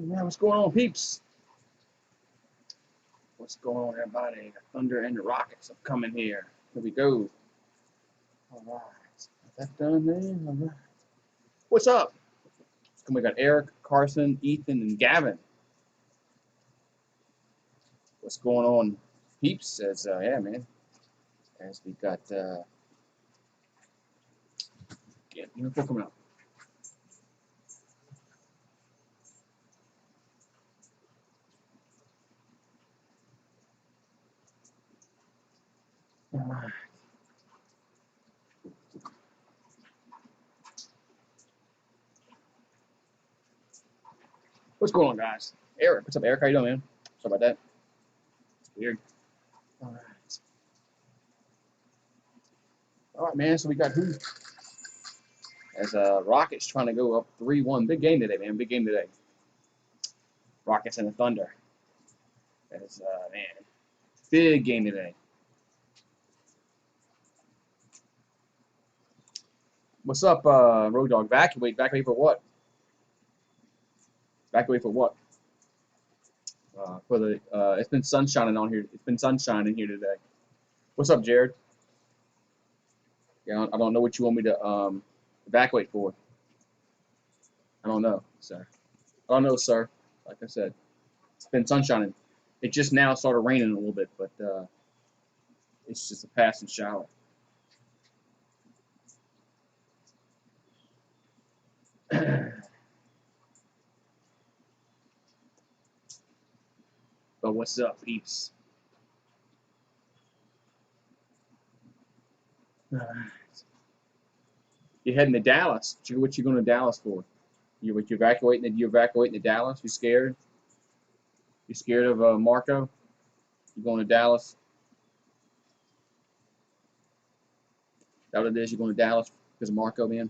What's going on, peeps? What's going on, everybody? The Thunder and the Rockets have come in here. Here we go. All right. Is that done, man? All right. What's up? We got Eric, Carson, Ethan, and Gavin. What's going on, peeps? Yeah, man. As we got, coming up. All right. What's going on, guys? Eric, what's up, Eric? How you doing, man? Sorry about that. It's weird. All right. All right, man. So we got who? As Rockets trying to go up 3-1. Big game today, man. Big game today. Rockets and the Thunder. As man, big game today. What's up, Road Dog? Evacuate for what? Evacuate for what? For the it's been sunshining on here. It's been sunshining here today. What's up, Jared? Yeah, I don't know what you want me to evacuate for. I don't know, sir. I don't know, sir. Like I said, it's been sunshining. It just now started raining a little bit, but it's just a passing shower. But what's up, peeps? All right. You're heading to Dallas. What you going to Dallas for? You evacuating? You evacuating to Dallas? You scared? You scared of Marco? You going to Dallas? Is that what it is? You going to Dallas because of Marco, man?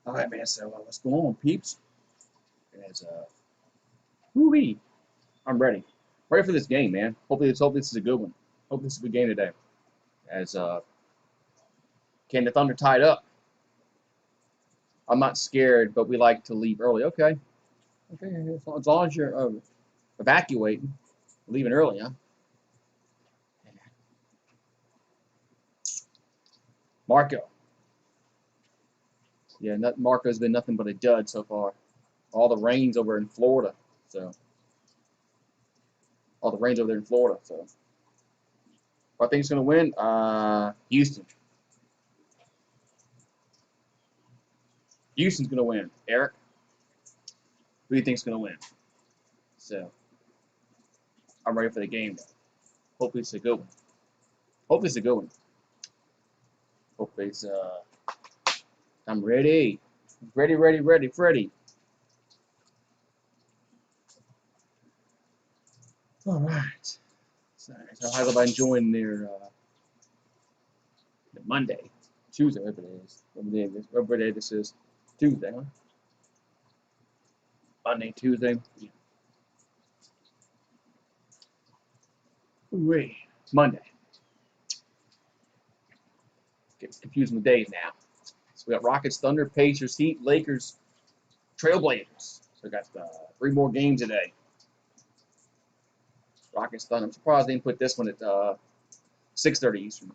All right, man. So what's going on, peeps? As woo-wee. I'm ready. Ready for this game, man. Hope this is a good one. Hope this is a good game today. As can the Thunder tie it up? I'm not scared, but we like to leave early. Okay. As long as you're evacuating, leaving early, huh? Marco. Yeah, Marco's been nothing but a dud so far. All the rains over in Florida, so all the rains over there in Florida. So, I think it's gonna win. Houston. Houston's gonna win. Eric, who do you think's gonna win? So, I'm ready for the game. Hopefully it's a good one. Hopefully it's a good one. Hopefully it's I'm ready. Ready, Freddy. All right. So how's everybody enjoying their Monday, Tuesday, whatever it is. Whatever day this is. Tuesday, huh? Monday, Tuesday. Yeah. Wait, Monday. Get confused with days now. So we got Rockets, Thunder, Pacers, Heat, Lakers, Trailblazers. So we got 3 more games today. Rockets, Thunder. I'm surprised they didn't put this one at 6:30 Eastern.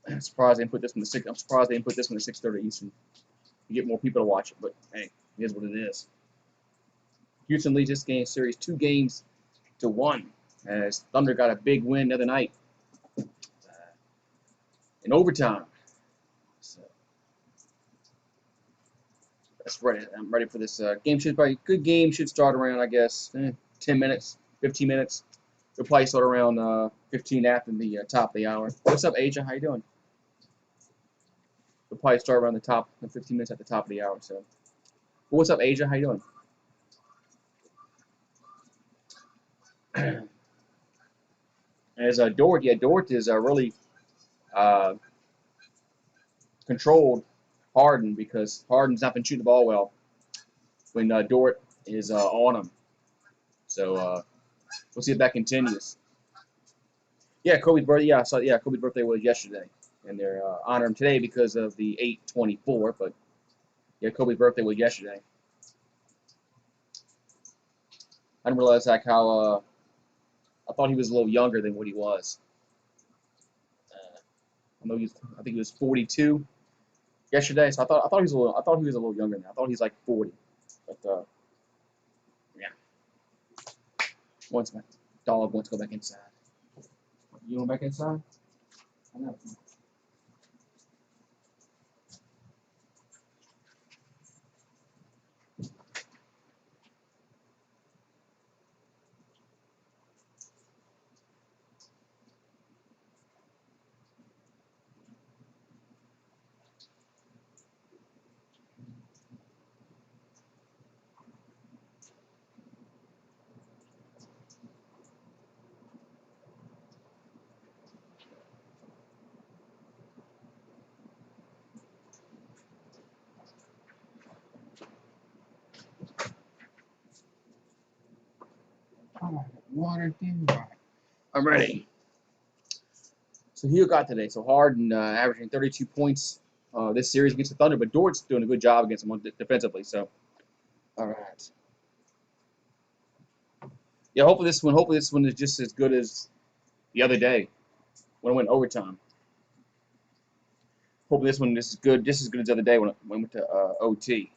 I'm surprised they didn't put this one at 6. I'm surprised they didn't put this one at 6:30 Eastern. You get more people to watch it, but hey, it is what it is. Houston leads this game series 2-1, as Thunder got a big win the other night in overtime. So that's ready. I'm ready for this game. Should probably good game. Should start around, I guess, 10 minutes, 15 minutes. It'll probably start around 15 after the top of the hour. What's up, Asia? How you doing? We'll probably start around the 15 minutes at the top of the hour. So, well, what's up, Asia? How you doing? As Dort, yeah, Dort is really controlled Harden because Harden's not been shooting the ball well when Dort is on him. So We'll see if that continues. Yeah, Kobe's birthday. Yeah, I saw. Yeah, Kobe's birthday was yesterday, and they're honoring him today because of the 8/24. But yeah, Kobe's birthday was yesterday. I didn't realize like how I thought he was a little younger than what he was. I think he was 42 yesterday, so I thought he was a little younger than that. I thought he's like 40. But yeah, once my dog wants to go back inside. You want back inside? I know. All right, water, right. I'm ready. So Hill got today. So Harden averaging 32 points this series against the Thunder, but Dort's doing a good job against them defensively. So, all right. Yeah, hopefully this one is just as good as the other day when it went overtime. Hopefully this one is good, just as good as the other day when it went to OT.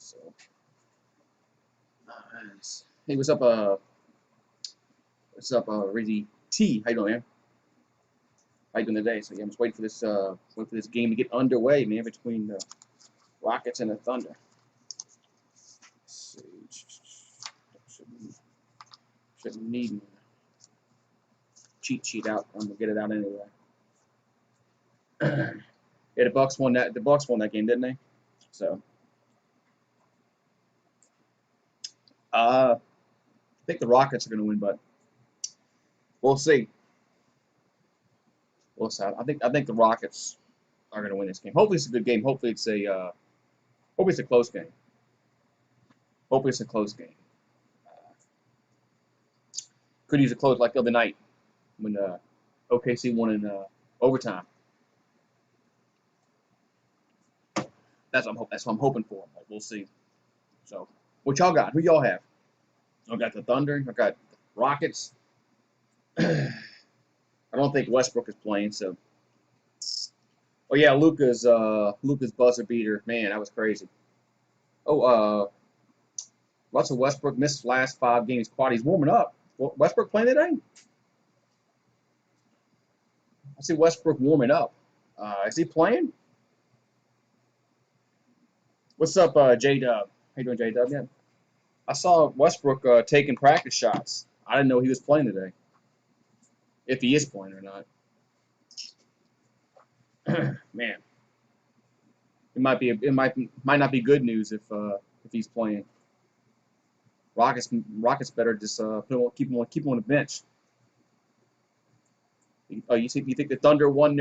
So, hey, what's up, Rizzy T? How you doing, man? How you doing today? So yeah, I'm just waiting for this game to get underway, man, between the Rockets and the Thunder. Let's see. Shouldn't need cheat sheet out. I'm gonna get it out anyway. Yeah, the Bucks won that. The Bucks won that game, didn't they? So, I think the Rockets are gonna win, but we'll see. We'll see. I think the Rockets are gonna win this game. Hopefully, it's a good game. Hopefully it's a close game. Hopefully, it's a close game. Could use a close like the other night when OKC won in overtime. That's what I'm hoping for. But we'll see. So, what y'all got? Who y'all have? I got the Thunder. I got the Rockets. I don't think Westbrook is playing. So, oh yeah, Luka's buzzer beater. Man, that was crazy. Oh, Russell Westbrook missed last 5 games. Quad. He's warming up. Westbrook playing today? I see Westbrook warming up. Is he playing? What's up, J Dub? How you doing, J Dub? Yeah. I saw Westbrook taking practice shots. I didn't know he was playing today. If he is playing or not. Man, it might not be good news if he's playing. Rockets better just keep him on the bench. You think the Thunder won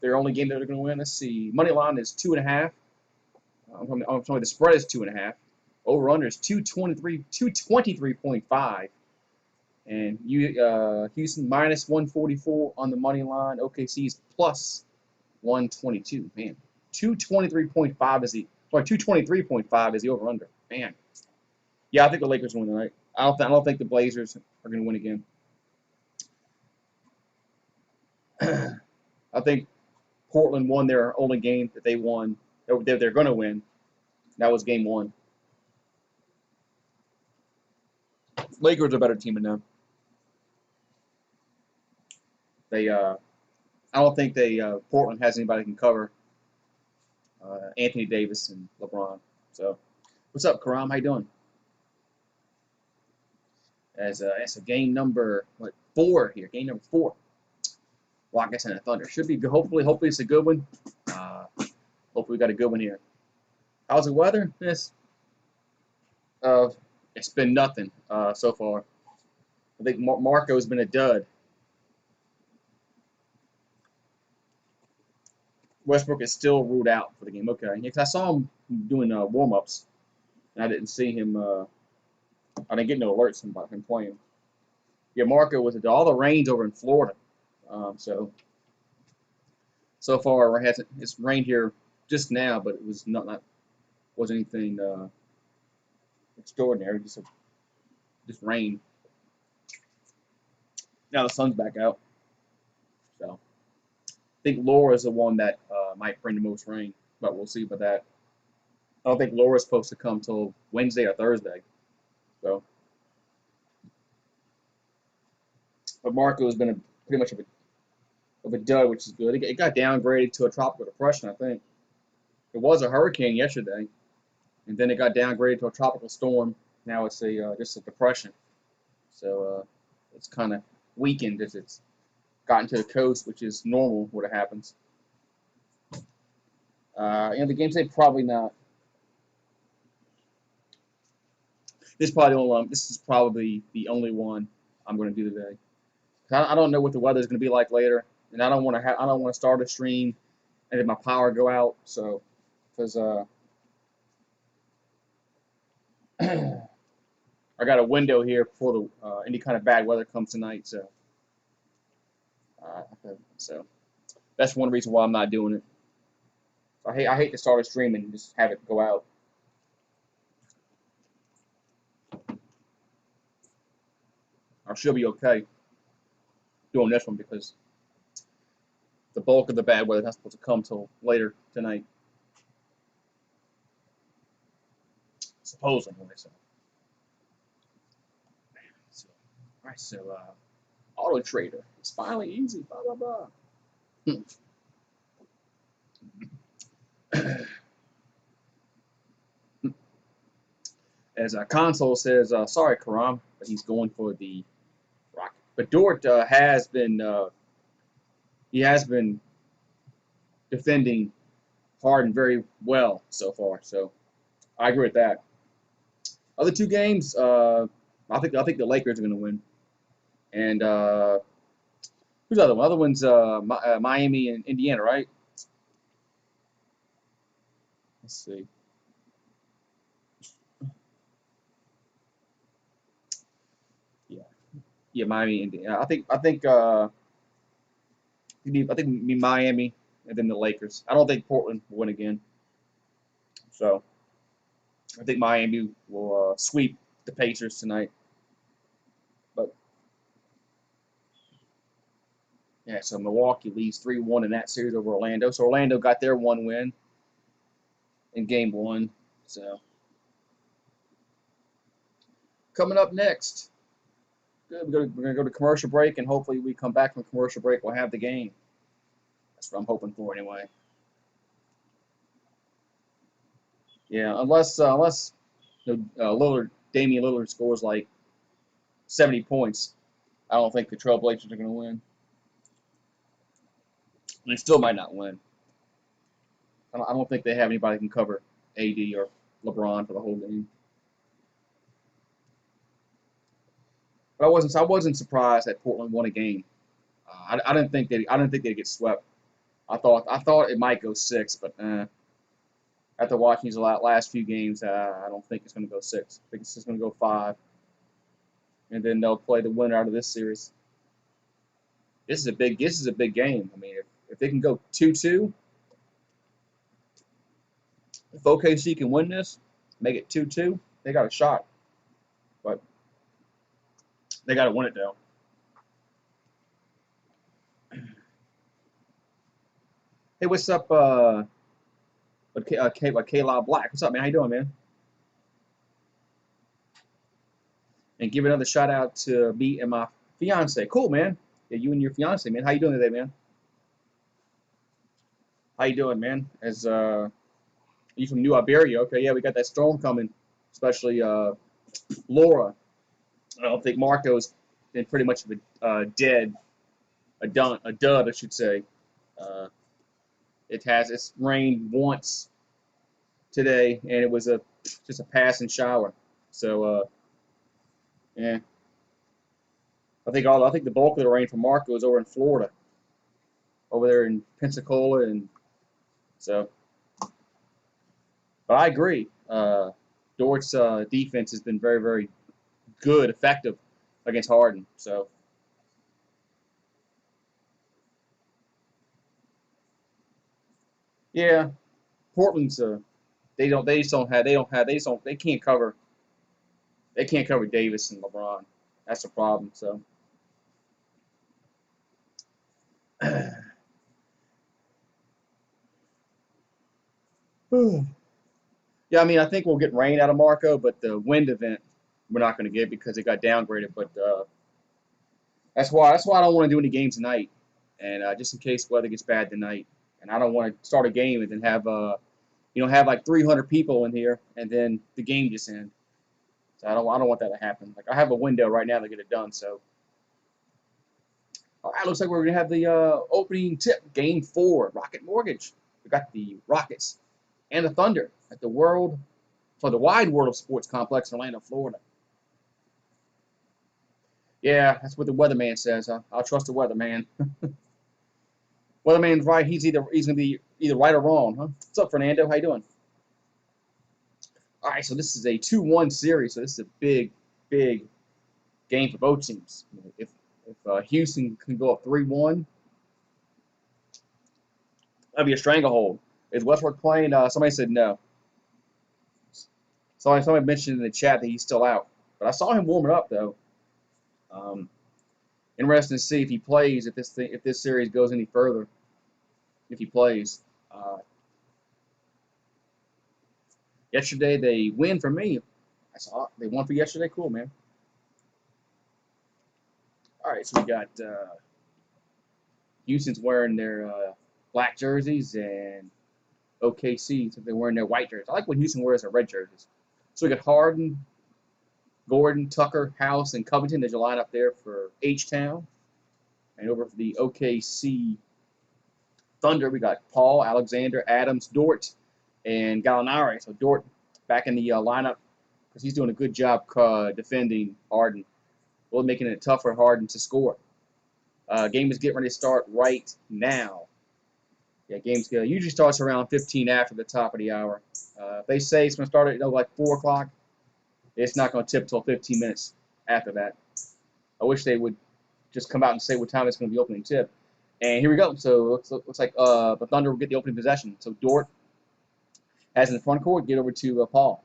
their only game that they're going to win? Let's see. Money line is 2.5. I'm sorry, the spread is 2.5. Over under is 223.5. And Houston minus 144 on the money line. OKC's plus 122. Man, 223.5 is the 223.5 is the over under. Man, yeah, I think the Lakers win tonight. I don't think the Blazers are going to win again. I think Portland won their only game that they won. They're going to win. That was game 1. Lakers are a better team than them. I don't think Portland has anybody that can cover Anthony Davis and LeBron. So, what's up, Karam? How you doing? As a game number 4 here. Game number 4. Rockets and the Thunder should be good. Hopefully it's a good one. Hopefully we got a good one here. How's the weather? It's been nothing so far. I think Marco's been a dud. Westbrook is still ruled out for the game. Okay, yeah, 'cause I saw him doing warm-ups. and I didn't see him. I didn't get no alerts about him playing. Yeah, Marco was all the rain's over in Florida. So far it's rained here just now, but it was not wasn't anything extraordinary. Just rain. Now the sun's back out. So I think Laura is the one that might bring the most rain, but we'll see about that. I don't think Laura's supposed to come till Wednesday or Thursday. So, but Marco has been pretty much of a dud, which is good. It got downgraded to a tropical depression, I think. It was a hurricane yesterday, and then it got downgraded to a tropical storm. Now it's just a depression. So it's kind of weakened as it's gotten to the coast, which is normal what it happens. The game today probably not. This is probably the only one I'm going to do today. I don't know what the weather is going to be like later, and I don't want to start a stream and then my power go out. So, because I got a window here before any kind of bad weather comes tonight. So that's one reason why I'm not doing it. I hate to start a stream and just have it go out. I should be okay doing this one because the bulk of the bad weather is not supposed to come till later tonight. Supposedly, so. All right, so Auto Trader. It's finally easy. Blah blah blah. As Console says, sorry, Karam, but he's going for the Rocket. But Dort has been defending Harden very well so far. So I agree with that. Other two games, I think the Lakers are going to win. And who's the other one? Other one's Miami and Indiana, right? Let's see. Yeah, Miami, Indiana. I think Miami and then the Lakers. I don't think Portland will win again. So I think Miami will sweep the Pacers tonight. But yeah, so Milwaukee leads 3-1 in that series over Orlando. So Orlando got their one win in game one. So coming up next, good. We're gonna go to commercial break, and hopefully we come back from commercial break. We'll have the game. That's what I'm hoping for, anyway. Yeah, unless Damian Lillard scores like 70 points, I don't think the Trailblazers are going to win. They still might not win. I don't think they have anybody who can cover AD or LeBron for the whole game. But I wasn't surprised that Portland won a game. I didn't think they'd get swept. I thought it might go 6, but after watching these last few games, I don't think it's going to go 6. I think it's just going to go 5, and then they'll play the winner out of this series. This is a big game. I mean, if they can go 2-2, if OKC can win this, make it 2-2, they got a shot. But they got to win it though. Hey, what's up? K-Law Black. What's up, man? How you doing, man? And give another shout out to me and my fiance. Cool, man. Yeah, you and your fiance, man. How you doing today, man? How you doing, man? You from New Iberia? Okay, yeah, we got that storm coming, especially Laura. I don't think Marco's been pretty much of a dud, I should say. It's rained once today, and it was just a passing shower. So yeah, I think the bulk of the rain for Marco is over in Florida, over there in Pensacola, and so. But I agree. Dort's defense has been very, very good, effective against Harden. So yeah, Portland's they can't cover Davis and LeBron. That's the problem. So yeah, I mean I think we'll get rain out of Marco, but the wind event we're not going to get because it got downgraded. But that's why I don't want to do any games tonight, and just in case weather gets bad tonight, and I don't want to start a game and then have have like 300 people in here and then the game just ends. So I don't want that to happen. Like I have a window right now to get it done. So all right, looks like we're gonna have the opening tip, Game 4, Rocket Mortgage. We got the Rockets and the Thunder at the wide world of sports complex in Orlando, Florida. Yeah, that's what the weatherman says. I'll trust the weatherman. Weatherman's right. He's gonna be either right or wrong, huh? What's up, Fernando? How you doing? All right, so this is a 2-1 series. So this is a big game for both teams. If Houston can go up 3-1, that'd be a stranglehold. Is Westbrook playing? Somebody said no. Somebody mentioned in the chat that he's still out. But I saw him warming up though. Um, Interesting to see if he plays. If this series goes any further, if he plays. Yesterday they win for me. I saw they won for yesterday. Cool, man. All right, so we got Houston's wearing their black jerseys and OKC, so they're wearing their white jerseys. I like when Houston wears their red jerseys. So we got Harden, Gordon, Tucker, House, and Covington. There's a lineup there for H-Town. And over for the OKC Thunder, we got Paul, Alexander, Adams, Dort, and Gallinari. So Dort back in the lineup because he's doing a good job defending Harden, really making it tough for Harden to score. Game is getting ready to start right now. Yeah, games usually starts around 15 after the top of the hour. If they say it's going to start at like 4 o'clock, it's not going to tip until 15 minutes after that. I wish they would just come out and say what time it's going to be opening tip. And here we go. So it looks like the Thunder will get the opening possession. So Dort has in the front court, get over to Paul.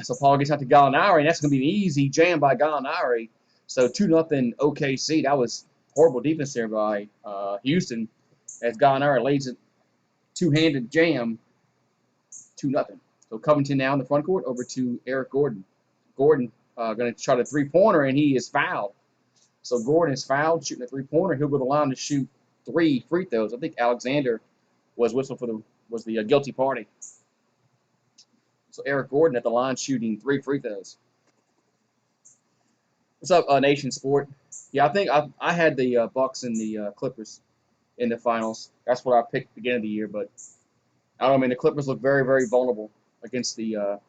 So Paul gets out to Gallinari, and that's going to be an easy jam by Gallinari. So 2-0 OKC. That was horrible defense there by Houston as Gallinari lays a two-handed jam, 2-0. So Covington now in the front court over to Eric Gordon. Gordon going to try the three-pointer, and he is fouled. So Gordon is fouled, shooting a three-pointer. He'll go to the line to shoot 3 free throws. I think Alexander was whistled for the guilty party. So Eric Gordon at the line shooting 3 free throws. What's up, Nation Sport? Yeah, I think I had the Bucks and the Clippers in the finals. That's what I picked at the beginning of the year, but I don't know. I mean, the Clippers look very, very vulnerable against the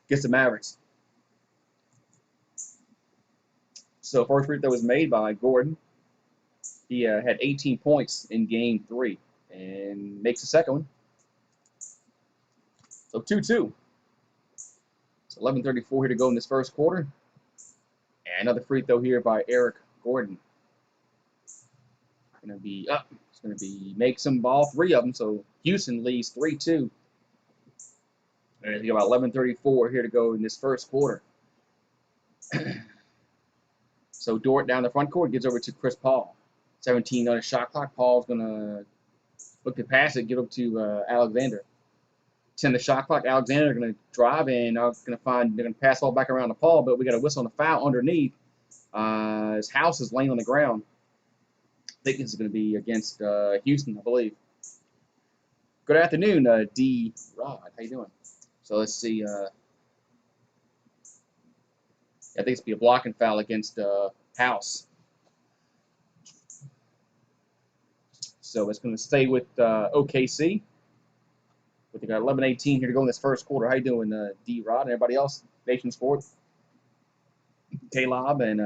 Mavericks. So first free throw was made by Gordon. He had 18 points in Game 3 and makes the second one. So 2-2. It's 11:34 here to go in this first quarter. And another free throw here by Eric Gordon. Going to be up. It's going to be make some ball, 3 of them. So Houston leads 3-2. And you got about 11:34 here to go in this first quarter. So Dort down the front court gives over to Chris Paul. 17 on the shot clock. Paul's going to look to pass it, give up to Alexander. 10 the shot clock. Alexander going to drive and they're going to pass all back around to Paul, but we got a whistle on the foul underneath. His house is laying on the ground. I think this is going to be against Houston, I believe. Good afternoon, D. Rod. How you doing? So let's see. I think it's going to be a blocking foul against House. So it's going to stay with OKC. But they got 11:18 here to go in this first quarter. How you doing, D. Rod and everybody else? Nation Sports. K-Lob, and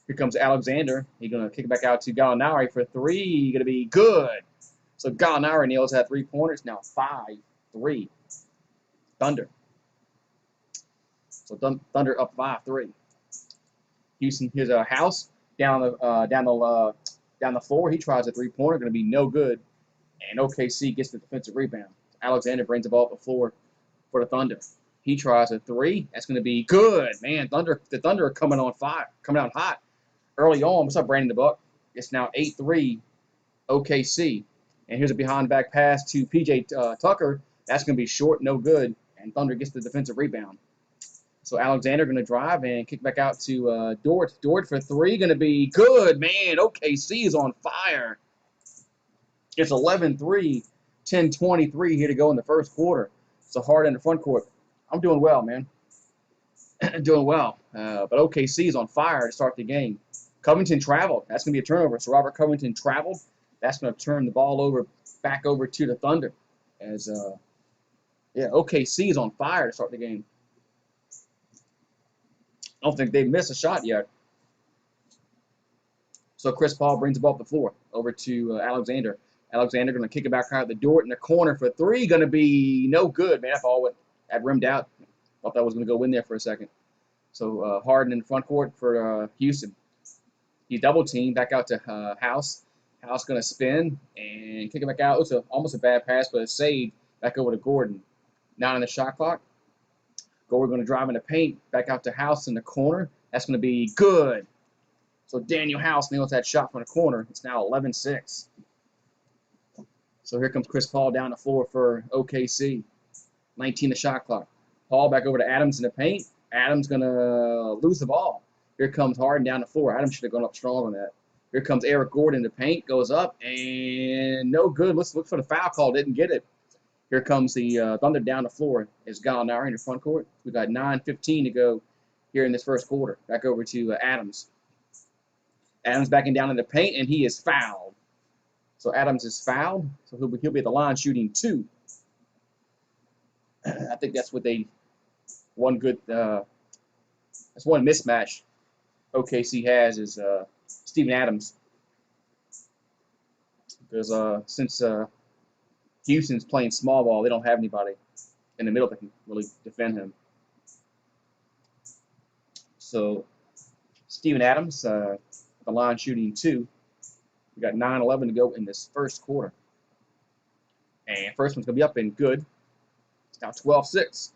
here comes Alexander. He's going to kick it back out to Gallinari for 3. Going to be good. So Gallinari nails that 3-pointers. Now 5-3. Thunder. So Thunder up 5-3. Houston, here's a House down the floor. He tries a three-pointer, going to be no good. And OKC gets the defensive rebound. Alexander brings the ball up the floor for the Thunder. He tries a three. That's going to be good, man. The Thunder are coming on fire, coming out hot early on. What's up, Brandon the Buck? It's now 8-3 OKC. And here's a behind-back pass to P.J. Tucker. That's going to be short, no good. And Thunder gets the defensive rebound. So Alexander going to drive and kick back out to Dort. Dort for three, going to be good, man. OKC is on fire. It's 11-3, 10-23 here to go in the first quarter. So Hard in the front court. I'm doing well, man. Doing well. But OKC is on fire to start the game. Covington traveled. That's going to be a turnover. So Robert Covington traveled. That's going to turn the ball back over to the Thunder. As OKC is on fire to start the game. I don't think they've missed a shot yet. So Chris Paul brings the ball up the floor over to Alexander. Alexander going to kick it back out the Dort in the corner for three. Going to be no good, man. That ball that rimmed out. Thought that was going to go in there for a second. So Harden in the front court for Houston. He double teamed back out to House. House going to spin and kick it back out. It was almost a bad pass, but a save back over to Gordon. 9 on the shot clock. Gordon going to drive in the paint. Back out to House in the corner. That's going to be good. So Daniel House nails that shot from the corner. It's now 11-6. So here comes Chris Paul down the floor for OKC. 19 the shot clock. Paul back over to Adams in the paint. Adams going to lose the ball. Here comes Harden down the floor. Adams should have gone up strong on that. Here comes Eric Gordon in the paint. Goes up and no good. Let's look for the foul call. Didn't get it. Here comes the Thunder down the floor. It's Gallinari in the front court. We've got 9:15 to go here in this first quarter. Back over to Adams. Adams backing down in the paint, and he is fouled. So Adams is fouled. So he'll be at the line shooting 2. I think that's what that's one mismatch OKC has is Steven Adams. Because since Houston's playing small ball, they don't have anybody in the middle that can really defend him. So Steven Adams, the line shooting 2. We got 9:11 to go in this first quarter. And first one's going to be up and good. It's now 12-6.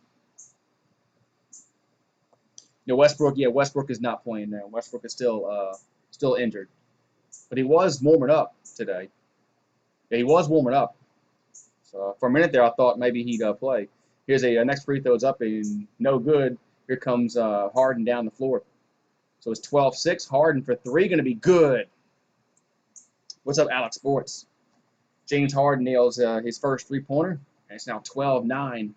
Westbrook is not playing now. Westbrook is still injured. But he was warming up today. Yeah, he was warming up. So for a minute there, I thought maybe he'd play. Here's a next free throw is up and no good. Here comes Harden down the floor. So it's 12-6. Harden for 3, going to be good. What's up, Alex Sports? James Harden nails his first three-pointer, and it's now 12-9,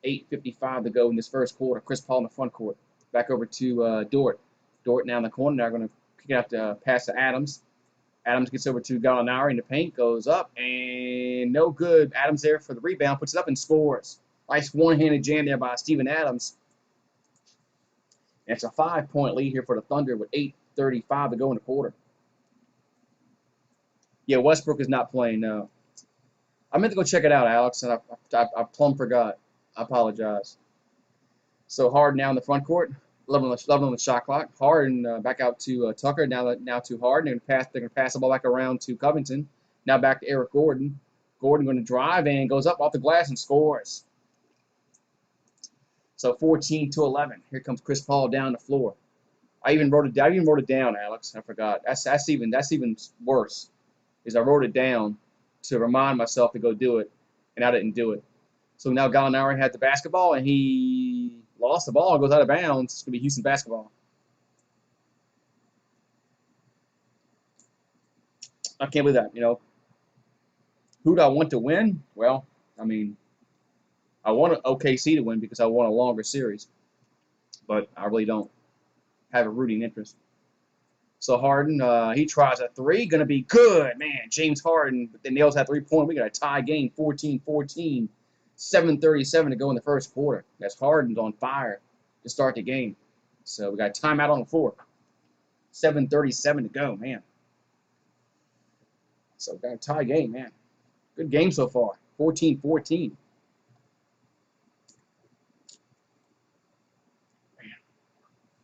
8:55 to go in this first quarter. Chris Paul in the front court. Back over to Dort. Dort now in the corner. Now going to kick it out to pass to Adams. Adams gets over to Gallinari in the paint, goes up, and no good. Adams there for the rebound, puts it up and scores. Nice one-handed jam there by Steven Adams. And it's a 5-point lead here for the Thunder with 8:35 to go in the quarter. Yeah, Westbrook is not playing now. I meant to go check it out, Alex, and I plumb forgot. I apologize. So Harden now in the front court, 11 on the shot clock. Harden back out to Tucker. Now to Harden. They're going to pass the ball back around to Covington. Now back to Eric Gordon. Gordon going to drive and goes up off the glass and scores. So 14-11. Here comes Chris Paul down the floor. I even wrote it down, Alex. I forgot. That's even worse. Is I wrote it down to remind myself to go do it, and I didn't do it. So now Gallinari had the basketball, and he lost the ball and goes out of bounds. It's going to be Houston basketball. I can't believe that, Who do I want to win? Well, I mean, I want OKC to win because I want a longer series. But I really don't have a rooting interest. So Harden, he tries a 3. Going to be good. Man, James Harden nails that 3-point. We got a tie game, 14-14. 7:37 to go in the first quarter. That's Harden's on fire to start the game. So we got a timeout on the floor. 7:37 to go, man. So we got a tie game, man. Good game so far. 14-14.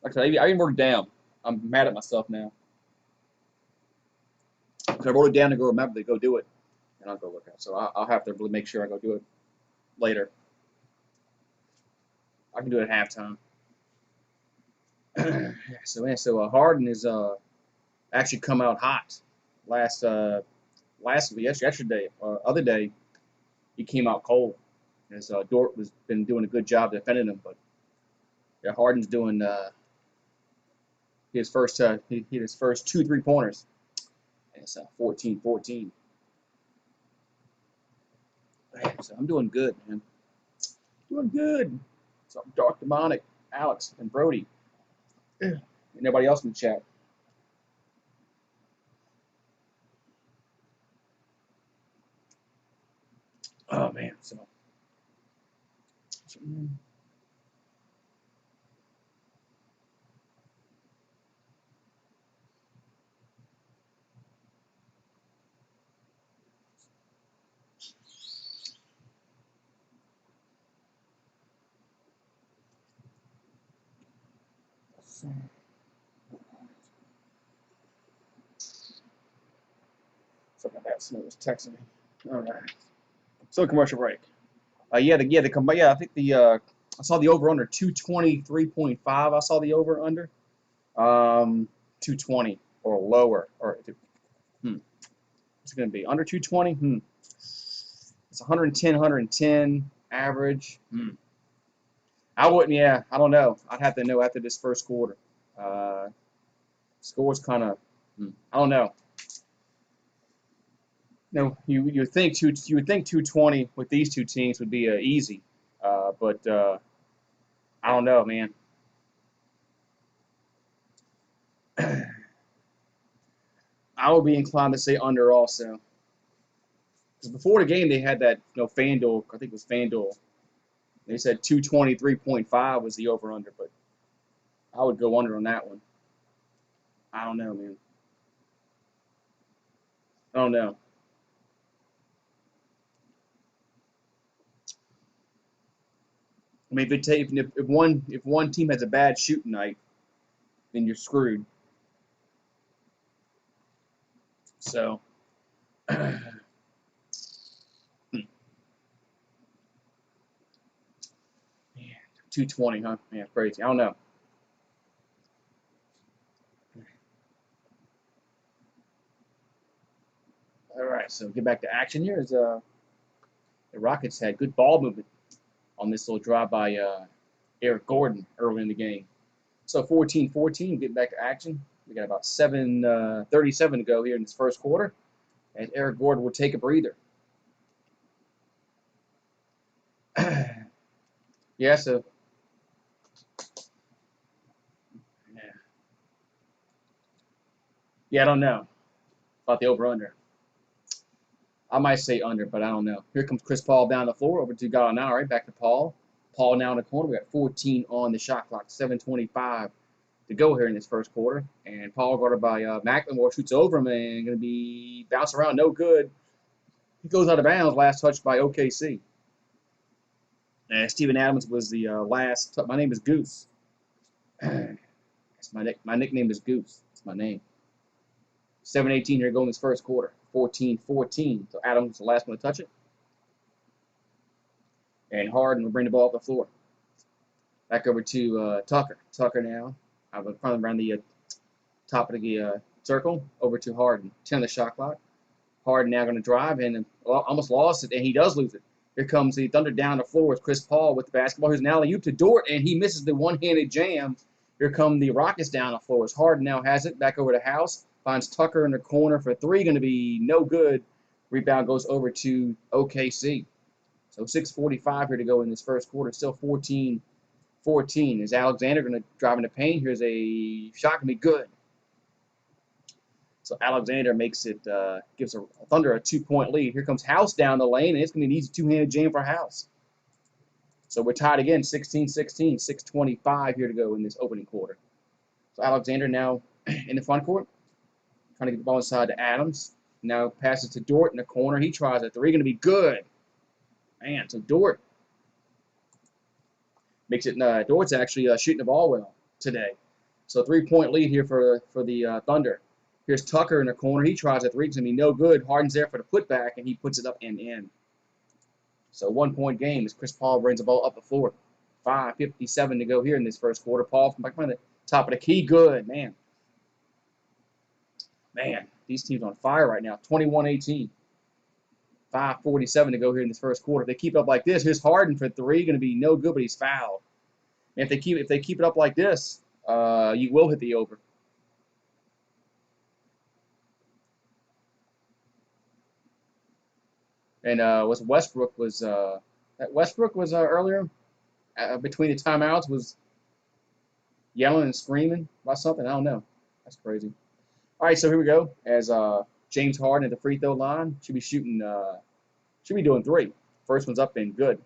Actually, I even wrote it down. I'm mad at myself now. Because I wrote it down to go remember to go do it. And I'll go look at it. So I'll have to really make sure I go do it later. I can do it at halftime. So Harden is actually come out hot. Yesterday, other day, he came out cold. As Dort was been doing a good job defending him, but yeah, Harden's doing his first he hit his first 2 3-pointers. And it's 14-14. So I'm doing good, man. Doing good. So Dark Demonic, Alex, and Brody. And everybody else in the chat. Oh man, so something like that. Someone was texting me. All right. So commercial break. I think I saw the over under 223.5. I saw the over under 220 or lower It's going to be under 220. It's 110 average. I wouldn't. Yeah, I don't know. I'd have to know after this first quarter. Scores kind of. I don't know. No, you would think 220 with these two teams would be easy, but I don't know, man. I would be inclined to say under also. Because before the game, they had that, FanDuel, I think it was FanDuel. They said 223.5 was the over-under, but I would go under on that one. I don't know, man. I don't know. I mean, if one team has a bad shooting night, then you're screwed. So, 220, huh? Yeah, crazy. I don't know. All right, so get back to action here. The Rockets had good ball movement on this little drive by Eric Gordon early in the game. So 14-14, getting back to action. We got about 7:37 to go here in this first quarter, and Eric Gordon will take a breather. Yeah, so yeah, I don't know about the over/under. I might say under, but I don't know. Here comes Chris Paul down the floor over to Gallinari. Back to Paul. Paul now in the corner. We got 14 on the shot clock. 7:25 to go here in this first quarter. And Paul guarded by McLemore shoots over him and going to be bounce around. No good. He goes out of bounds. Last touch by OKC. And Steven Adams was the last. My name is Goose. My nickname is Goose. It's my name. 7:18 here going this first quarter. 14-14. So Adams was the last one to touch it. And Harden will bring the ball up the floor. Back over to Tucker. Tucker now. I'm going to run around the top of the circle. Over to Harden. 10 on the shot clock. Harden now going to drive and almost lost it, and he does lose it. Here comes the Thunder down the floor with Chris Paul with the basketball. Here's an alley-oop to Dort, and he misses the one-handed jam. Here come the Rockets down the floor as Harden now has it. Back over to House. Finds Tucker in the corner for three. Going to be no good. Rebound goes over to OKC. So 6:45 here to go in this first quarter. Still 14-14. Is Alexander going to drive in the paint? Here's a shot going to be good. So Alexander makes it, gives Thunder a 2-point lead. Here comes House down the lane, and it's going to be an easy two-handed jam for House. So we're tied again, 16-16, 6:25 here to go in this opening quarter. So Alexander now in the front court, trying to get the ball inside to Adams. Now passes to Dort in the corner. He tries a three, going to be good. Man, so Dort makes it. Dort's actually shooting the ball well today. So 3-point lead here for the Thunder. Here's Tucker in the corner. He tries a three. It's going to be no good. Harden's there for the putback, and he puts it up and in. So 1-point game as Chris Paul brings the ball up the floor. 5:57 to go here in this first quarter. Paul from back on the top of the key. Good, man. Man, these teams on fire right now. 21-18. 5:47 to go here in this first quarter. If they keep it up like this, here's Harden for three. Going to be no good, but he's fouled. And if they keep it up like this, you will hit the over. And Westbrook was earlier between the timeouts was yelling and screaming about something. I don't know. That's crazy. All right, so here we go. As James Harden at the free throw line should be doing three. First one's up and good.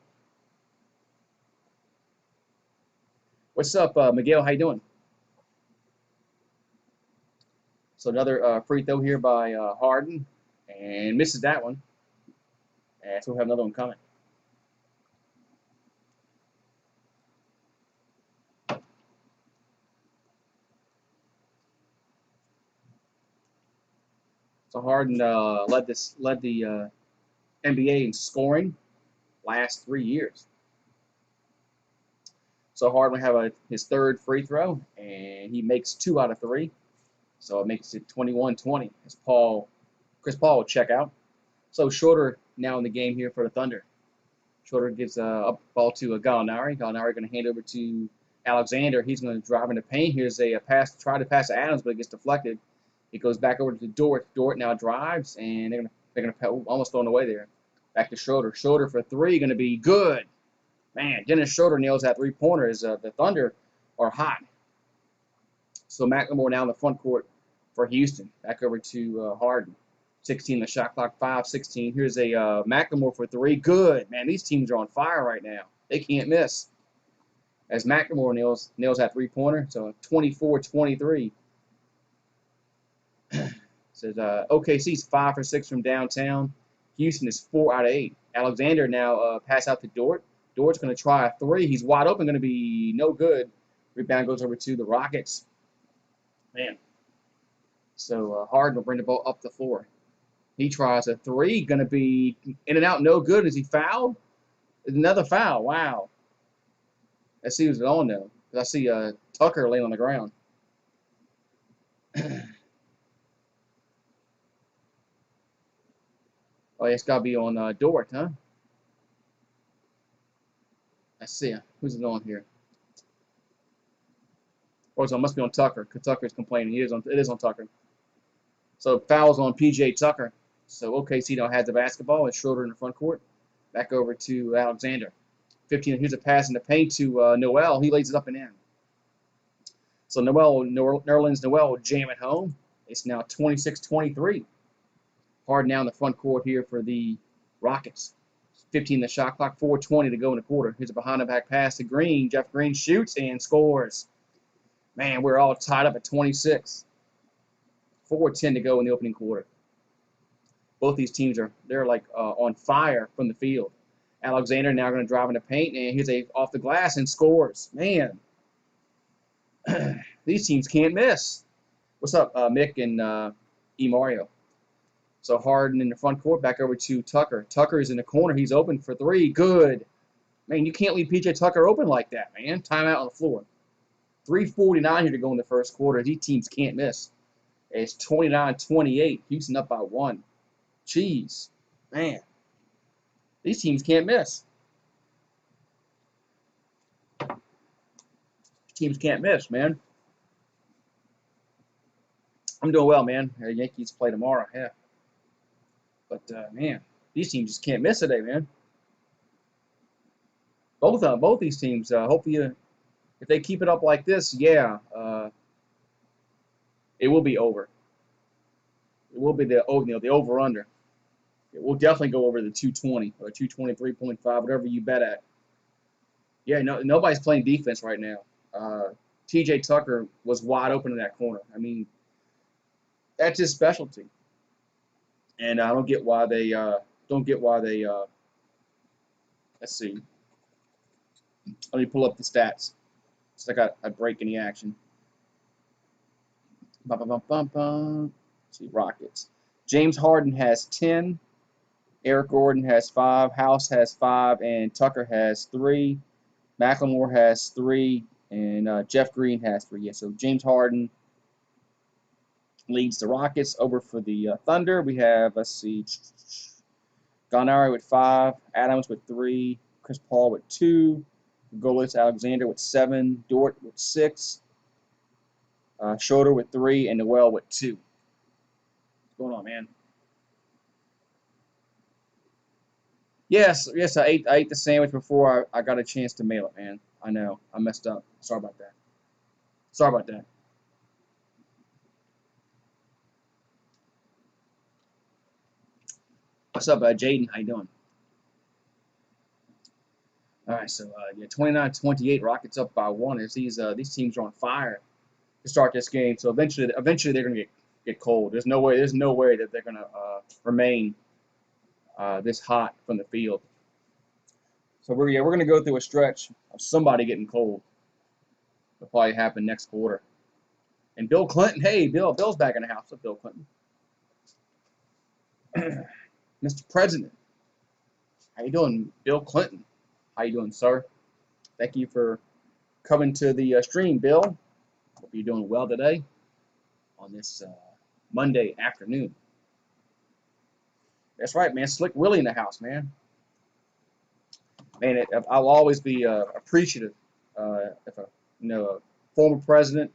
What's up, Miguel? How you doing? So another free throw here by Harden, and misses that one. And so we'll have another one coming. So Harden led the NBA in scoring last 3 years. So Harden will have his third free throw, and he makes 2 out of 3. So it makes it 21-20 as Chris Paul will check out. So Schroeder now in the game here for the Thunder. Schroeder gives up ball to Gallinari. Gallinari going to hand over to Alexander. He's going to drive in the paint. Here's a pass, try to pass to Adams, but it gets deflected. It goes back over to Dort. Dort now drives, and they're going to almost thrown away there. Back to Schroeder. Schroeder for three, going to be good. Man, Dennis Schroeder nails that three-pointer as the Thunder are hot. So McLemore now in the front court for Houston. Back over to Harden. 16 the shot clock, 5:16. Here's a McLemore for three. Good. Man, these teams are on fire right now. They can't miss. As McLemore nails that three-pointer. So 24-23. Says OKC's 5 for 6 from downtown. Houston is 4 out of 8. Alexander now pass out to Dort. Dort's going to try a three. He's wide open, going to be no good. Rebound goes over to the Rockets. Man. So Harden will bring the ball up the floor. He tries a three, going to be in and out, no good. Is he fouled? Another foul. Wow. Let's see who's on though. I see Tucker laying on the ground. Oh, it's got to be on Dort, huh? Let's see. Who's it on here? Oh, it must be on Tucker because Tucker's complaining. It is on Tucker. So fouls on P.J. Tucker. So OKC now has the basketball. It's Schroeder in the front court. Back over to Alexander. 15. Here's a pass in the paint to Noel. He lays it up and in. So Nerlens Noel will jam it home. It's now 26-23. Harden now in the front court here for the Rockets. 15 the shot clock, 4:20 to go in the quarter. Here's a behind-the-back pass to Green. Jeff Green shoots and scores. Man, we're all tied up at 26. 4:10 to go in the opening quarter. Both these teams they're like on fire from the field. Alexander now going to drive in the paint, and here's a off the glass and scores. Man, these teams can't miss. What's up, Mick and E. Mario? So Harden in the front court, back over to Tucker. Tucker is in the corner. He's open for three. Good. Man, you can't leave P.J. Tucker open like that, man. Timeout on the floor. 3:49 here to go in the first quarter. These teams can't miss. It's 29-28. Houston up by 1. Jeez. Man. These teams can't miss. Teams can't miss, man. I'm doing well, man. Yankees play tomorrow. Yeah. But, man, these teams just can't miss today, man. Both these teams, hopefully, if they keep it up like this, yeah, it will be over. It will be the over-under. It will definitely go over the 220 or 223.5, whatever you bet at. Yeah, nobody's playing defense right now. T.J. Tucker was wide open in that corner. I mean, that's his specialty. And I don't get why they let's see. Let me pull up the stats. So I got a break in the action. Bum, bum, bum, bum, bum. Let's see, Rockets. James Harden has 10. Eric Gordon has 5. House has 5. And Tucker has 3. McLemore has 3. And Jeff Green has 3. Yeah, so James Harden leads the Rockets. Over for the Thunder, we have, let's see, Gallinari with 5. Adams with 3. Chris Paul with 2. Golis Alexander with 7. Dort with 6. Schroeder with 3. And Noel with 2. What's going on, man? Yes, I ate the sandwich before I got a chance to mail it, man. I know. I messed up. Sorry about that. Sorry about that. What's up, Jaden? How you doing? All right, so yeah, 29-28, Rockets up by 1. As these teams are on fire to start this game. So eventually they're gonna get cold. There's no way that they're gonna remain this hot from the field. So we're gonna go through a stretch of somebody getting cold. It'll probably happen next quarter. And Bill Clinton, hey, Bill's back in the house. What's up, Bill Clinton? Mr. President, how you doing, Bill Clinton? How you doing, sir? Thank you for coming to the stream, Bill. Hope you're doing well today on this Monday afternoon. That's right, man. Slick Willie in the house, man. Man, I'll always be appreciative if a former president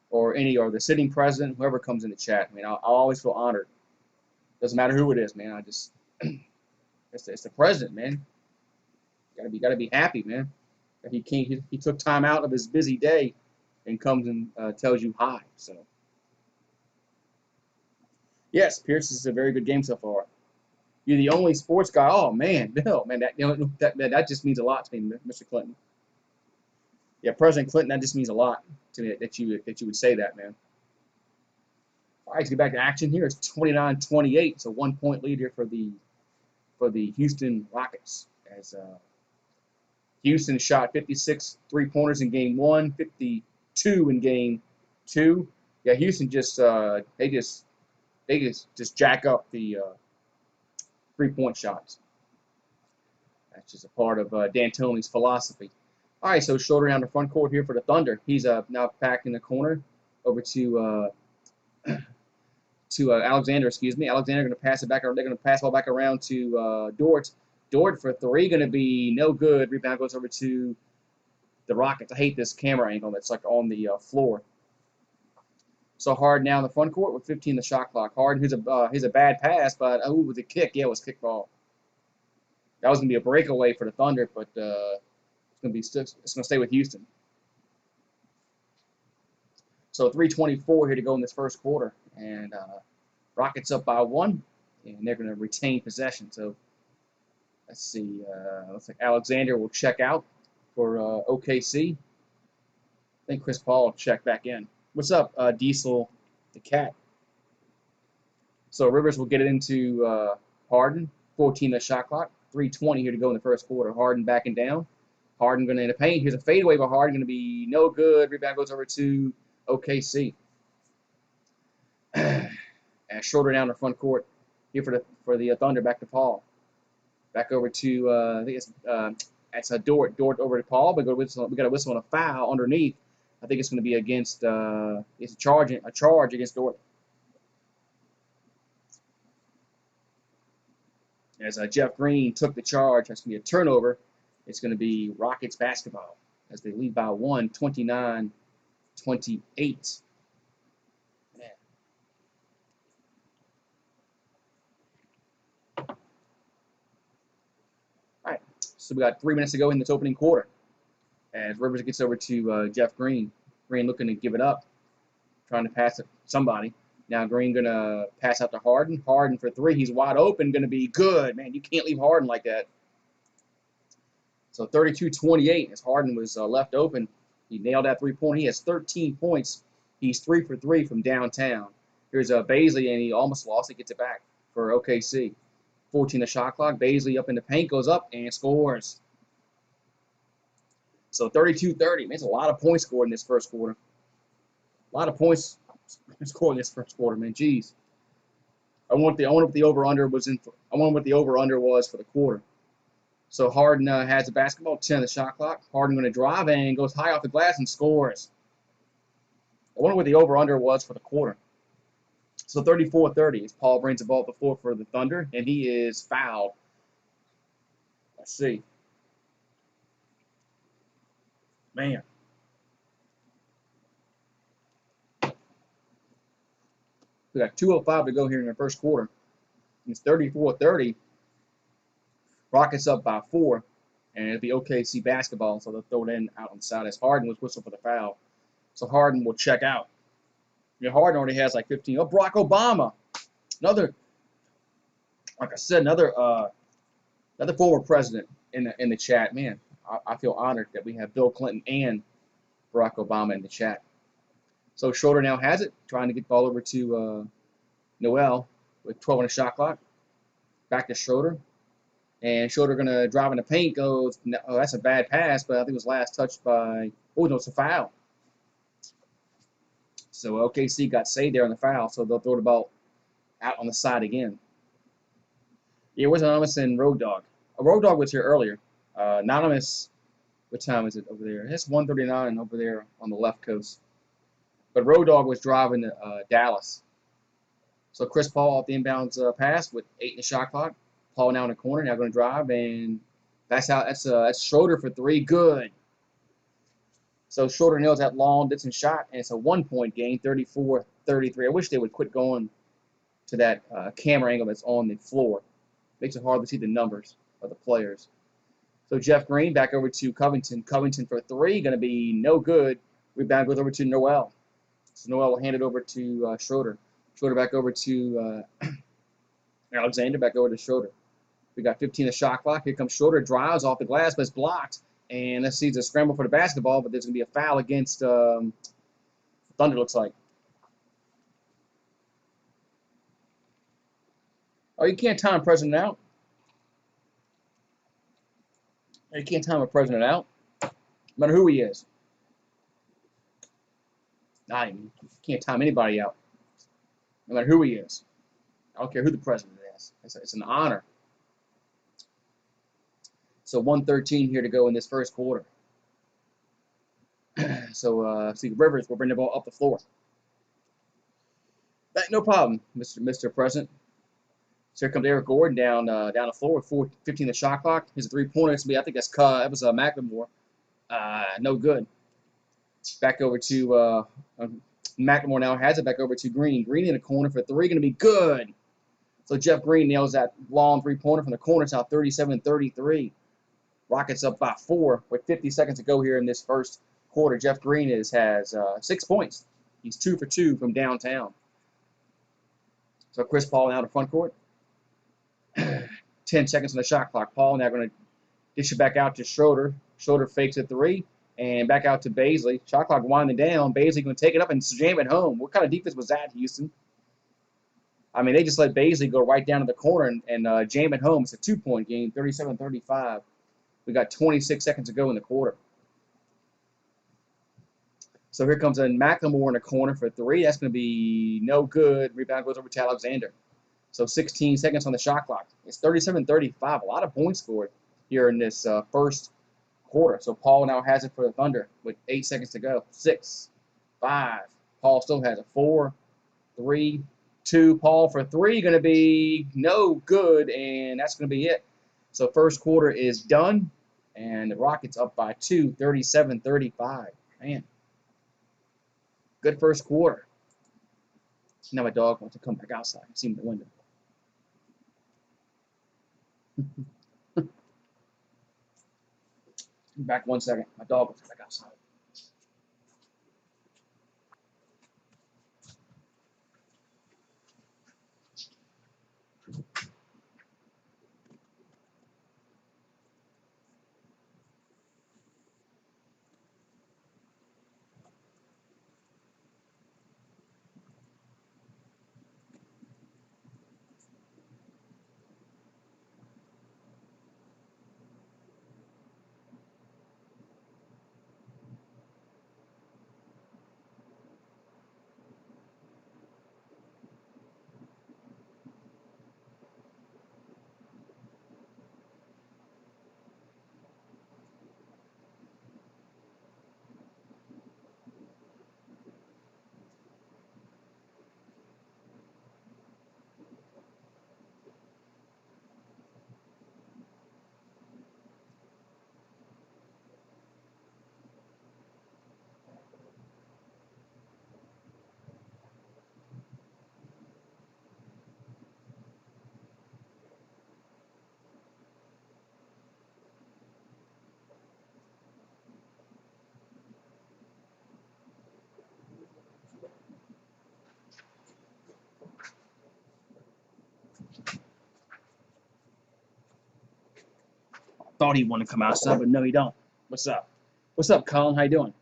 or the sitting president, whoever comes in the chat. I mean, I'll always feel honored. Doesn't matter who it is, man. I just it's the president, man. Gotta be happy, man. He took time out of his busy day and comes and tells you hi. So yes, Pierce is a very good game so far. You're the only sports guy. Oh man, Bill, man, that just means a lot to me, Mr. Clinton. Yeah, President Clinton, that just means a lot to me that you would say that, man. All right, let's get back to action here. It's 29-28. It's a 1-point lead here for the Houston Rockets as Houston shot 56 three-pointers in game 1, 52 in game 2. Yeah, Houston they just jack up the three-point shots. That's just a part of D'Antoni's philosophy. All right, so Schroeder down the front court here for the Thunder. He's now back in the corner over to Alexander. Excuse me. Alexander going to pass it back. They're going to pass the ball back around to Dort. Dort for 3 going to be no good. Rebound goes over to the Rockets. I hate this camera angle that's like on the floor. So Harden now in the front court with 15 the shot clock. Harden, here's a bad pass, but with the kick, yeah, it was kick ball. That was gonna be a breakaway for the Thunder, but it's gonna stay with Houston. So 3:24 here to go in this first quarter, and Rockets up by 1, and they're gonna retain possession. So let's see, looks like Alexander will check out for OKC. I think Chris Paul will check back in. What's up, Diesel the Cat? So Rivers will get it into Harden. 14 the shot clock. 3:20 here to go in the first quarter. Harden backing down. Harden going to in the paint. Here's a fadeaway by Harden. Going to be no good. Rebound goes over to OKC. And Schroeder down the front court here for the Thunder. Back to Paul. Back over to I think it's Dort. Dort over to Paul. We got a whistle on a foul underneath. I think it's going to be against it's a charge against Dort. As Jeff Green took the charge, that's going to be a turnover. It's going to be Rockets basketball as they lead by 1, 29-28. Man. All right, so we got 3 minutes to go in this opening quarter. As Rivers gets over to Jeff Green. Green looking to give it up, trying to pass it to somebody. Now Green going to pass out to Harden. Harden for 3. He's wide open, going to be good. Man, you can't leave Harden like that. So 32-28 as Harden was left open. He nailed that three-pointer. He has 13 points. He's 3 for 3 from downtown. Here's Baisley, and he almost lost it. Gets it back for OKC. 14 the shot clock. Baisley up in the paint, goes up and scores. So 32-30. Man, it's a lot of points scored in this first quarter. A lot of points score in this first quarter, man. Jeez. I wonder what the over under was in. I wonder what the over under was for the quarter. So Harden has the basketball, 10 on the shot clock. Harden going to drive and goes high off the glass and scores. I wonder what the over under was for the quarter. So 34-30 as Paul brings the ball up the floor for the Thunder, and he is fouled. Let's see. Man. We got 2:05 to go here in the first quarter. It's 34-30. Rockets up by 4, and it'll be OKC basketball, so they'll throw it in out on the side as Harden was whistled for the foul. So Harden will check out. Harden already has like 15. Oh, Barack Obama. Another, like I said, another former president in the chat. Man, I feel honored that we have Bill Clinton and Barack Obama in the chat. So Schroeder now has it, trying to get the ball over to Noel with 12 on the shot clock. Back to Schroeder. And Schroeder going to drive in the paint, goes, oh, that's a bad pass, but I think it was last touched by, oh, no, it's a foul. So OKC got saved there on the foul, so they'll throw the ball out on the side again. Yeah, it was Anonymous and Road Dog. Road Dog was here earlier. Anonymous, what time is it over there? It's 1:39 over there on the left coast. But Road Dog was driving to Dallas. So Chris Paul off the inbounds pass with 8 in the shot clock. Paul now in the corner, now going to drive, and that's Schroeder for 3. Good. So Schroeder nails that long distance shot, and it's a 1-point game, 34-33. I wish they would quit going to that camera angle that's on the floor. Makes it hard to see the numbers of the players. So Jeff Green back over to Covington. Covington for 3, going to be no good. Rebound goes over to Noel. So Noel will hand it over to Schroeder. Schroeder back over to Alexander, back over to Schroeder. We got 15 a shot clock. Here comes Schroeder, drives off the glass, but it's blocked. And let's see, it's a scramble for the basketball, but there's going to be a foul against Thunder, looks like. Oh, you can't time a president out. You can't time a president out, no matter who he is. Not even, you can't time anybody out, no matter who he is. I don't care who the president is. It's an honor. So 1:13 here to go in this first quarter. So see, Rivers will bring the ball up the floor. No problem, Mr. President. So here comes Eric Gordon down the floor with 4:15 the shot clock. Here's a 3-pointer. It's gonna be, I think that's that was McLemore. No good. Back over to McLemore now has it back over to Green. Green in the corner for 3, gonna be good. So Jeff Green nails that long 3-pointer from the corner. It's now 37-33. Rockets up by 4 with 50 seconds to go here in this first quarter. Jeff Green has 6 points. He's 2 for 2 from downtown. So Chris Paul now to front court. 10 seconds on the shot clock. Paul now going to dish it back out to Schroeder. Schroeder fakes a 3 and back out to Baisley. Shot clock winding down. Baisley going to take it up and jam it home. What kind of defense was that, Houston? I mean, they just let Baisley go right down to the corner and jam it home. It's a 2-point game, 37-35. We got 26 seconds to go in the quarter. So here comes McLemore in the corner for 3. That's going to be no good. Rebound goes over to Alexander. So 16 seconds on the shot clock. It's 37-35. A lot of points scored here in this first quarter. So Paul now has it for the Thunder with 8 seconds to go. 6, 5. Paul still has it. 4, 3, 2. Paul for 3. Going to be no good, and that's going to be it. So first quarter is done, and the Rockets up by 2, 37-35. Man, good first quarter. Now my dog wants to come back outside. I see him in the window. Back 1 second. My dog wants to come back outside. thought he'd want to come outside, but no, he don't. What's up? What's up, Colin? How you doing?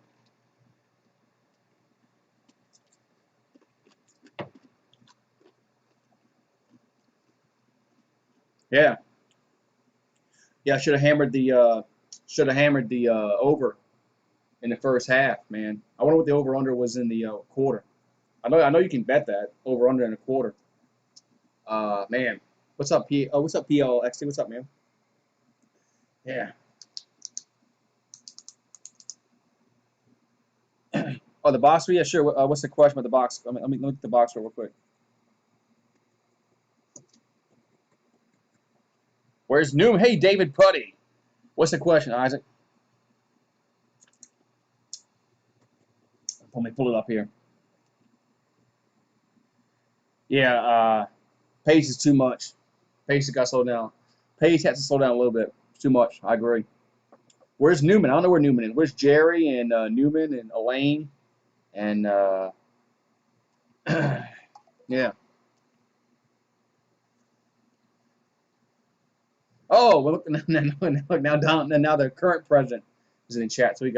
Yeah. Yeah, I should have hammered the over in the first half, man. I wonder what the over under was in the quarter. I know you can bet that over under in a quarter. Man, what's up, P? Oh, what's up, PLXT? What's up, man? Yeah. Oh, the box score? Yeah, sure. What's the question about the box? Let me look at the box score real quick. Where's Newman? Hey, David Putty. What's the question, Isaac? Let me pull it up here. Yeah, pace is too much. Pace has got to slow down. Pace has to slow down a little bit. It's too much. I agree. Where's Newman? I don't know where Newman is. Where's Jerry and Newman and Elaine and yeah. Oh, well, look now the current president is in the chat. So we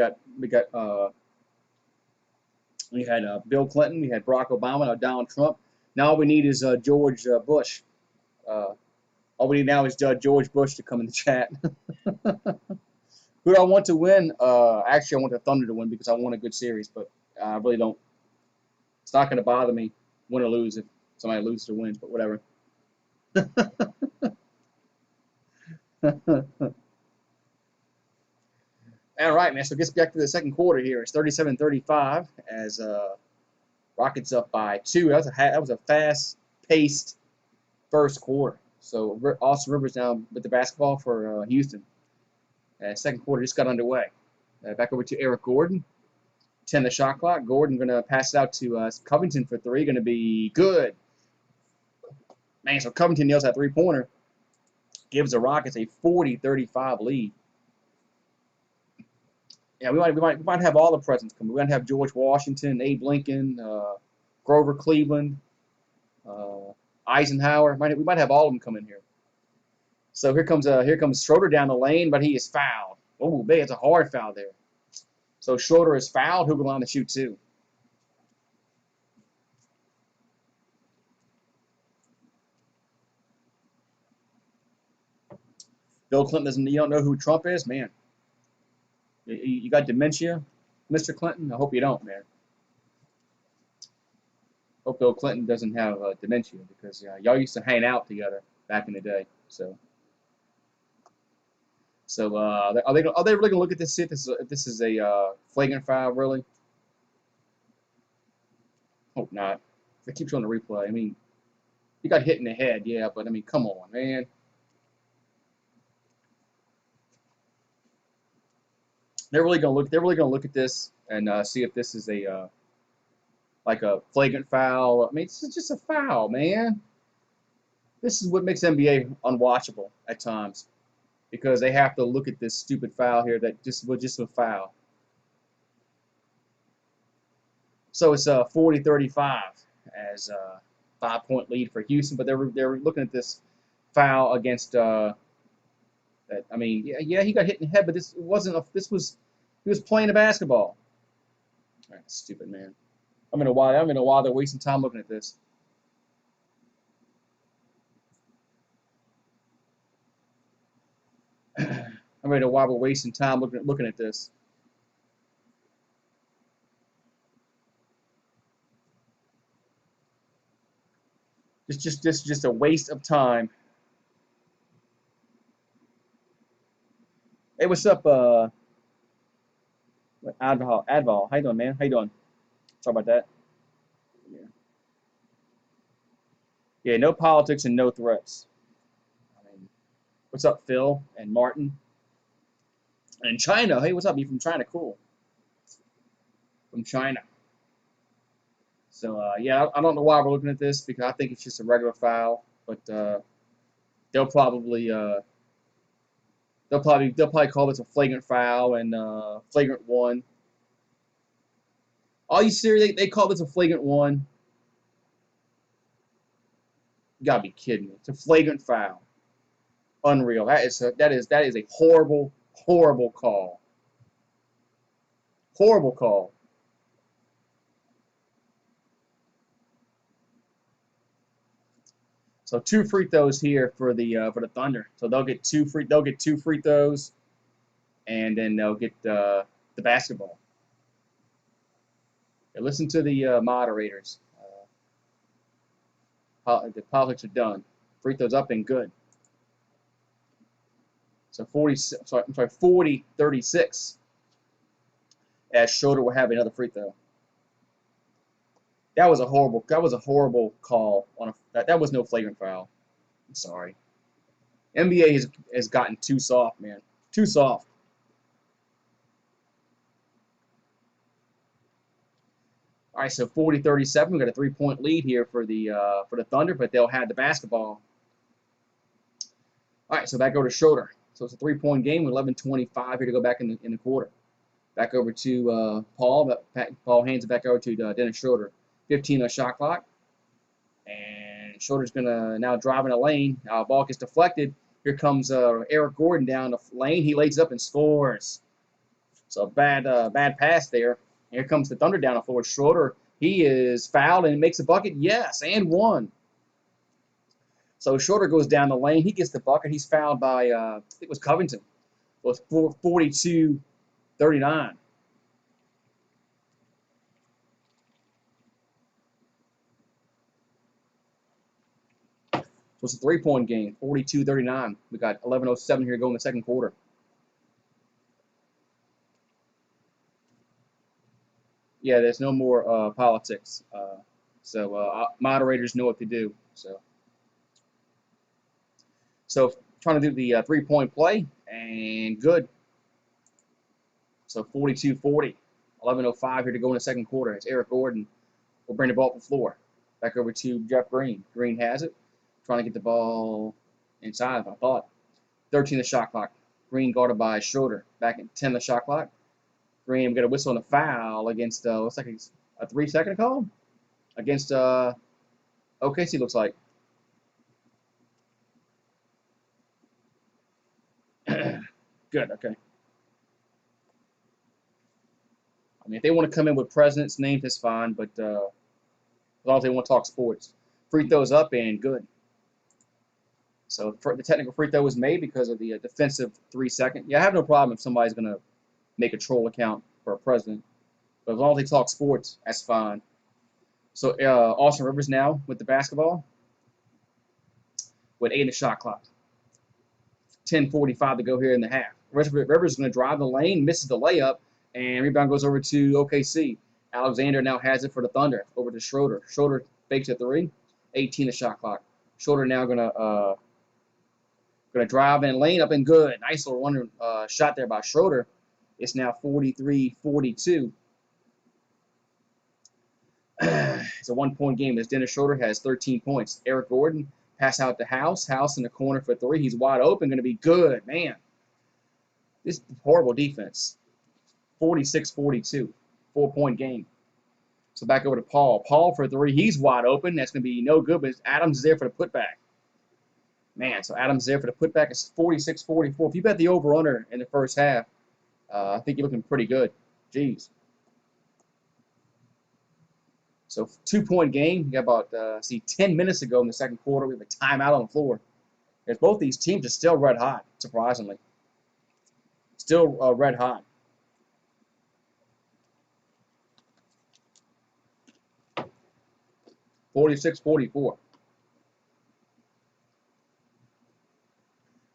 had Bill Clinton, we had Barack Obama, now Donald Trump. Now all we need is George Bush. All we need now is George Bush to come in the chat. Who do I want to win? Actually, I want the Thunder to win because I want a good series, but I really don't. It's not going to bother me win or lose if somebody loses or wins, but whatever. All right, man. So get back to the second quarter here. It's 37-35 as Rockets up by 2. That was a fast-paced first quarter. So Austin Rivers now with the basketball for Houston. Second quarter just got underway. Back over to Eric Gordon. 10 the shot clock. Gordon going to pass it out to Covington for 3. Going to be good. Man, so Covington nails that three-pointer. Gives the Rockets a 40-35 lead. Yeah, we might have all the presidents coming. We might have George Washington, Abe Lincoln, Grover Cleveland, Eisenhower. We might have all of them coming here. So here comes Schroeder down the lane, but he is fouled. Oh, man, it's a hard foul there. So Schroeder is fouled. He'll go on to shoot 2. Bill Clinton doesn't. You don't know who Trump is, man. You got dementia, Mr. Clinton? I hope you don't, man. Hope Bill Clinton doesn't have dementia because y'all used to hang out together back in the day. So are they really gonna look at this? See if this is a flagrant foul, really? Hope not. They keep showing the replay. I mean, he got hit in the head, yeah, but I mean, come on, man. They're really gonna look at this and see if this is a like a flagrant foul. I mean, this is just a foul, man. This is what makes NBA unwatchable at times because they have to look at this stupid foul here that was just a foul. So it's 40-35 as a 5-point lead for Houston, but they're looking at this foul against. I mean, yeah, he got hit in the head, but this wasn't. He was playing a basketball. All right, stupid man. I'm gonna why they're wasting time looking at this. I'm ready to why we're wasting time looking at this. It's just a waste of time. Hey, what's up, Adval? How you doing, man? How you doing? Sorry about that. Yeah, no politics and no threats. I mean, what's up, Phil and Martin? And China. Hey, what's up? You from China? Cool. From China. So yeah, I don't know why we're looking at this because I think it's just a regular foul, but they'll probably call this a flagrant foul and flagrant 1. Are you serious? They call this a flagrant 1? You gotta be kidding me. It's a flagrant foul. Unreal. That is a horrible, horrible call. Horrible call. So 2 free throws here for the Thunder. So they'll get two free throws, and then they'll get the basketball. And listen to the moderators. The politics are done. Free throws up and good. So 40-36. As Schroeder will have another free throw. That was a horrible call on that was no flagrant foul. I'm sorry. NBA has gotten too soft, man. Too soft. All right, so 40-37. We got a 3-point lead here for the Thunder, but they'll have the basketball. All right, so back over to Schroeder. So it's a 3-point game with 11:25 here to go back in the quarter. Back over to Paul. Paul hands it back over to Dennis Schroeder. 15 on shot clock. And Schroeder's going to now drive in a lane. Ball gets deflected. Here comes Eric Gordon down the lane. He lays up and scores. So bad pass there. Here comes the Thunder down the floor. Schroeder, he is fouled and makes a bucket. Yes, and one. So Schroeder goes down the lane. He gets the bucket. He's fouled by, I think it was Covington. It was 42-39. So it's a 3-point game, 42-39. We got 11:07 here to go in the second quarter. Yeah, there's no more politics. So moderators know what to do. So trying to do the 3-point play, and good. So 42-40. 11:05 here to go in the second quarter. It's Eric Gordon will bring the ball up the floor. Back over to Jeff Green. Green has it. Trying to get the ball inside, I thought. 13 the shot clock. Green guarded by Schroeder. Back at 10 the shot clock. Green got a whistle on the foul against, looks like a 3-second call? Against OKC, looks like. Good, okay. I mean, if they want to come in with president's names, that's fine, but as long as they want to talk sports. Free throws up and good. So the technical free throw was made because of the defensive 3-second. Yeah, I have no problem if somebody's going to make a troll account for a president. But as long as they talk sports, that's fine. So Austin Rivers now with the basketball with 8 in the shot clock. 10:45 to go here in the half. Rivers is going to drive the lane, misses the layup, and rebound goes over to OKC. Alexander now has it for the Thunder, over to Schroeder. Schroeder fakes a 3, 18 the shot clock. Schroeder now going to drive in lane up and good. Nice little one shot there by Schroeder. It's now 43-42. It's a 1-point game as Dennis Schroeder has 13 points. Eric Gordon pass out to House. House in the corner for 3. He's wide open, going to be good. Man, this is horrible defense. 46-42, 4-point game. So back over to Paul. Paul for 3. He's wide open. That's going to be no good, but Adams is there for the putback. Man, so Adams there for the putback. It's 46-44. If you bet the over-under in the first half, I think you're looking pretty good. Jeez. So 2-point game. You got about 10 minutes to go in the second quarter. We have a timeout on the floor. Because both these teams are still red hot, surprisingly. Still red hot. (46-44).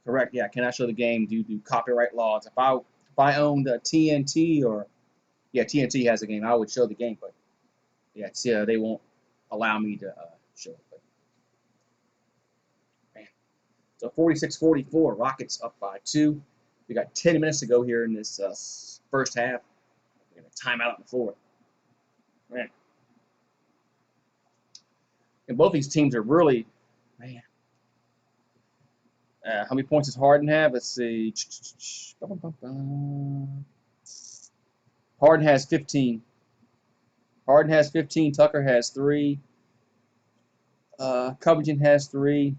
Correct. Yeah, cannot show the game due to copyright laws. If I owned TNT TNT has a game, I would show the game, but yeah, they won't allow me to show it. But, man. So 46-44, Rockets up by 2. We got 10 minutes to go here in this first half. We're going to time out on the floor. Man. And both these teams are really, man. How many points does Harden have? Let's see. Harden has 15. Harden has 15. Tucker has 3. Covington has 3.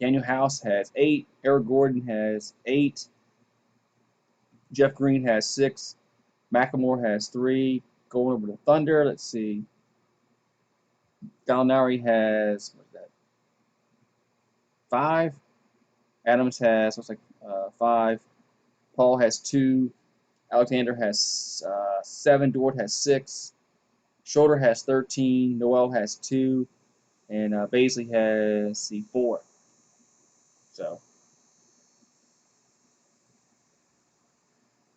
Daniel House has 8. Eric Gordon has 8. Jeff Green has 6. McLemore has 3. Going over to Thunder, let's see. Gallinari has, what's that, 5. Adams has, looks like 5. Paul has 2. Alexander has 7. Dort has 6. Schroeder has 13. Noel has 2. And Baisley has 4. So,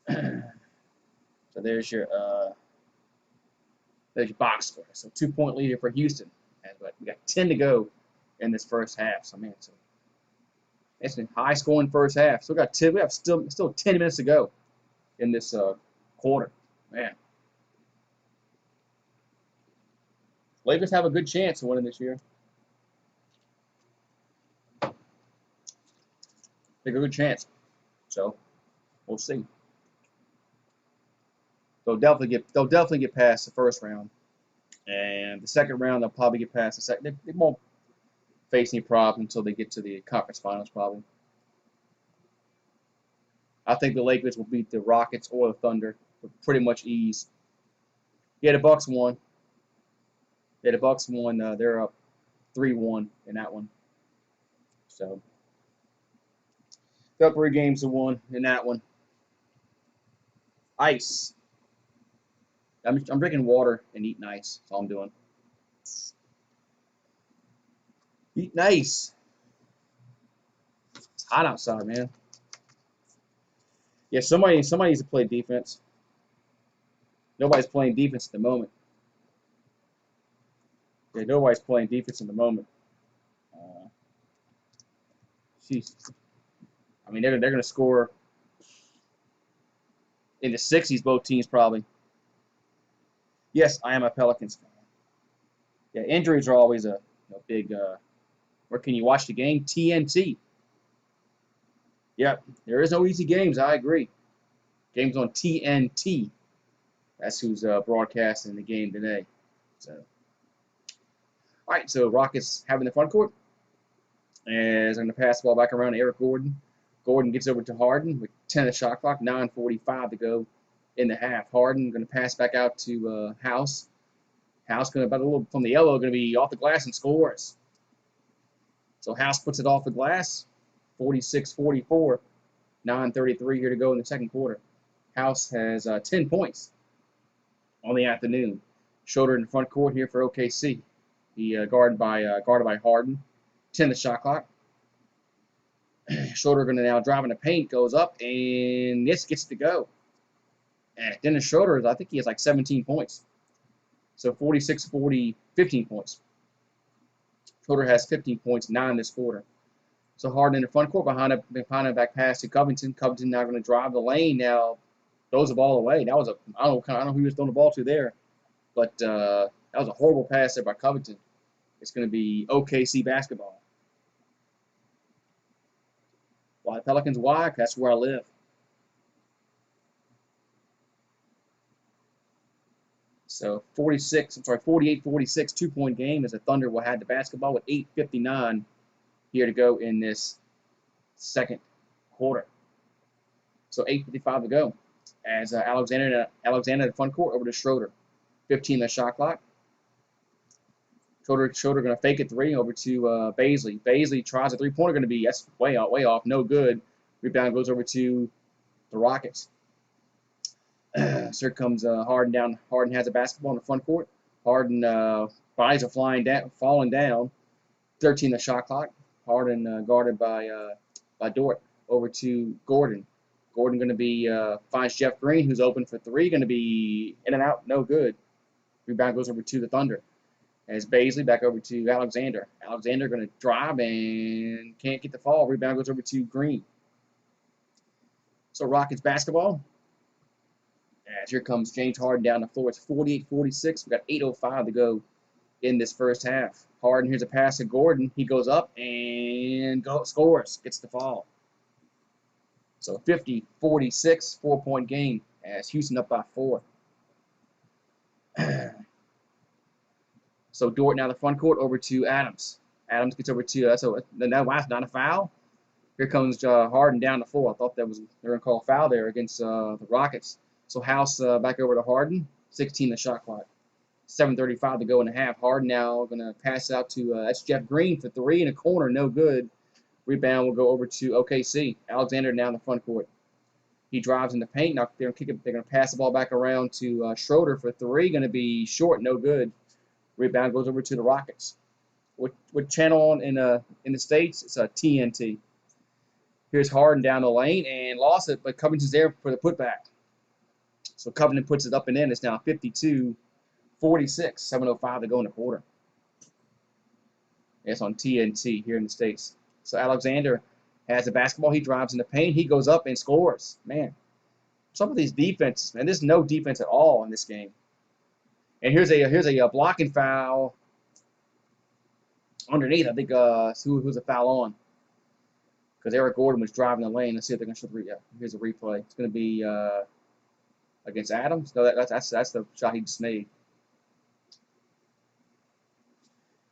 so there's your box score. So 2-point lead here for Houston. But we got 10 to go in this first half. So man, it's a high scoring first half. So we have still 10 minutes to go in this quarter. Man, Lakers have a good chance of winning this year. Take a good chance. So we'll see. They'll definitely get past the first round, and the second round they'll probably get past the second. They won't face any problem until they get to the conference finals probably. I think the Lakers will beat the Rockets or the Thunder with pretty much ease. Yeah, the Bucks won. Yeah, the Bucks won. They're up 3-1 in that one. So they're up 3 games to 1 in that one. Ice. I'm drinking water and eating ice. That's all I'm doing. Eating ice. It's hot outside, man. Yeah, somebody needs to play defense. Nobody's playing defense at the moment. Yeah, nobody's playing defense at the moment. Jeez. I mean, they're going to score in the 60s, both teams probably. Yes, I am a Pelicans fan. Yeah, injuries are always a big. Where can you watch the game? TNT. Yep, there is no easy games. I agree. Games on TNT. That's who's broadcasting the game today. So, all right. So Rockets having the front court, and they're going to pass the ball back around to Eric Gordon. Gordon gets over to Harden with 10 of the shot clock, 9:45 to go in the half. Harden going to pass back out to House. House going to about a little from the yellow, going to be off the glass and scores. So House puts it off the glass, 46-44, 9:33 here to go in the second quarter. House has 10 points on the afternoon. Schroeder in the front court here for OKC. He guarded by Harden. 10 the shot clock. Schroeder going to now drive in the paint, goes up, and this gets to go. And Dennis Schroeder, I think he has like 17 points. So 46-40, 15 points. Schroeder has 15 points, 9 this quarter. So Harden in the front court behind a back pass to Covington. Covington now going to drive the lane now. Throws the ball away. That was I don't know who he was throwing the ball to there, but that was a horrible pass there by Covington. It's going to be OKC basketball. Why Pelicans? Why? That's where I live. So 48-46, 2-point game as the Thunder will have the basketball with 8:59 here to go in this second quarter. So 8:55 to go as Alexander in the front court over to Schroeder. 15 the shot clock. Schroeder going to fake a 3 over to Baisley. Baisley tries a 3-pointer, going to be, that's way off, no good. Rebound goes over to the Rockets. So here comes Harden down. Harden has a basketball in the front court. Harden bodies are falling down. 13 the shot clock. Harden guarded by Dort. Over to Gordon. Gordon going to be finds Jeff Green, who's open for 3. Going to be in and out, no good. Rebound goes over to the Thunder. As Baisley back over to Alexander. Alexander going to drive and can't get the fall. Rebound goes over to Green. So Rockets basketball. As here comes James Harden down the floor. It's 48-46. We've got 8:05 to go in this first half. Harden, here's a pass to Gordon. He goes up and scores. Gets the fall. So 50-46, 4-point game as Houston up by 4. So Dort now the front court over to Adams. Adams gets over to then that's not a foul. Here comes Harden down the floor. I thought they were going to call a foul there against the Rockets. So House back over to Harden. 16 the shot clock. 7:35 to go in the half. Harden now going to pass out to that's Jeff Green for three in a corner. No good. Rebound will go over to OKC. Alexander now in the front court. He drives in the paint. Now they're going to pass the ball back around to Schroeder for three. Going to be short. No good. Rebound goes over to the Rockets. What channel in the States? It's a TNT. Here's Harden down the lane and lost it, but Covington's there for the putback. So Covington puts it up and in. It's now 52-46, 7:05 to go in the quarter. It's on TNT here in the States. So Alexander has the basketball. He drives in the paint. He goes up and scores. Man, some of these defenses, man, there's no defense at all in this game. And here's a blocking foul underneath. I think who's a foul on? Because Eric Gordon was driving the lane. Let's see if they're going to show the here's a replay. It's going to be against Adams. No, that's the shot he just made.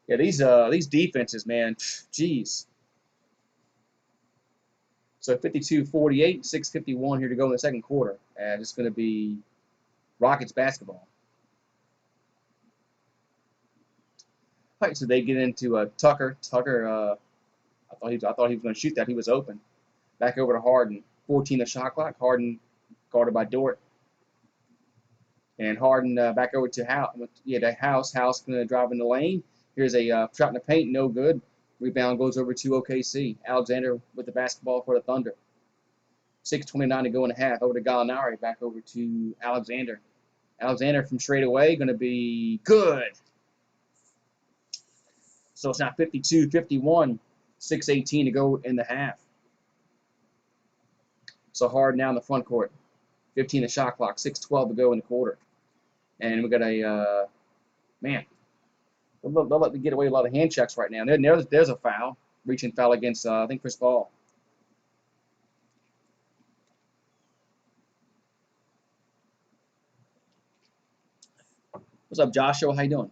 Yeah, these defenses, man, jeez. So 52-48, 6:51 here to go in the second quarter. And it's going to be Rockets basketball. All right, so they get into Tucker. Tucker, I thought he was going to shoot that. He was open. Back over to Harden. 14 the shot clock. Harden guarded by Dort. And Harden back over to House. Yeah, to House. House going to drive in the lane. Here's a shot in the paint. No good. Rebound goes over to OKC. Alexander with the basketball for the Thunder. 6:29 to go in the half. Over to Gallinari. Back over to Alexander. Alexander from straight away going to be good. So it's now 52-51. 6:18 to go in the half. So Harden now in the front court. 15 the shot clock. 6:12 to go in the quarter. And we got a man. They'll let me get away with a lot of hand checks right now. There's a foul. Reaching foul against I think Chris Paul. What's up, Joshua? How you doing?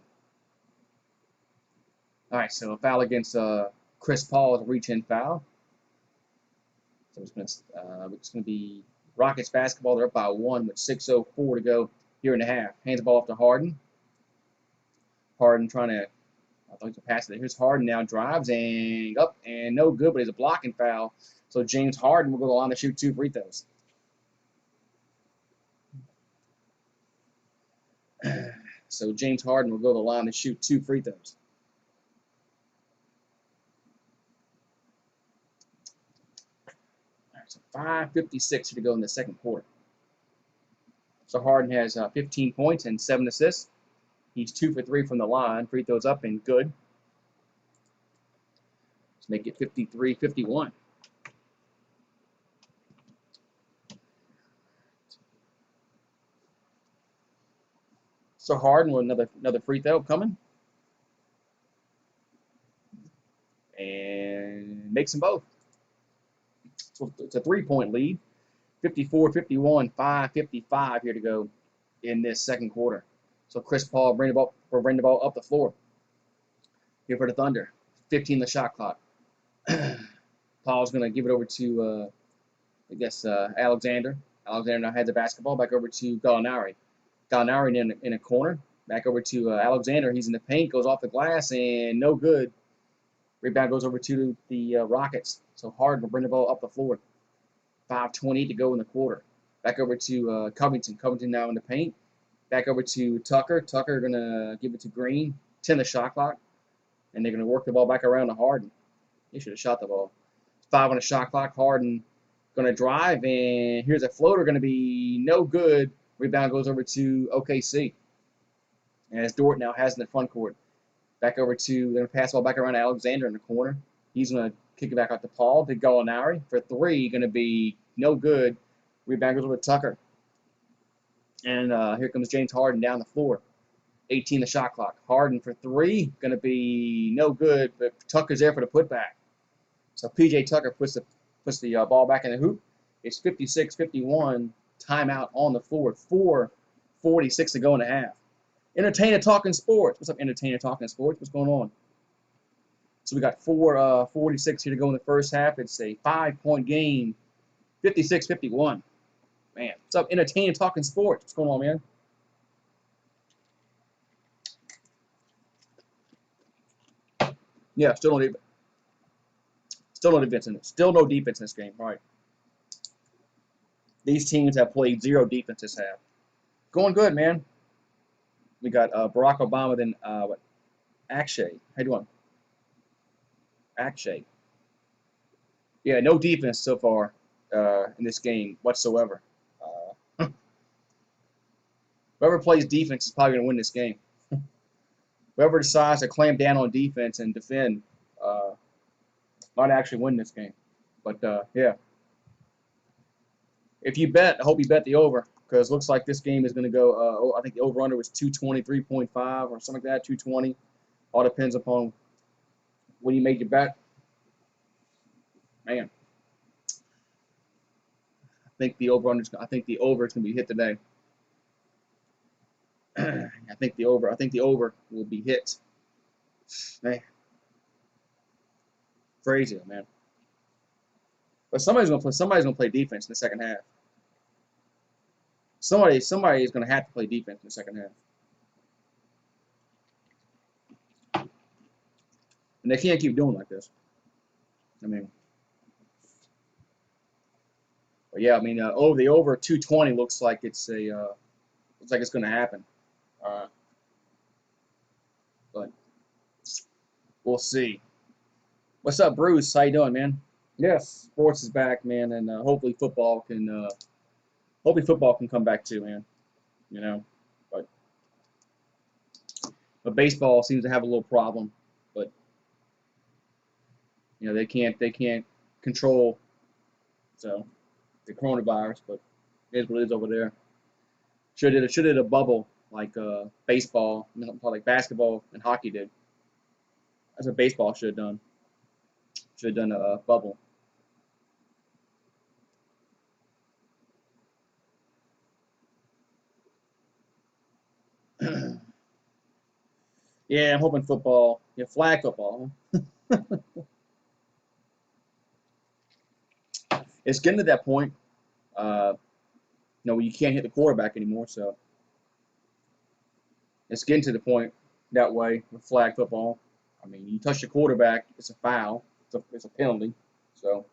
All right, so a foul against Chris Paul is a reach-in foul. So it's going to be Rockets basketball. They're up by one with 6:04 to go here in the half. Hands the ball off to Harden. Harden trying to, I thought he could pass it. Here's Harden now, drives and up and no good, but it's a blocking foul. So James Harden will go to the line to shoot 2 free throws. So James Harden will go to the line to shoot 2 free throws. All right, so 5:56 to go in the second quarter. So Harden has 15 points and 7 assists. He's 2 for 3 from the line. Free throws up and good. Let's make it 53-51. So Harden with another free throw coming. And makes them both. So it's a 3-point lead. 54-51, 5:55 here to go in this second quarter. So Chris Paul bring the ball up the floor. Here for the Thunder. 15 the shot clock. Paul's going to give it over to, Alexander. Alexander now has the basketball. Back over to Gallinari. Gallinari in a corner. Back over to Alexander. He's in the paint. Goes off the glass and no good. Rebound goes over to the Rockets. So Harden will bring the ball up the floor. 5:20 to go in the quarter. Back over to Covington. Covington now in the paint. Back over to Tucker. Tucker going to give it to Green. 10 the shot clock. And they're going to work the ball back around to Harden. He should have shot the ball. 5 on the shot clock. Harden going to drive. And here's a floater going to be no good. Rebound goes over to OKC. As Dort now has in the front court. Back over to, they're going to pass the ball back around to Alexander in the corner. He's going to kick it back out to Paul. To Gallinari for 3. Going to be no good. Rebound goes over to Tucker. And here comes James Harden down the floor. 18 the shot clock. Harden for 3. Going to be no good, but Tucker's there for the putback. So P.J. Tucker puts the ball back in the hoop. It's 56-51. Timeout on the floor. 4:46 to go in the half. Entertainer Talking Sports. What's up, Entertainer Talking Sports? What's going on? So we got 4:46 here to go in the first half. It's a 5-point game, 56-51. Man, what's up? Entertaining Talking Sports. What's going on, man? Yeah, still no defense in it. Still no defense in this game. All right. These teams have played zero defense this half. Going good, man. We got Barack Obama, then Akshay. How you doing? Akshay. Yeah, no defense so far in this game whatsoever. Whoever plays defense is probably going to win this game. Whoever decides to clamp down on defense and defend might actually win this game. But, yeah. If you bet, I hope you bet the over, because it looks like this game is going to go, I think the over-under was 223.5 or something like that, 220. All depends upon when you make your bet. Man. I think the over is going to be hit today. I think the over will be hit. Man. Crazy, man. But somebody's gonna play defense in the second half. Somebody is gonna have to play defense in the second half. And they can't keep doing like this. I mean, but yeah, I mean, the over 220 looks like it's gonna happen. But we'll see. What's up, Bruce? How you doing, man? Yes, sports is back, man, and hopefully football can come back too, man. You know, but baseball seems to have a little problem. But you know, they can't control the coronavirus, but it is what it is over there. Should have did a bubble like baseball, like basketball and hockey did. That's what baseball should have done. Should have done a bubble. Yeah, I'm hoping football. Yeah, flag football. It's getting to that point. You can't hit the quarterback anymore, so it's getting to the point that way with flag football. I mean, you touch the quarterback, it's a foul. It's a penalty. So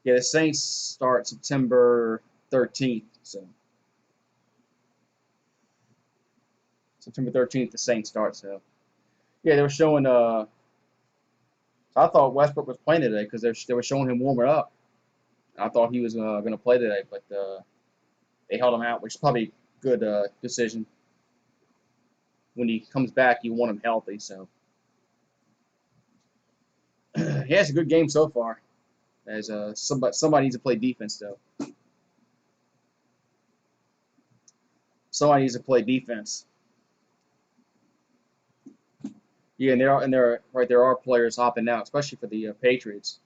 yeah, the Saints start September 13th. So September 13th, the Saints start. So yeah, they were showing. So I thought Westbrook was playing today because they were showing him warming up. I thought he was going to play today, but they held him out, which is probably a good decision. When he comes back, you want him healthy. So yeah, it's a good game so far. As somebody needs to play defense though. Somebody needs to play defense. Yeah, and there are players hopping out, especially for the Patriots.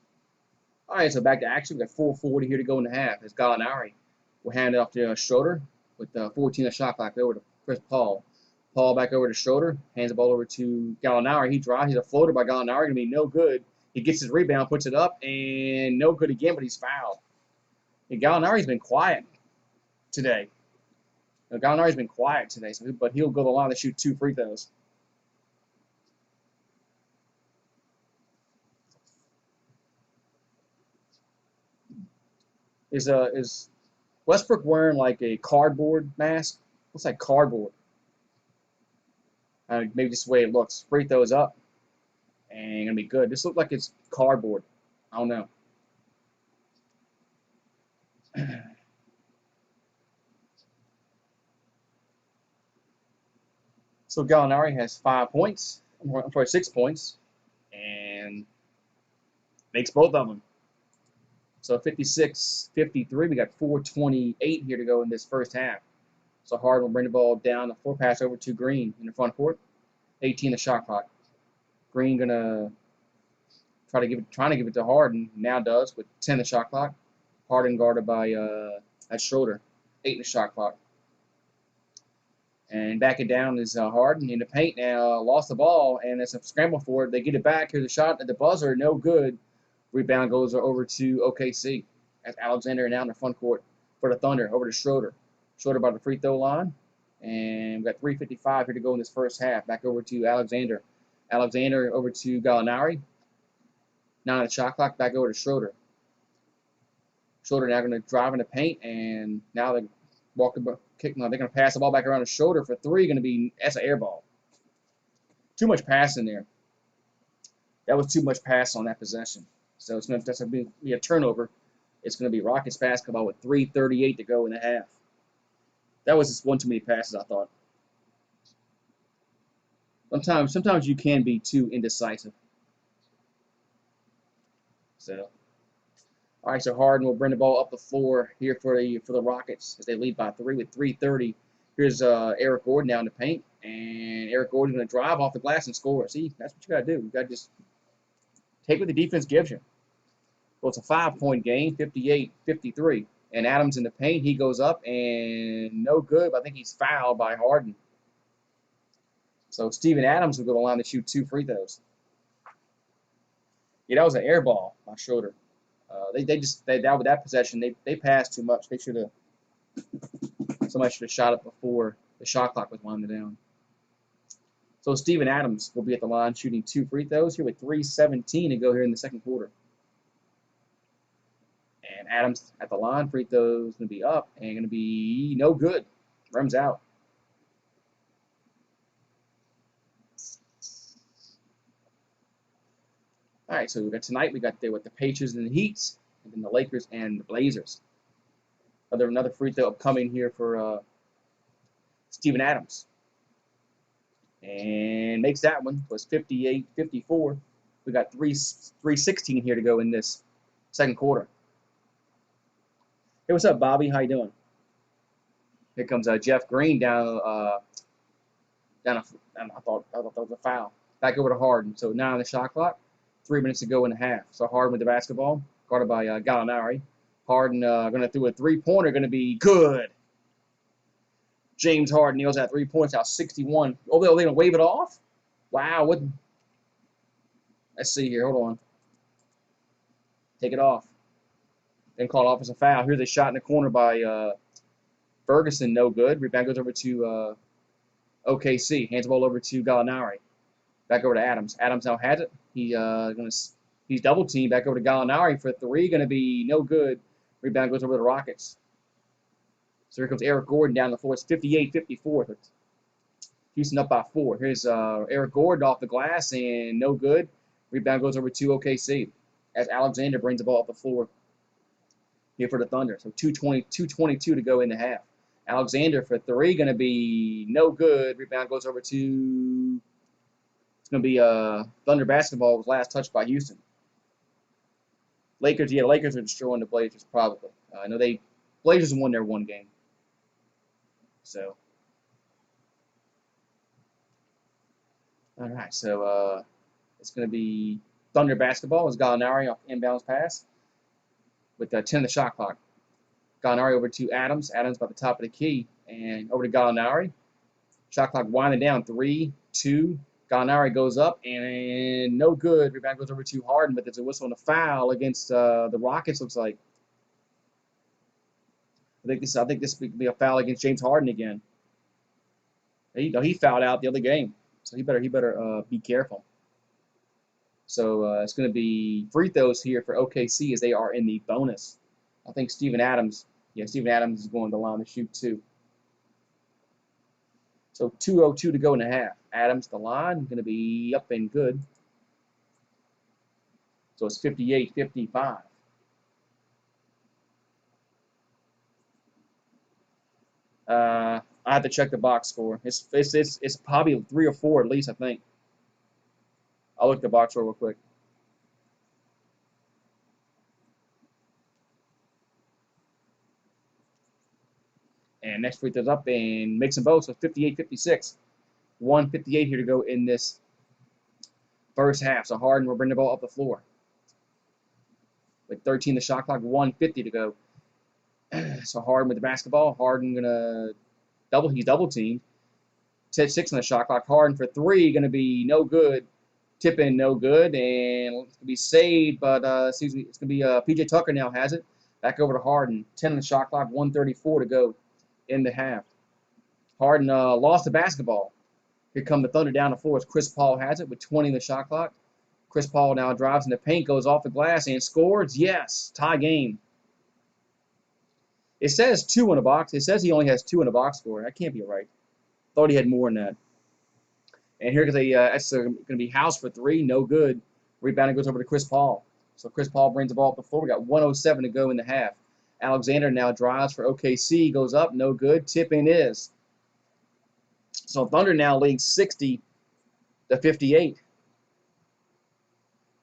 All right, so back to action. We got 4:40 here to go in the half. As Gallinari will hand it off to Schroeder with 14 a shot clock over to Chris Paul. Paul back over to Schroeder, hands the ball over to Gallinari. He drives. He's a floater by Gallinari, gonna be no good. He gets his rebound, puts it up, and no good again, but he's fouled. And Gallinari's been quiet today. Gallinari's been quiet today, but he'll go to the line to shoot 2 free throws. Is Westbrook wearing like a cardboard mask? Looks like cardboard. Maybe just the way it looks. Free throws up, and gonna be good. This looks like it's cardboard. I don't know. So Gallinari has 5 points. I'm sorry, 6 points, and makes both of them. So 56-53. We got 4:28 here to go in this first half. So Harden will bring the ball down, the floor pass over to Green in the front court. 18 the shot clock. Green gonna trying to give it to Harden. Now does with 10 the shot clock. Harden guarded by at Schroeder. 8 the shot clock. And back it down is Harden in the paint now. Lost the ball, and it's a scramble for it. They get it back. Here's a shot at the buzzer. No good. Rebound goes over to OKC. That's Alexander now in the front court for the Thunder. Over to Schroeder. Schroeder by the free throw line. And we've got 3:55 here to go in this first half. Back over to Alexander. Alexander over to Gallinari. Now on the shot clock. Back over to Schroeder. Schroeder now going to drive in the paint, and now they're they're going to pass the ball back around to Schroeder for three. That's an air ball. Too much pass in there. That was too much pass on that possession. So that's going to be a turnover. It's going to be Rockets basketball with 3:38 to go in the half. That was just one too many passes, I thought. Sometimes you can be too indecisive. So, all right. So Harden will bring the ball up the floor here for the Rockets as they lead by 3 with 3:30. Here's Eric Gordon down the paint, and Eric Gordon's going to drive off the glass and score. See, that's what you got to do. You got to just take what the defense gives you. Well, it's a 5-point game, 58-53. And Adams in the paint, he goes up and no good, but I think he's fouled by Harden. So Steven Adams will go to the line to shoot 2 free throws. Yeah, that was an air ball by Schroeder. With that possession, they passed too much. Somebody should have shot it before the shot clock was winding down. So Steven Adams will be at the line shooting 2 free throws here with 3:17 to go here in the second quarter. And Adams at the line, free throws going to be up and going to be no good. Rims out. All right, so tonight we got the Patriots and the Heat, and then the Lakers and the Blazers. Another free throw upcoming here for Steven Adams. And makes that one. It was 58-54. We got 3:16 here to go in this second quarter. Hey, what's up, Bobby? How you doing? Here comes Jeff Green down. I thought that was a foul. Back over to Harden. So now on the shot clock, 3 minutes to go in the half. So Harden with the basketball, guarded by Gallinari. Harden going to throw a three-pointer, going to be good. James Harden nails that 3 points out, 61. Oh, they're going to wave it off? Wow. What? Let's see here. Hold on. Take it off. Then call off as a foul. Here's a shot in the corner by Ferguson. No good. Rebound goes over to OKC. Hands the ball over to Gallinari. Back over to Adams. Adams now has it. He's double teamed. Back over to Gallinari for 3. Going to be no good. Rebound goes over to the Rockets. So here comes Eric Gordon down the floor. It's 58-54. Houston up by 4. Here's Eric Gordon off the glass and no good. Rebound goes over to OKC as Alexander brings the ball up the floor here for the Thunder. So 2:22 to go in the half. Alexander for 3, going to be no good. Rebound goes over to, it's going to be Thunder basketball. Was last touched by Houston. Lakers are destroying the Blazers probably. I know Blazers won their one game. So, all right. So it's going to be Thunder basketball as Gallinari off inbounds pass with 10 on the shot clock. Gallinari over to Adams. Adams by the top of the key and over to Gallinari. Shot clock winding down. 3, 2. Gallinari goes up and no good. Rebound goes over to Harden, but there's a whistle and a foul against the Rockets. Looks like. I think this would be a foul against James Harden again. He fouled out the other game, so he better be careful. So it's going to be free throws here for OKC as they are in the bonus. I think Steven Adams is going to the line to shoot 2. So 2:02 to go in the half. Adams the line going to be up and good. So it's 58-55. I have to check the box score. It's probably 3 or 4 at least, I think. I'll look at the box score real quick. And next free throws up and makes them both. So 58-56. 1:58 here to go in this first half. So Harden will bring the ball up the floor. With 13 the shot clock, 1:50 to go. So Harden with the basketball. Harden he's double teamed. 6 on the shot clock. Harden for 3, going to be no good. Tip in, no good, and it's going to be saved, but it's going to be P.J. Tucker now has it. Back over to Harden. 10 on the shot clock, 1:34 to go in the half. Harden lost the basketball. Here come the Thunder down the floor as Chris Paul has it with 20 in the shot clock. Chris Paul now drives in the paint, goes off the glass, and scores. Yes, tie game. It says 2 in the box. It says he only has 2 in the box score. That can't be right. Thought he had more than that. And here goes that's going to be House for 3, no good. Rebound goes over to Chris Paul. So Chris Paul brings the ball up the floor. We got 1:07 to go in the half. Alexander now drives for OKC, goes up, no good. Tip in is. So Thunder now leads 60-58.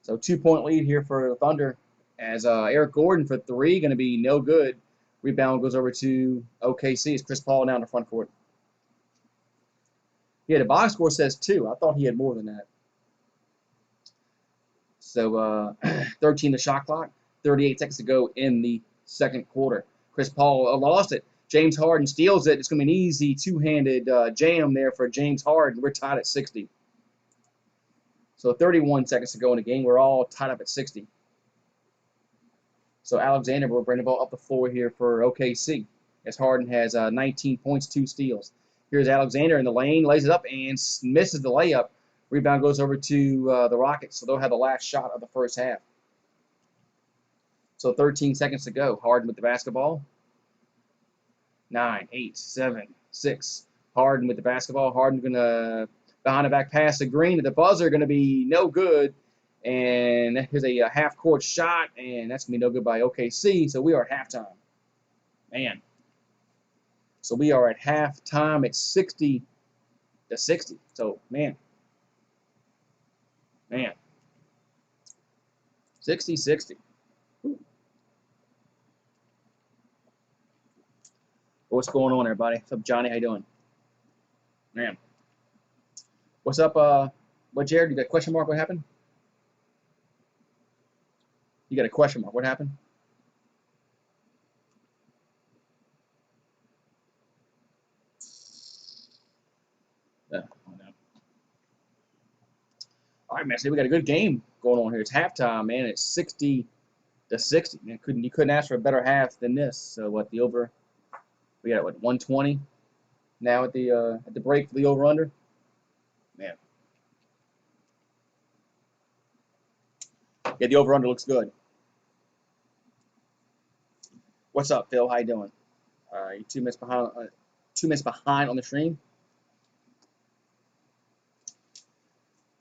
So 2-point lead here for Thunder as Eric Gordon for 3, going to be no good. Rebound goes over to OKC. It's Chris Paul now in the front court. Yeah, the box score says 2. I thought he had more than that. So 13 the shot clock, 38 seconds to go in the second quarter. Chris Paul lost it. James Harden steals it. It's going to be an easy two-handed jam there for James Harden. We're tied at 60. So 31 seconds to go in the game. We're all tied up at 60. So Alexander will bring the ball up the floor here for OKC as Harden has 19 points, 2 steals. Here's Alexander in the lane, lays it up and misses the layup. Rebound goes over to the Rockets, so they'll have the last shot of the first half. So 13 seconds to go. Harden with the basketball. 9, 8, 7, 6. Harden with the basketball. Harden going to behind the back pass to Green at the buzzer, going to be no good. And here's a half-court shot, and that's going to be no good by OKC. So we are at halftime. Man. So we are at halftime at 60-60. So, man. 60-60. What's going on, everybody? What's up, Johnny? How you doing? Man. What's up, what, Jared? You got a question mark? What happened? You got a question mark. What happened? Oh, no. All right, man. So we got a good game going on here. It's halftime, man. It's 60-60. Man, you couldn't ask for a better half than this. So what the over? We got what 120 now at the break for the over under. Man. Yeah, the over under looks good. What's up, Phil? How you doing? You 2 minutes behind. 2 minutes behind on the stream.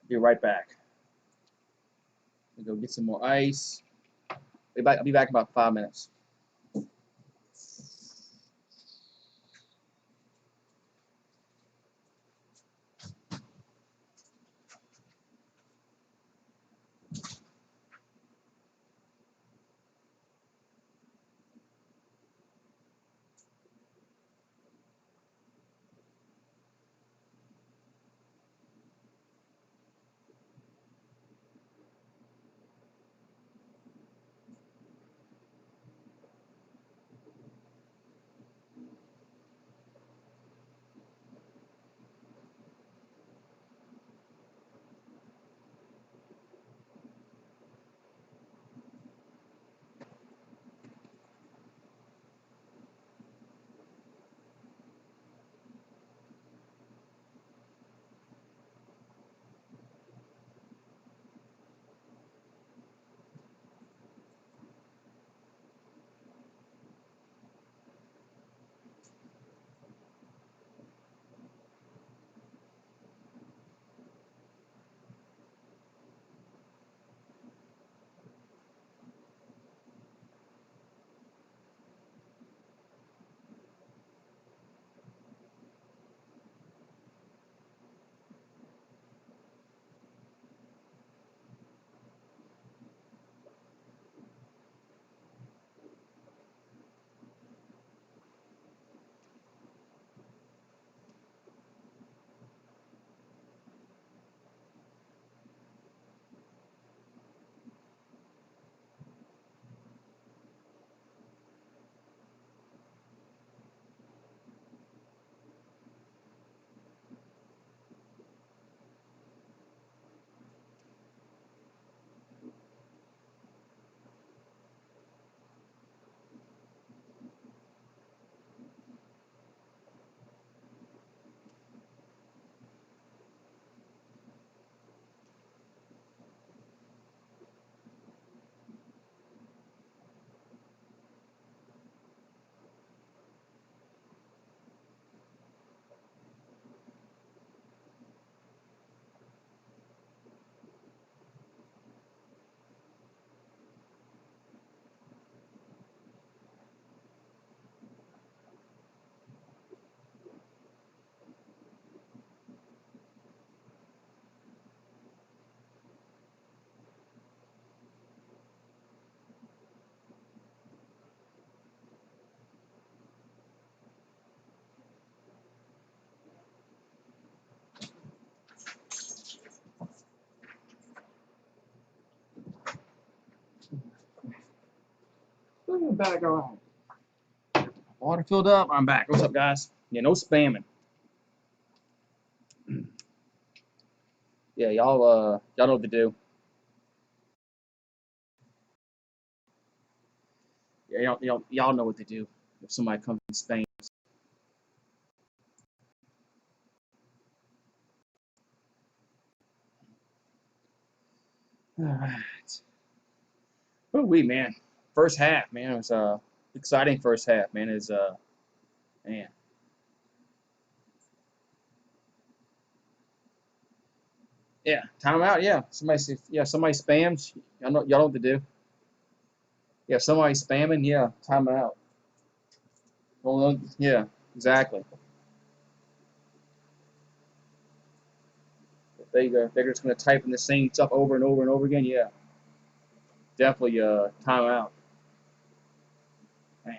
Be right back. We'll go get some more ice. I'll be back in about 5 minutes. Ooh, back around. Water filled up. I'm back. What's up, guys? Yeah, no spamming. Yeah, y'all know what to do. Yeah, y'all know what to do if somebody comes and spams. All right. Oh, man. First half, man. It was exciting first half, man. Is man. Yeah, timeout. Yeah, somebody spams. Y'all know what to do. Yeah, somebody spamming. Yeah, timeout. Well, yeah, exactly. If they're just gonna type in the same stuff over and over and over again. Yeah, definitely timeout. Man.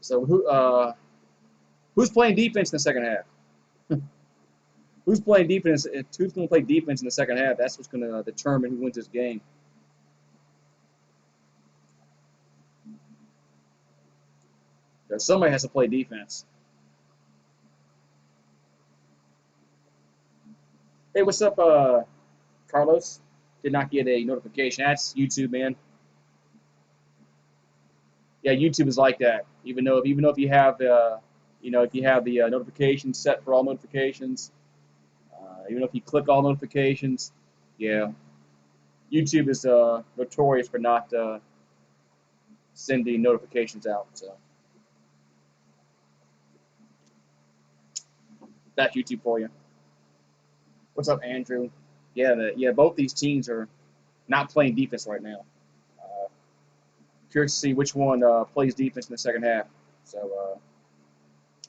So who's playing defense in the second half? Who's playing defense? Who's going to play defense in the second half? That's what's going to determine who wins this game. Because somebody has to play defense. Hey, what's up, Carlos? Did not get a notification. That's YouTube, man. Yeah, YouTube is like that. Even though if you have if you have the notifications set for all notifications, even if you click all notifications, yeah, YouTube is notorious for not sending notifications out. So that's YouTube for you. What's up, Andrew? Yeah, both these teams are not playing defense right now. Uh, Curious to see which one plays defense in the second half. So,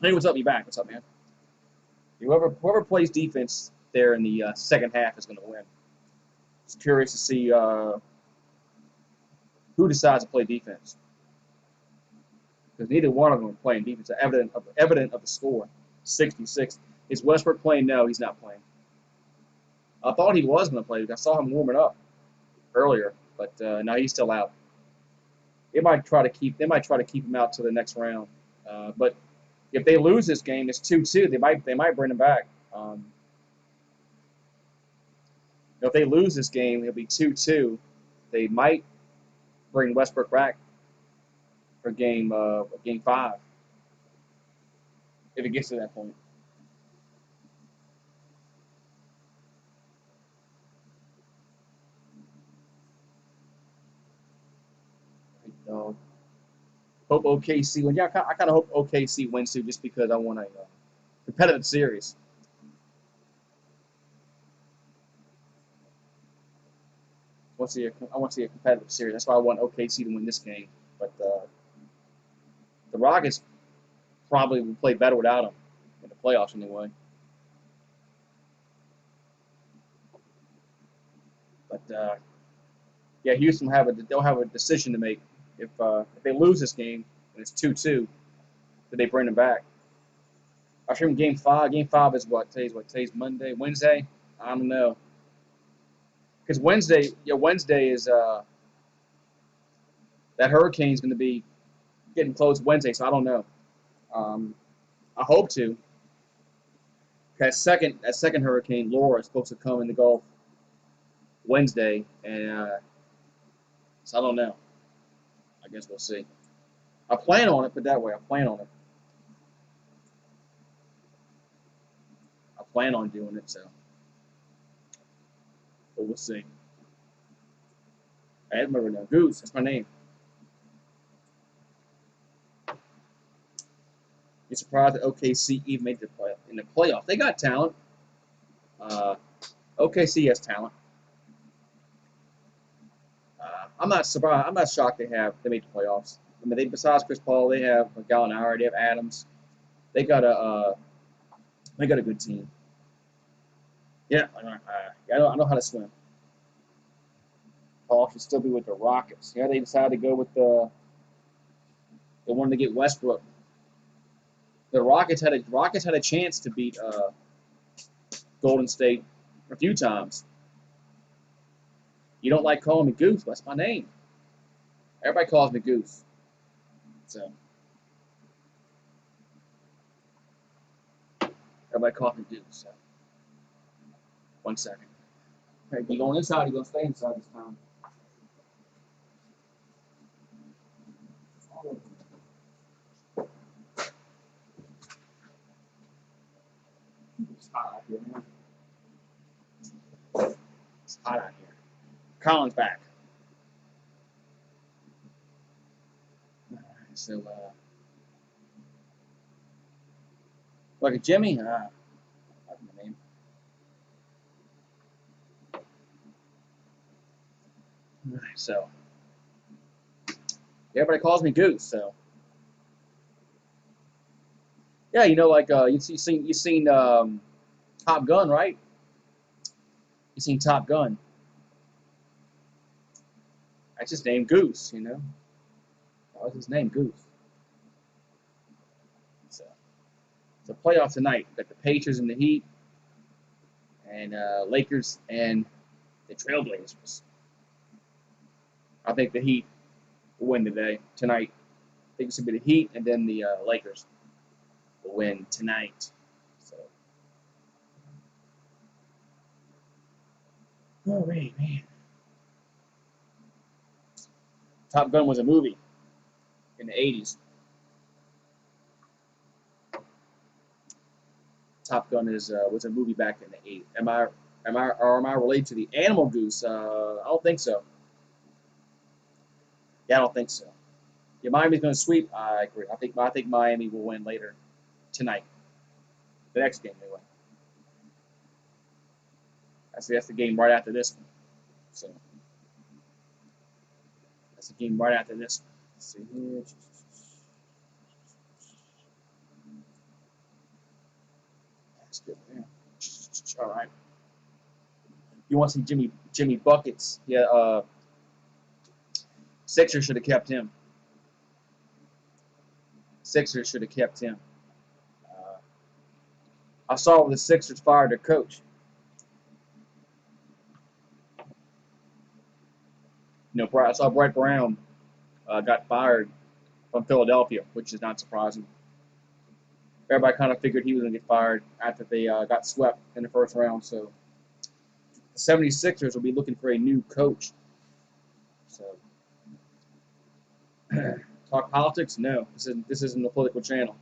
hey, what's up? You back? What's up, man? Whoever plays defense there in the second half is going to win. Just curious to see who decides to play defense because neither one of them are playing defense. Evident of the score, 66. Is Westbrook playing? No, he's not playing. I thought he was going to play. I saw him warming up earlier, but no, he's still out. They might try to keep him out to the next round. But if they lose this game, it's 2-2. They might bring him back. If they lose this game, it'll be 2-2. They might bring Westbrook back for game 5 if it gets to that point. Hope OKC wins. Yeah, I kind of hope OKC wins too, just because I want a competitive series. I want to see a competitive series. That's why I want OKC to win this game. But the Rockets probably will play better without him in the playoffs anyway. But yeah, Houston they'll have a decision to make. If they lose this game and it's 2-2, do they bring them back? I assume game 5. Game 5 is what? Today's Monday, Wednesday. I don't know. Because Wednesday is that hurricane's going to be getting close Wednesday, so I don't know. Um, I hope to. That second hurricane, Laura, is supposed to come in the Gulf Wednesday, and so I don't know. I guess we'll see. I plan on it, but that way I plan on it. I plan on doing it, so but we'll see. I remember now. Goose, that's my name. You're surprised that OKC even made the play in the playoff. They got talent. Uh, OKC has talent. I'm not surprised. I'm not shocked they made the playoffs. I mean, besides Chris Paul, they have Gallinari, they have Adams. They got a good team. Yeah, I know how to swim. Paul should still be with the Rockets. Yeah, they decided to go with they wanted to get Westbrook. The Rockets had a chance to beat Golden State a few times. You don't like calling me Goose? That's my name. Everybody calls me Goose. So everybody calls me Goose. So 1 second. Hey, you going inside? Or you gonna stay inside this time? It's hot out here, man. It's hot out here. Colin's back. So, look at Jimmy. That's my name. So, everybody calls me Goose. So, yeah, you know, like you seen Top Gun, right? You seen Top Gun? That's his name, Goose. You know, that was his name, Goose. So, it's a playoff tonight. Got the Patriots and the Heat, and Lakers and the Trailblazers. I think the Heat will win tonight. I think it's gonna be the Heat, and then the Lakers will win tonight. So, oh man. Top Gun was a movie in the 80s. Top Gun was a movie back in the 80s. Am I related to the animal Goose? I don't think so. Yeah, I don't think so. Yeah, Miami's going to sweep. I agree. I think Miami will win later tonight. The next game they win. That's the game right after this one. So that's the game right after this one. Let's see here. That's good. Yeah. All right. You want to see Jimmy Buckets? Yeah. Sixers should have kept him. Sixers should have kept him. I saw the Sixers fired their coach. You know, I saw Brett Brown got fired from Philadelphia, which is not surprising. Everybody kind of figured he was going to get fired after they got swept in the first round. So the 76ers will be looking for a new coach. So talk politics? No, this isn't a political channel.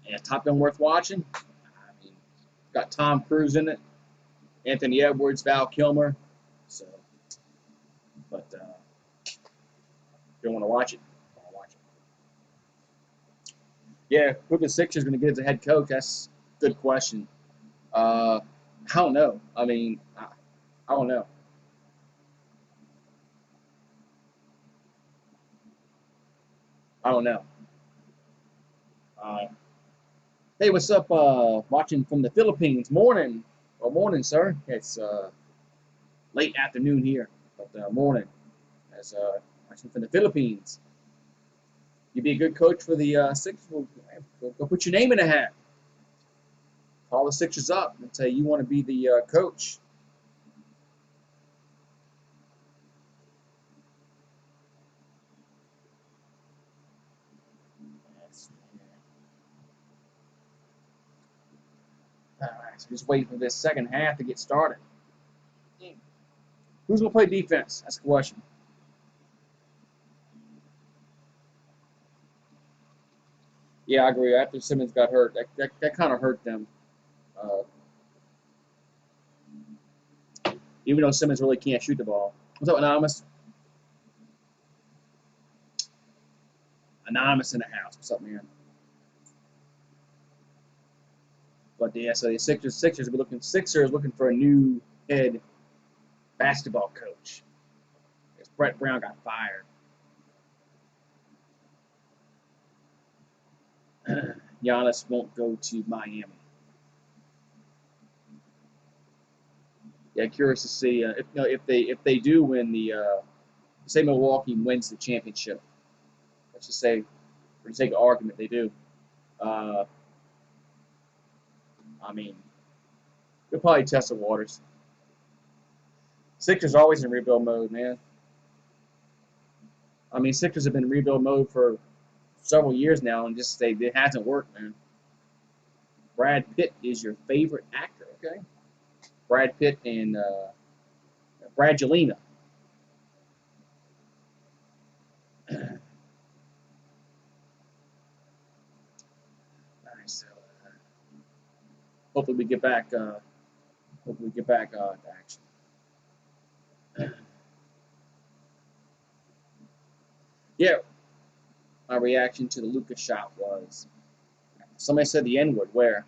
Yeah, Top Gun worth watching. I mean, got Tom Cruise in it, Anthony Edwards, Val Kilmer. So, but if you don't want to watch it, don't watch it. Yeah, who the Sixers going to get as a head coach? That's a good question. I don't know. I mean, I don't know. I don't know. Uh, hey, what's up? Watching from the Philippines. Morning. Well, morning, sir. It's late afternoon here, but morning. As watching from the Philippines. You be a good coach for the Sixers. Well, go put your name in a hat. Call the Sixers up and say you want to be the coach. All right, so just waiting for this second half to get started. Who's going to play defense? That's the question. Yeah, I agree. After Simmons got hurt, that kind of hurt them. Uh, even though Simmons really can't shoot the ball. What's up, Anonymous? Anonymous in the house. What's up, man? But yeah, so the Sixers looking for a new head basketball coach. Because Brett Brown got fired. Giannis won't go to Miami. Yeah, curious to see if they do win say Milwaukee wins the championship. Let's just say, for the sake of argument, they do. I mean, They'll probably test the waters. Sixers are always in rebuild mode, man. I mean, Sixers have been in rebuild mode for several years now, and just it hasn't worked, man. Brad Pitt is your favorite actor, okay? Brad Pitt and Bradgelina. So, hopefully we get back. Hopefully we get back to action. Yeah, my reaction to the Lucas shot was somebody said the N-word. Where?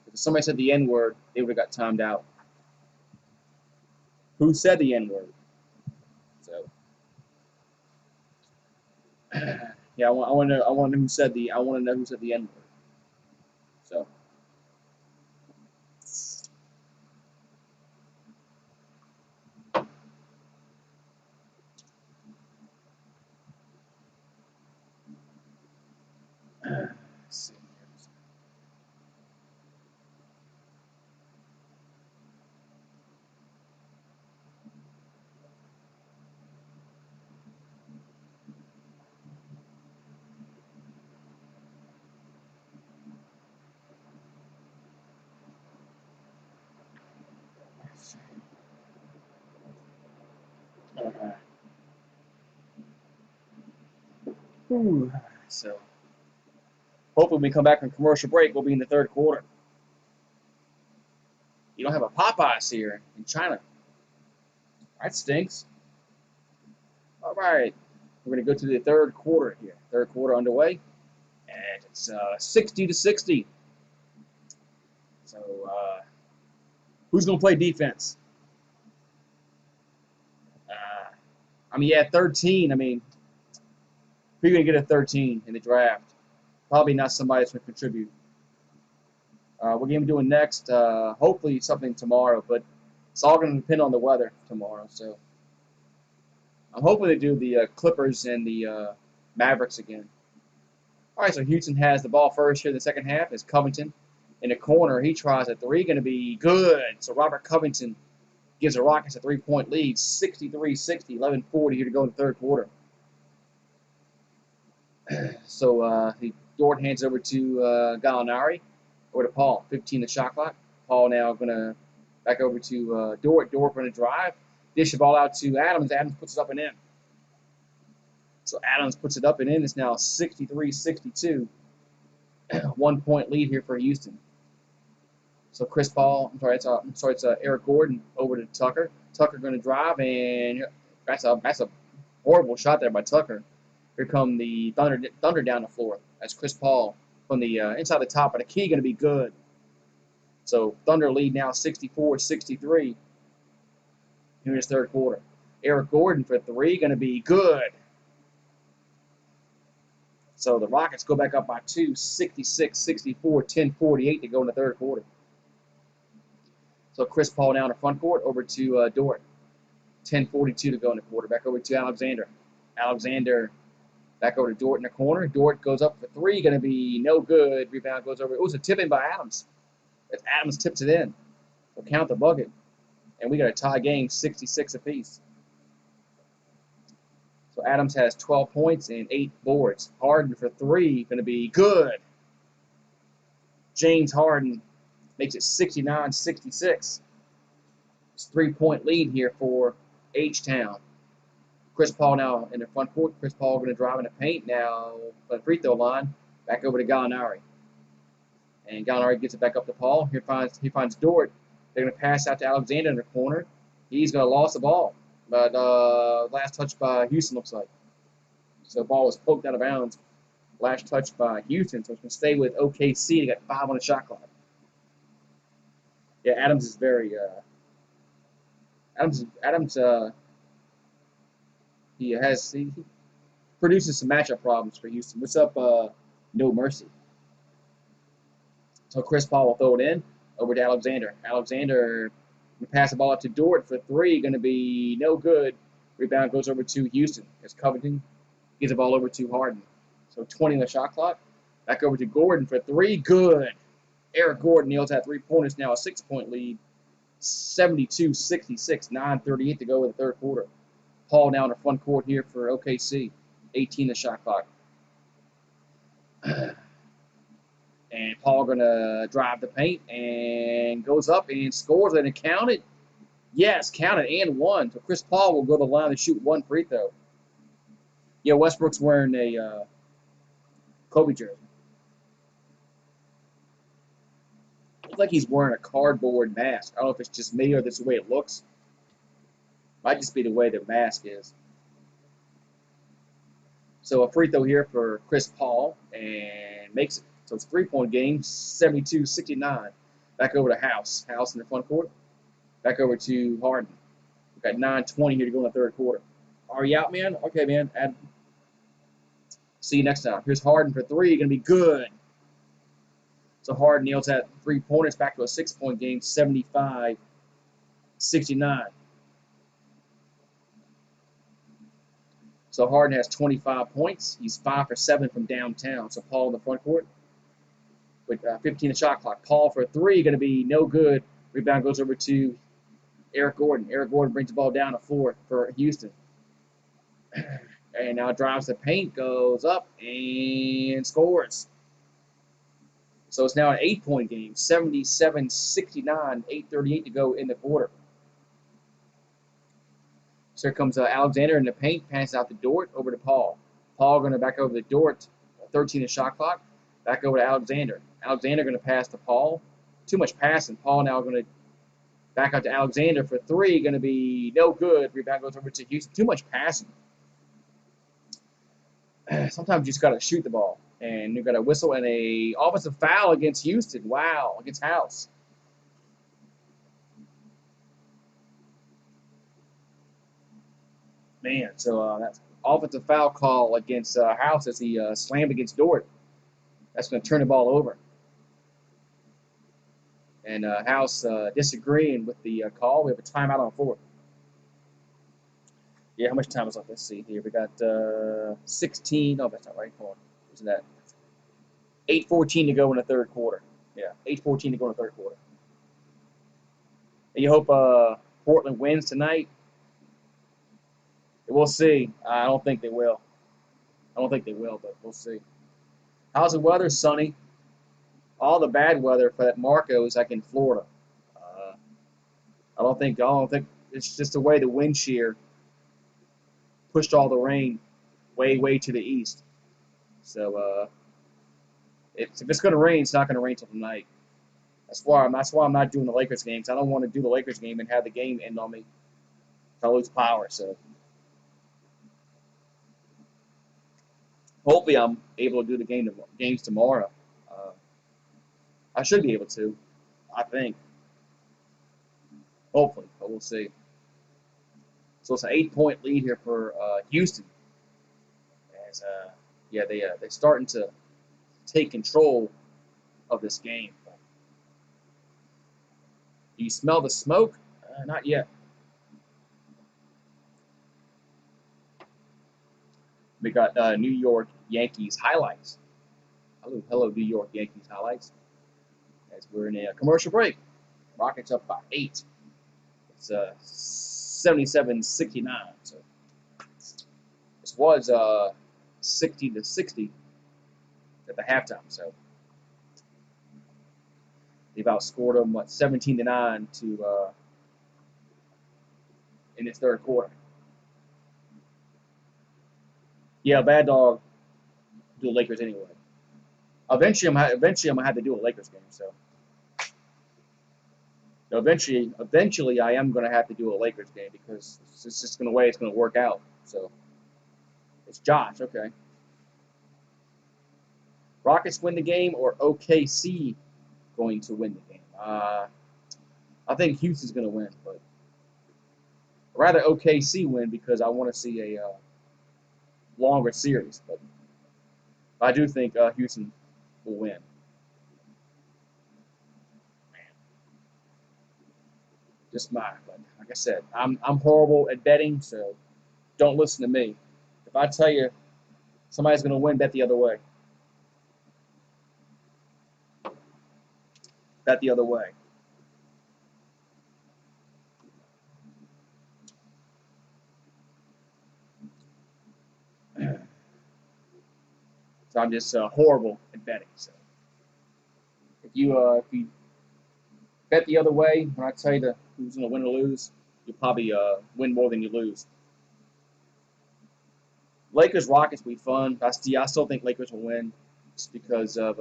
If somebody said the N-word, they would have got timed out. Who said the N-word? So, yeah, I want to know. I want to know who said the. I want to know who said the N-word. So. Let's see. So, hopefully, when we come back from commercial break, we'll be in the third quarter. You don't have a Popeyes here in China. That stinks. All right, we're going to go to the third quarter here. Third quarter underway, and it's 60-60. So, who's going to play defense? I mean, yeah, 13. I mean, who are you going to get at 13 in the draft? Probably not somebody that's going to contribute. What game are we doing next? Hopefully something tomorrow, but it's all going to depend on the weather tomorrow. So I'm hoping they do the Clippers and the Mavericks again. All right, so Houston has the ball first here in the second half. It's Covington in the corner. He tries a three, going to be good. So Robert Covington gives the Rockets a 3-point lead, 63-60, 11:40 here to go in the third quarter. So Dort hands over to Gallinari, over to Paul. 15 the shot clock. Paul now going to back over to Dort. Dort going to drive. Dish the ball out to Adams. Adams puts it up and in. So Adams puts it up and in. It's now 63-62. 1-point lead here for Houston. So Chris Paul, it's Eric Gordon over to Tucker. Tucker going to drive, and that's a horrible shot there by Tucker. Here come the Thunder down the floor. That's Chris Paul from the inside the top of the key, going to be good. So Thunder lead now 64-63 here in this third quarter. Eric Gordon for three, going to be good. So the Rockets go back up by 2, 66-64, 10:48 to go in the third quarter. So Chris Paul now in the front court over to Dort. 10:42 to go in the quarter. Back over to Alexander. Alexander back over to Dort in the corner. Dort goes up for three, going to be no good. Rebound goes over. It was a tip in by Adams. As Adams tips it in. We'll count the bucket. And we got a tie game, 66 apiece. So Adams has 12 points and 8 boards. Harden for three, going to be good. James Harden makes it 69-66. It's a 3-point lead here for H-Town. Chris Paul now in the front court. Chris Paul going to drive in the paint now on the free throw line. Back over to Gallinari. And Gallinari gets it back up to Paul. He finds Dort. They're going to pass out to Alexander in the corner. He's going to lose the ball. But last touch by Houston, looks like. So the ball was poked out of bounds. Last touch by Houston. So it's going to stay with OKC. They got 5 on the shot clock. Yeah, Adams is very he produces some matchup problems for Houston. What's up, No Mercy? So Chris Paul will throw it in over to Alexander. Alexander will pass the ball up to Dort for three, going to be no good. Rebound goes over to Houston as Covington gives the ball over to Harden. So 20 on the shot clock. Back over to Gordon for three, good. Eric Gordon nails that 3-pointers, now a 6-point lead. 72-66, 9:38 to go in the third quarter. Paul now in the front court here for OKC. 18 the shot clock. And Paul going to drive the paint and goes up and scores and it counted. Yes, counted and one. So Chris Paul will go to the line to shoot one free throw. Yeah, Westbrook's wearing a Kobe jersey. Looks like he's wearing a cardboard mask. I don't know if it's just me or this is the way it looks. Might just be the way the mask is. So a free throw here for Chris Paul and makes it. So it's a 3-point game, 72-69. Back over to House. House in the front court. Back over to Harden. We've got 9:20 here to go in the third quarter. Are you out, man? Okay, man. See you next time. Here's Harden for three. Going to be good. So Harden nails that 3-pointers back to a 6-point game, 75-69. So Harden has 25 points. He's 5 for 7 from downtown. So Paul in the front court with 15 the shot clock. Paul for three, going to be no good. Rebound goes over to Eric Gordon. Eric Gordon brings the ball down the floor for Houston. And now drives the paint, goes up, and scores. So it's now an 8-point game, 77-69, 8:38 to go in the quarter. So here comes Alexander in the paint, passes out the Dort over to Paul. Paul going to back over the Dort, 13 the shot clock, back over to Alexander. Alexander going to pass to Paul. Too much passing. Paul now going to back out to Alexander for three, going to be no good. Rebound goes over to Houston. Too much passing. Sometimes you just got to shoot the ball. And you've got a whistle and a offensive foul against Houston. Wow, against House. Man, so that's offensive foul call against House as he slammed against Dort. That's going to turn the ball over. And House disagreeing with the call. We have a timeout on fourth. Yeah, how much time is left? Let's see here. We got 16. Oh, that's not right. Hold on. Isn't that 8:14 to go in the third quarter? Yeah, 8:14 to go in the third quarter. And you hope Portland wins tonight. We'll see. I don't think they will. But we'll see. How's the weather? Sunny. All the bad weather for that Marco is like in Florida. I don't think it's just the way the wind shear pushed all the rain way to the east. So if it's going to rain, it's not going to rain till tonight. That's why I'm not doing the Lakers games. I don't want to do the Lakers game and have the game end on me if I lose power. So hopefully I'm able to do the games tomorrow. I should be able to, I think. Hopefully, but we'll see. So it's an 8-point lead here for Houston. As they're starting to take control of this game. Do you smell the smoke? Not yet. We got New York Yankees highlights. Hello, New York Yankees highlights. As we're in a commercial break. Rockets up by 8. It's 77-69. So this was 60-60 at the halftime. So they've outscored them 17-9 to in this third quarter. Yeah, bad dog. Do the Lakers anyway. Eventually, I'm gonna have to do a Lakers game. So eventually, I am gonna have to do a Lakers game because it's just the way it's gonna work out. So it's Josh, okay. Rockets win the game or OKC going to win the game? I think Houston's gonna win, but I'd rather OKC win because I want to see a longer series. But I do think Houston will win. Just but like I said, I'm horrible at betting, so don't listen to me. If I tell you somebody's going to win, bet the other way. Bet the other way. So I'm just horrible at betting. So if you bet the other way, when I tell you who's going to win or lose, you probably win more than you lose. Lakers Rockets will be fun. I still think Lakers will win, just because of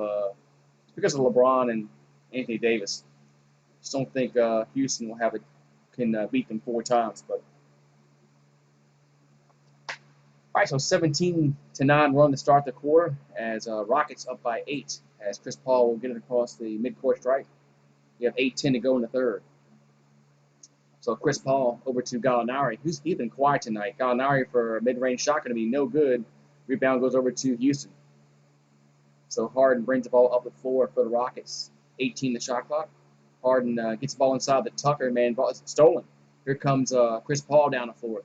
LeBron and Anthony Davis. Just don't think Houston will can beat them 4 times. But all right, so 17-9 run to start the quarter as Rockets up by 8 as Chris Paul will get it across the midcourt stripe. You have 8:10 to go in the third. So Chris Paul over to Gallinari. He's been quiet tonight. Gallinari for a mid-range shot going to be no good. Rebound goes over to Houston. So Harden brings the ball up the floor for the Rockets. 18 the shot clock. Harden gets the ball inside the Tucker. Man, ball is stolen. Here comes Chris Paul down the floor.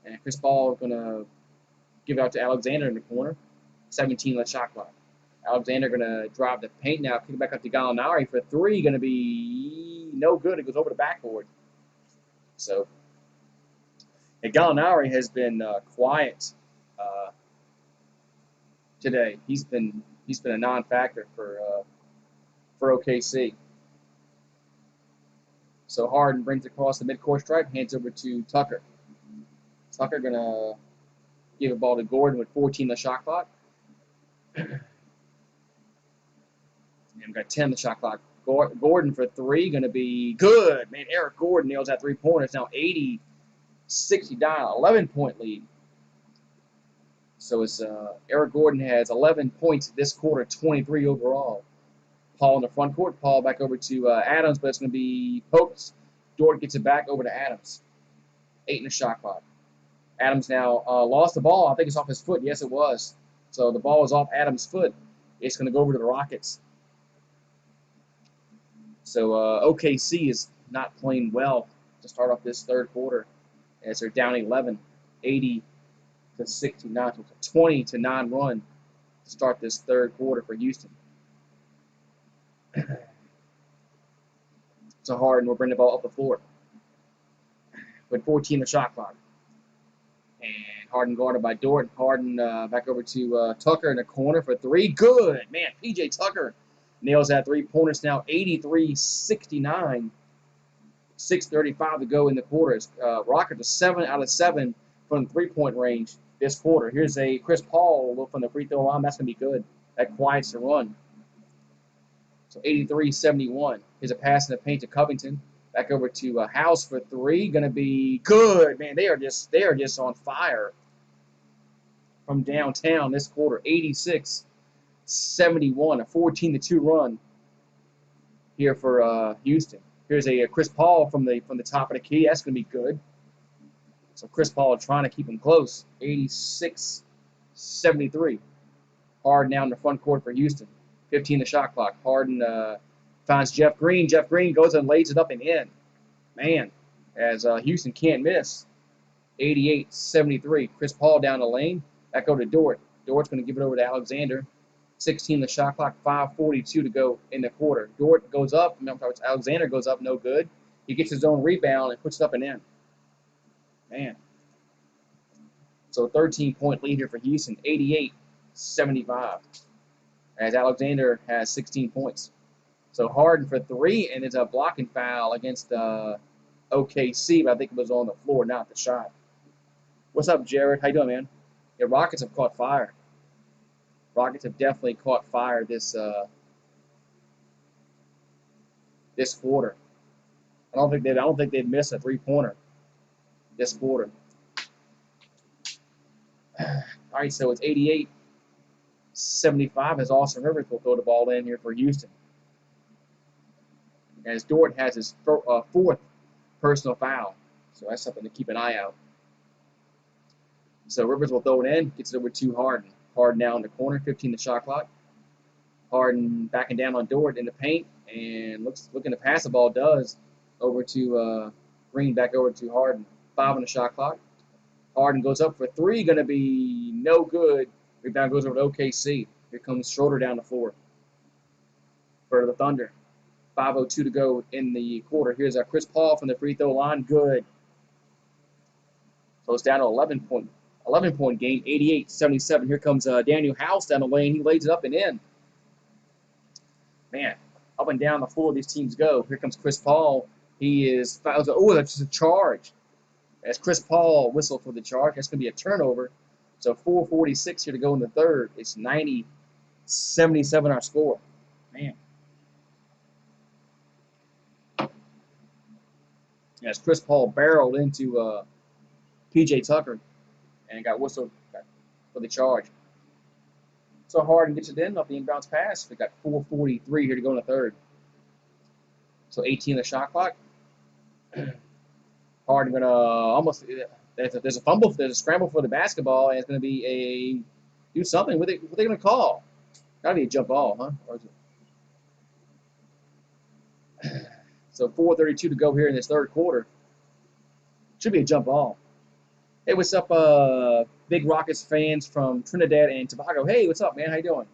And Chris Paul going to give it out to Alexander in the corner. 17 the shot clock. Alexander going to drive the paint now. Kick it back up to Gallinari for 3. Going to be no good. It goes over the backboard. So, and Gallinari has been quiet today. He's been a non-factor for OKC. So Harden brings it across the midcourt stripe, hands over to Tucker. Tucker gonna give a ball to Gordon with 14 the shot clock. And we've got 10 the shot clock. Gordon for 3, going to be good. Man, Eric Gordon nails that 3-pointer. It's now 80-69, 11-point lead. So it's Eric Gordon has 11 points this quarter, 23 overall. Paul in the front court. Paul back over to Adams, but it's going to be poked. Dort gets it back over to Adams. 8 in the shot clock. Adams now lost the ball. I think it's off his foot. Yes, it was. So the ball is off Adams' foot. It's going to go over to the Rockets. So OKC is not playing well to start off this third quarter as they're down 11, 80-69. So it's a 20-9 run to start this third quarter for Houston. So Harden will bring the ball up the floor with 14 the shot clock. And Harden guarded by Dort. Harden back over to Tucker in the corner for 3. Good. Man, P.J. Tucker nails that 3-pointer. It's now 83-69. 6:35 to go in the quarters. Rockets are 7 out of 7 from the 3-point range this quarter. Here's a Chris Paul from the free throw line. That's going to be good. That quiets the run. So 83-71. Here's a pass in the paint to Covington. Back over to House for 3. Going to be good. Man, they are just on fire from downtown this quarter. 86-71. A 14-2 run here for Houston. Here's a Chris Paul from the top of the key. That's going to be good. So Chris Paul trying to keep him close. 86-73. Harden now in the front court for Houston. 15 the shot clock. Harden finds Jeff Green. Jeff Green goes and lays it up and in. Man, as Houston can't miss. 88-73. Chris Paul down the lane. Back over to Dort. Dort's going to give it over to Alexander. 16 the shot clock. 5:42 to go in the quarter. Dort goes up. Alexander goes up. No good. He gets his own rebound and puts it up and in. Man. So 13-point lead here for Houston. 88-75. As Alexander has 16 points. So Harden for 3, and it's a blocking foul against OKC, but I think it was on the floor, not the shot. What's up, Jared? How you doing, man? Yeah, Rockets have caught fire. Rockets have definitely caught fire this quarter. I don't think they'd miss a 3-pointer this quarter. All right, so it's 88-75 as Austin Rivers will throw the ball in here for Houston. As Dort has his 4th personal foul. So that's something to keep an eye out. So Rivers will throw it in, gets it over to Harden. Harden now in the corner, 15 the shot clock. Harden backing down on Dort in the paint and looking to pass the ball, does over to Green, back over to Harden. 5 on the shot clock. Harden goes up for 3, going to be no good. Rebound goes over to OKC. Here comes Schroeder down the floor for the Thunder. 5:02 to go in the quarter. Here's Chris Paul from the free throw line. Good. So it's down to 11 11-point game, 88-77. Here comes Daniel House down the lane. He lays it up and in. Man, up and down the floor these teams go. Here comes Chris Paul. He is fouled. Oh, that's just a charge. As Chris Paul whistled for the charge, that's going to be a turnover. So 4:46 here to go in the third. It's 90-77 our score. Man. As Chris Paul barreled into P.J. Tucker and got whistled for the charge. So Harden gets it in off the inbounds pass. We got 4:43 here to go in the third. So 18 on the shot clock. Harden gonna almost. There's a fumble. There's a scramble for the basketball, and it's gonna be do something. What are they gonna call? Gotta be a jump ball, huh? Or is it? So 4:32 to go here in this third quarter. Should be a jump ball. Hey, what's up, Big Rockets fans from Trinidad and Tobago? Hey, what's up, man? How you doing?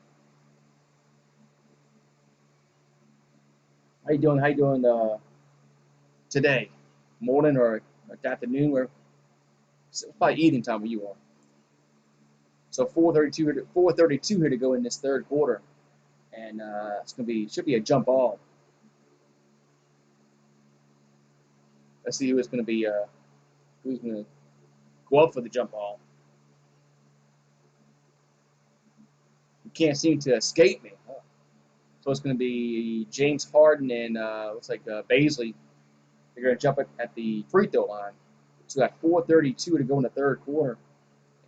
How you doing? How you doing today? Morning or afternoon? Where it's probably evening time where you are. So 4:32 here to go in this third quarter, and should be a jump ball. Let's see who's going to go up for the jump ball. You can't seem to escape me. So it's going to be James Harden and looks like Baisley. They're going to jump it at the free throw line. So we got 4:32 to go in the third quarter.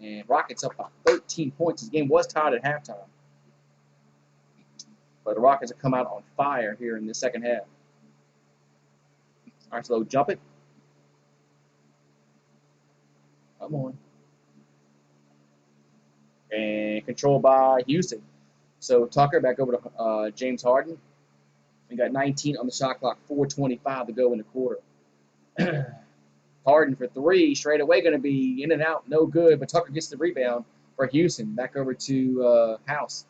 And Rockets up by 13 points. This game was tied at halftime. But the Rockets have come out on fire here in the second half. All right, so they'll jump it. Come on. And controlled by Houston. So Tucker back over to James Harden. We got 19 on the shot clock, 4:25 to go in the quarter. Harden for three, straight away going to be in and out, no good. But Tucker gets the rebound for Houston. Back over to House.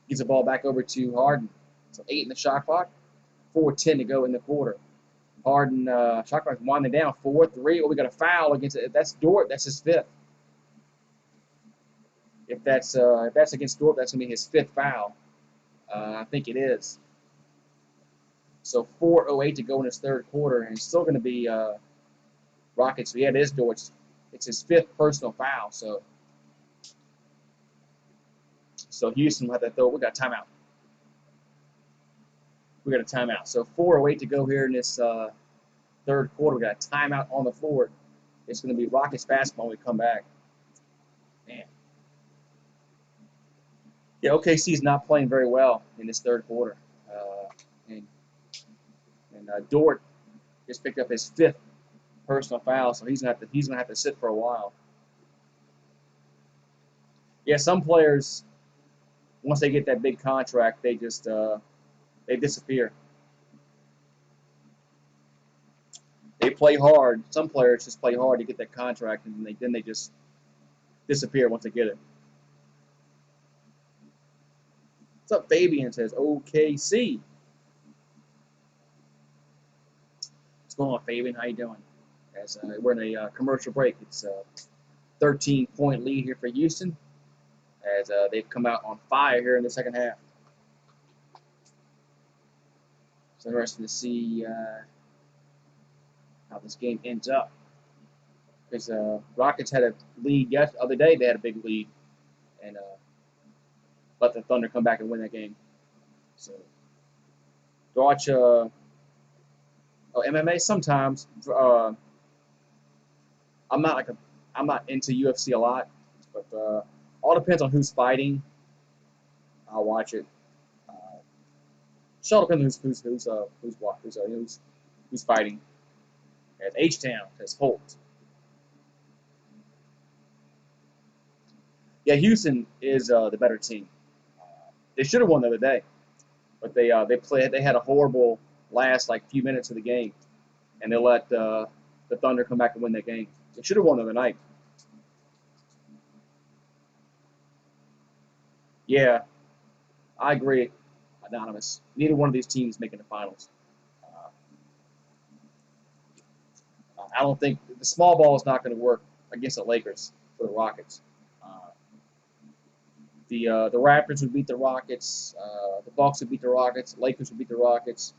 Gives the ball back over to Harden. So 8 in the shot clock, 4:10 to go in the quarter. Harden shot clock winding down, 4-3. Oh, we got a foul against it. That's Dort. That's his fifth. If that's against Dort, that's going to be his fifth foul. I think it is. So 4:08 to go in his third quarter, and it's still going to be Rockets. So yeah, it is Dort. It's his fifth personal foul. So Houston will have to throw. We got a timeout. We got a timeout. So 4:08 to go here in this third quarter. We got a timeout on the floor. It's going to be Rockets basketball when we come back. Man. Yeah, OKC is not playing very well in this third quarter. And Dort just picked up his fifth personal foul, so he's gonna have to sit for a while. Yeah, some players, once they get that big contract, they just they disappear. They play hard. Some players just play hard to get that contract, and then they just disappear once they get it. What's up, Fabian? Says OKC. What's going on, Fabian? How you doing? As we're in a commercial break. It's a 13-point lead here for Houston, as they've come out on fire here in the second half. It's interesting to see how this game ends up. Because Rockets had a lead the other day. They had a big lead, and let the Thunder come back and win that game. So to watch MMA sometimes. I'm not into UFC a lot, but all depends on who's fighting. I'll watch it. All depends on who's fighting. As H-Town says Holt. Yeah, Houston is the better team. They should have won the other day, but they had a horrible last few minutes of the game, and they let the Thunder come back and win that game. They should have won the other night. Yeah, I agree. Anonymous. Neither one of these teams making the finals. I don't think the small ball is not going to work against the Lakers. for the Rockets. Uh, the Raptors would beat the Rockets. The Bucks would beat the Rockets. The Lakers would beat the Rockets.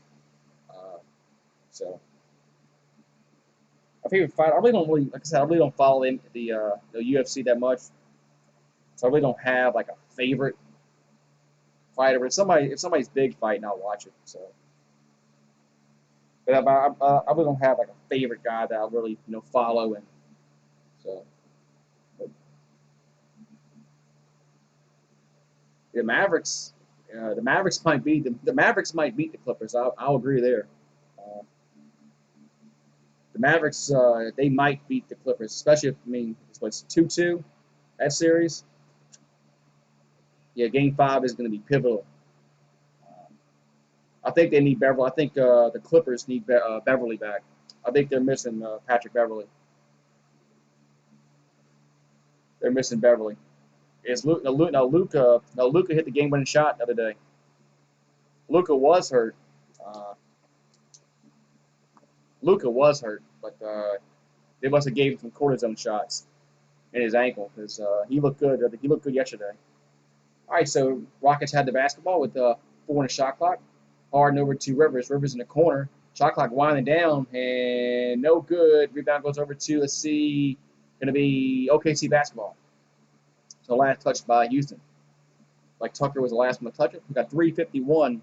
Uh, so my favorite fight. I really don't really, like I said, I really don't follow the UFC that much, so I really don't have like a favorite fighter. But if somebody's big fighting, I'll watch it. So, but I really don't have like a favorite guy that I really follow, and so. But the Mavericks, the Mavericks might beat the Clippers. I'll agree there. Uh, the Mavericks, they might beat the Clippers, especially if it's 2-2 that series. Yeah, Game 5 is going to be pivotal. I think they need Beverly. I think the Clippers need Beverly back. I think they're missing Patrick Beverly. They're missing Beverly. Is Luke? No, Luka hit the game-winning shot the other day. Luka was hurt. Uh, Luka was hurt, but they must have gave him some cortisone shots in his ankle because he looked good. He looked good yesterday. All right, so Rockets had the basketball with 4 in the shot clock. Harden over to Rivers. Rivers in the corner. Shot clock winding down and no good. Rebound goes over to, let's see, going to be OKC basketball. So last touch by Houston. Like Tucker was the last one to touch it. We got 3:51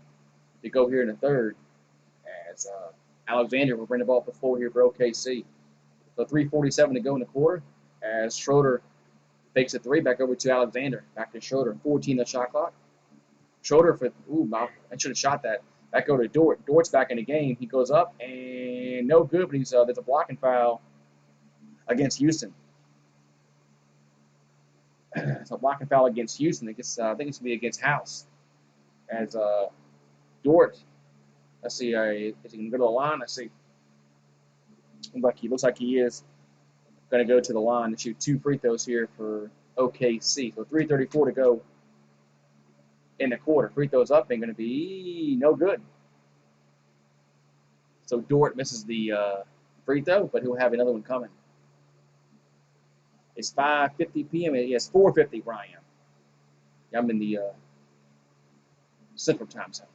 to go here in the third. As Alexander will bring the ball up the floor here for OKC. So 3:47 to go in the quarter. As Schroeder fakes a three back over to Alexander. Back to Schroeder. 14 the shot clock. Schroeder for, I should have shot that. Back over to Dort. Dort's back in the game. He goes up and no good, but there's a blocking foul against Houston. It's a blocking foul against Houston. I think it's going to be against House. As Dort, let's see, is he going to go to the line? Let's see. Looks like he is going to go to the line and shoot 2 free throws here for OKC. So 3:34 to go in the quarter. Free throws up ain't going to be no good. So Dort misses the free throw, but he'll have another one coming. It's 5:50 p.m. Yes, 4:50 where I am. I'm in the Central Time Zone.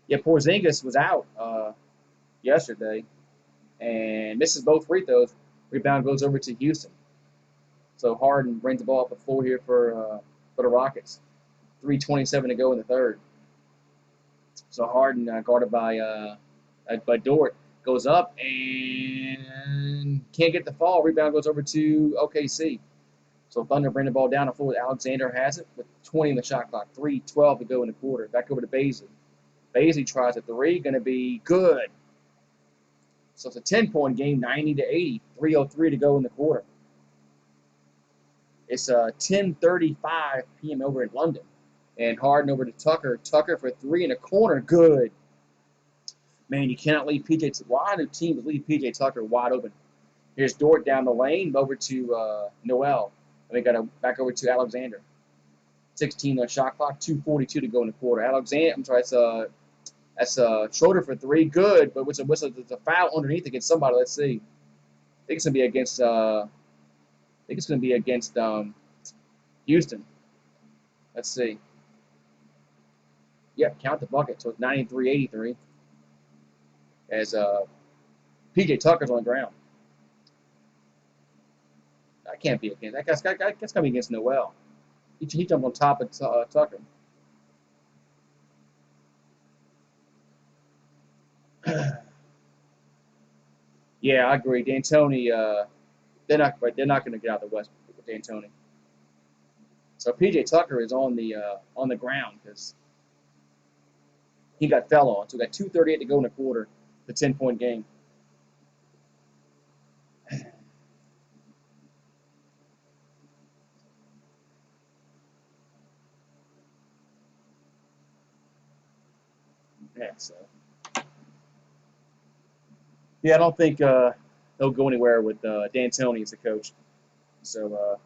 Yeah, Porzingis was out yesterday and misses both free throws. Rebound goes over to Houston. So Harden brings the ball up the floor here for the Rockets. 3:27 to go in the third. So Harden, guarded by Dort, goes up and can't get the fall. Rebound goes over to OKC. So Thunder bring the ball down the floor. Alexander has it with 20 in the shot clock. 3:12 to go in the quarter. Back over to Baisley. Baisley tries a three. Going to be good. So it's a 10-point game, 90-80. 3:03 to go in the quarter. It's 10:35 p.m. over in London. And Harden over to Tucker. Tucker for 3 in the corner. Good. Man, you cannot leave P.J. Why do teams leave P.J. Tucker wide open? Here's Dort down the lane, over to Noel. And we got to back over to Alexander. 16 shot clock, 2:42 to go in the quarter. That's Schroeder for 3. Good, but with a foul underneath against somebody. Let's see. I think it's going to be against Houston. Let's see. Yep, count the bucket. So it's 93-83. As P.J. Tucker's on the ground. That can't be against. That's got to be against Noel. He jumped on top of Tucker. Yeah, I agree. D'Antoni, they're not going to get out of the West with D'Antoni. So P.J. Tucker is on the ground because he got fell on. So we got 2:38 to go in the quarter. The 10-point game. Yeah, so. Yeah, I don't think they'll go anywhere with D'Antoni as the coach. So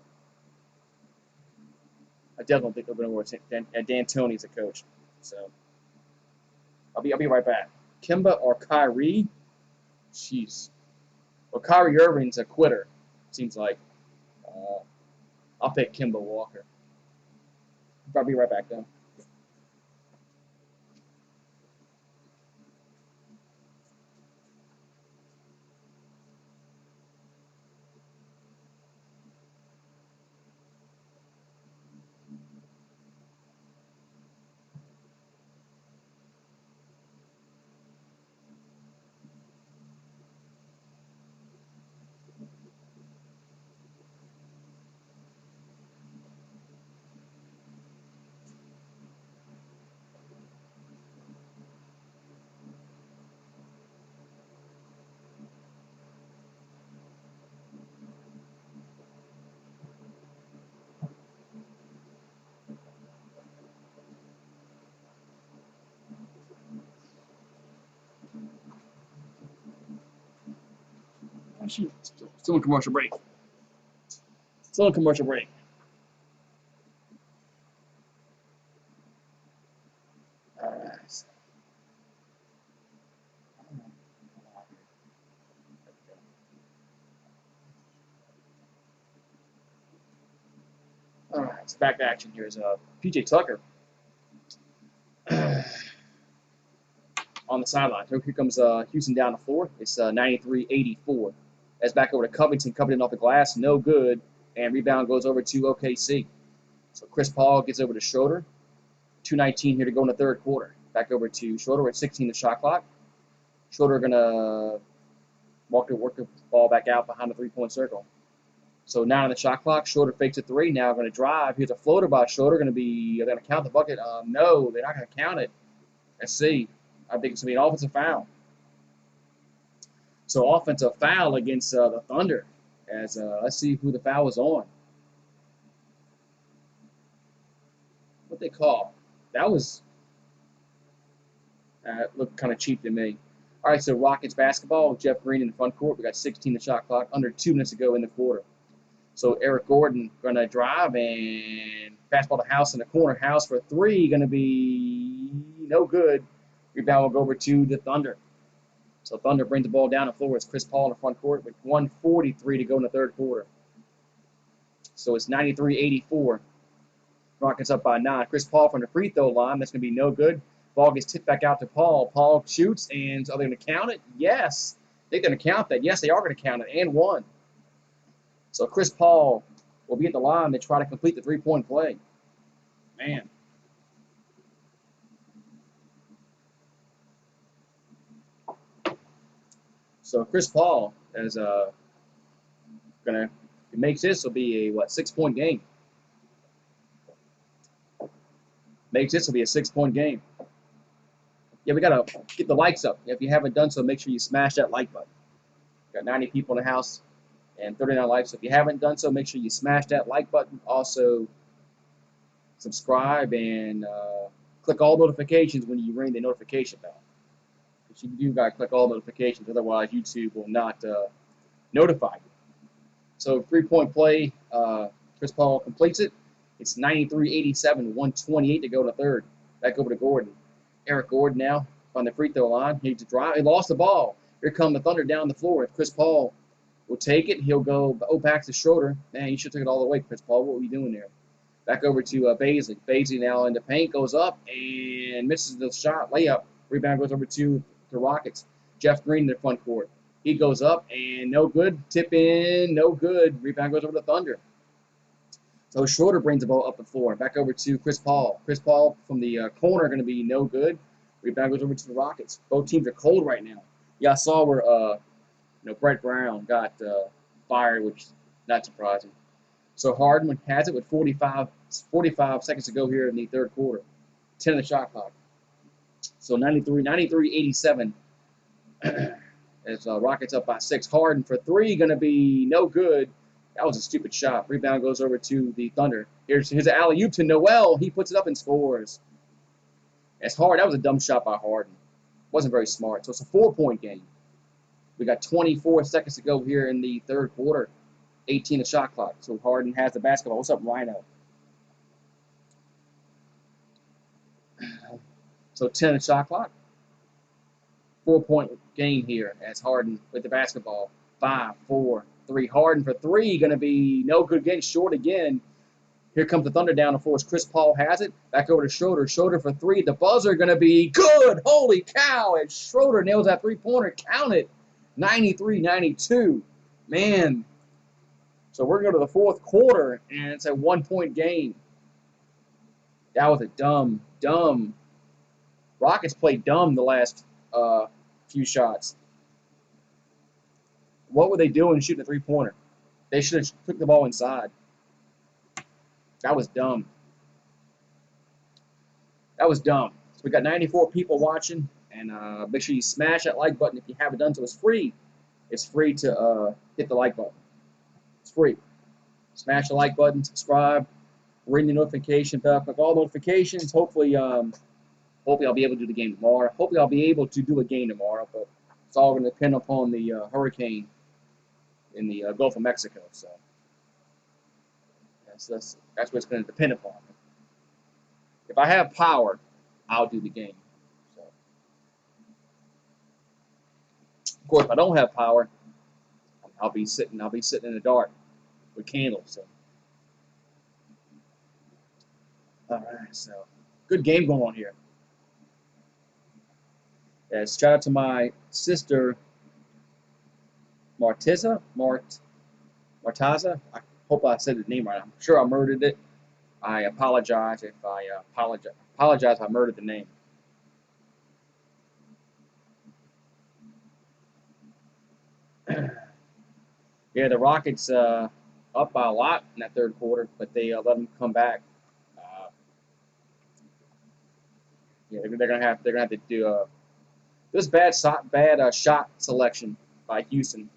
I definitely don't think they'll go anywhere with D'Antoni as a coach. So I'll be right back. Kemba or Kyrie? Jeez. Well, Kyrie Irving's a quitter, seems like. Uh, I'll pick Kimbo Walker. I'll be right back, though. Oh, shoot. Still in commercial break. Still in commercial break. All right. All right, so back to action. Here's PJ Tucker on the sideline. So here comes Houston down the floor. It's 93-84. That's back over to Covington. Covington off the glass, no good. And rebound goes over to OKC. So Chris Paul gets over to Schroeder. 2:19 here to go in the third quarter. Back over to Schroeder at 16 the shot clock. Schroeder going to work the ball back out behind the three-point circle. So now on the shot clock, Schroeder fakes a three. Now going to drive. Here's a floater by Schroeder. Going to count the bucket. No, they're not going to count it. Let's see. I think it's going to be an offensive foul. So offensive foul against the Thunder. As let's see who the foul was on. What they call? That was looked kind of cheap to me. All right, so Rockets basketball. Jeff Green in the front court. We got 16 the shot clock. Under 2 minutes to go in the quarter. So Eric Gordon going to drive and fastball to House in the corner. House for three, going to be no good. Rebound will go over to the Thunder. So Thunder brings the ball down the floor. It's Chris Paul in the front court with 1:43 to go in the third quarter. So it's 93-84. Rockets up by 9. Chris Paul from the free throw line. That's going to be no good. Ball gets tipped back out to Paul. Paul shoots, and are they going to count it? Yes. They're going to count that. Yes, they are going to count it, and one. So Chris Paul will be at the line to try to complete the three-point play. Man. So Chris Paul is gonna, if he makes this, will be a 6-point game. Makes this will be a 6-point game. Yeah, we gotta get the likes up. If you haven't done so, make sure you smash that like button. Got 90 people in the house and 39 likes. So if you haven't done so, make sure you smash that like button. Also, subscribe and click all notifications when you ring the notification bell. Because you do gotta click all notifications, otherwise YouTube will not notify you. So 3-point play, Chris Paul completes it. It's 93-87, 1:28 to go in the third. Back over to Gordon. Eric Gordon now on the free throw line. He drive. He lost the ball. Here come the Thunder down the floor. If Chris Paul will take it, he'll go back to Schroeder. Man, you should have took it all the way, Chris Paul. What were you doing there? Back over to Baisley. Baisley now in the paint, goes up and misses the shot. Layup. Rebound goes over to the Rockets. Jeff Green in the front court. He goes up and no good. Tip in, no good. Rebound goes over to Thunder. So Schroeder brings the ball up the floor. Back over to Chris Paul. Chris Paul from the corner going to be no good. Rebound goes over to the Rockets. Both teams are cold right now. Yeah, I saw where Brett Brown got fired, which is not surprising. So Harden has it with 45 seconds to go here in the third quarter. 10 of the shot clock. So 93-87. As Rockets up by 6. Harden for three, going to be no good. That was a stupid shot. Rebound goes over to the Thunder. Here's an alley-oop to Noel. He puts it up and scores. That's hard. That was a dumb shot by Harden. Wasn't very smart. So it's a 4-point game. We got 24 seconds to go here in the third quarter. 18 the shot clock. So Harden has the basketball. What's up, Rhino? So 10 the shot clock. 4-point game here as Harden with the basketball. 5, 4, Three. Harden for three. Going to be no good again. Short again. Here comes the Thunder down to force. Chris Paul has it. Back over to Schroeder. Schroeder for three. The buzzer going to be good. Holy cow. And Schroeder nails that three-pointer. Count it. 93-92. Man. So we're going to the fourth quarter, and it's a 1-point game. That was a dumb. Rockets played dumb the last few shots. What were they doing shooting a three-pointer? They should have took the ball inside. That was dumb. That was dumb. So we got 94 people watching, and make sure you smash that like button if you haven't done so. It's free. It's free to hit the like button. It's free. Smash the like button, subscribe, ring the notification bell, click all notifications. Hopefully I'll be able to do the game tomorrow. Hopefully I'll be able to do a game tomorrow, but it's all going to depend upon the hurricane in the Gulf of Mexico. So that's what it's going to depend upon. If I have power, I'll do the game. So, of course, if I don't have power, I'll be sitting in the dark with candles. So, all right. So, good game going on here. Yes, shout out to my sister Martaza. I hope I said the name right. I'm sure I murdered it. I apologize if I apologize if I murdered the name. Yeah, the Rockets up by a lot in that third quarter, but they let them come back. Yeah, they're gonna have to do this bad shot selection by Houston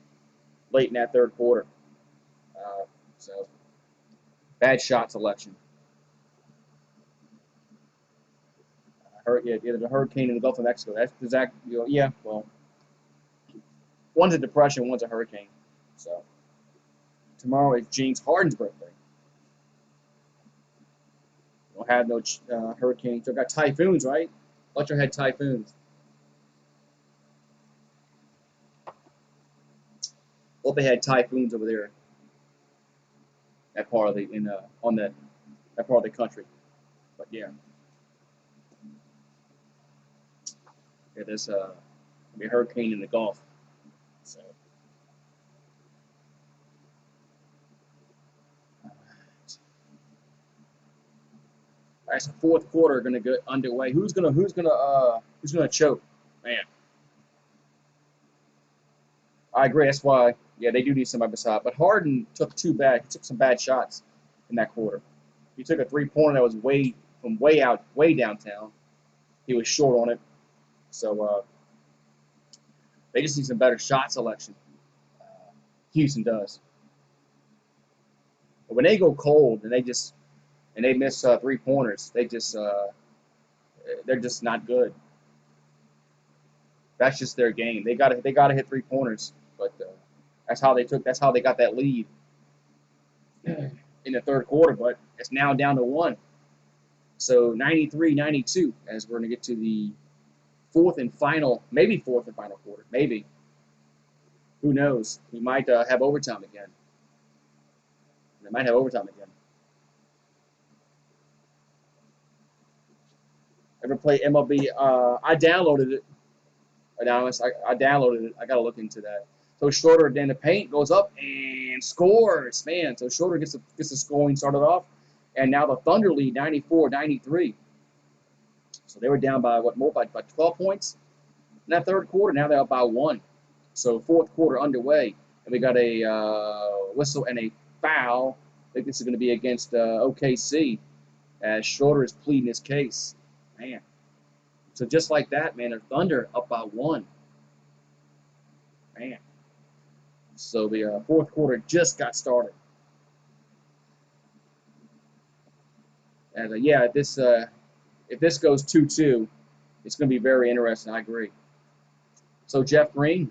late in that third quarter. So bad shot selection. Either the hurricane in the Gulf of Mexico. That's exactly, yeah. Well, one's a depression, one's a hurricane. So tomorrow is James Harden's birthday. We don't have no hurricanes. Still got typhoons, right? Fletcher had typhoons. Well, they had typhoons over there. That part of the that part of the country. But yeah. Yeah, there's a hurricane in the Gulf. So all right, so fourth quarter gonna get underway. Who's gonna choke? Man. I agree, that's why they do need somebody beside. But Harden took some bad shots in that quarter. He took a three-pointer that was way downtown. He was short on it. So they just need some better shot selection. Houston does. But when they go cold and they miss three-pointers, they're just not good. That's just their game. They gotta hit three-pointers. But that's how they got that lead in the third quarter. But it's now down to one. So 93-92 as we're gonna get to the fourth and final quarter. Maybe. Who knows? We might have overtime again. They might have overtime again. Ever play MLB? I downloaded it. I downloaded it. I got to look into that. So Schroeder then the paint goes up and scores. Man, so Schroeder gets the scoring started off. And now the Thunder lead 94-93. So they were down by by 12 points in that third quarter. Now they're up by 1. So fourth quarter underway. And we got a whistle and a foul. I think this is going to be against OKC as Schroeder is pleading his case. Man. So just like that, man, the Thunder up by 1. Man. So the fourth quarter just got started. And if this goes 2-2, it's going to be very interesting. I agree. So Jeff Green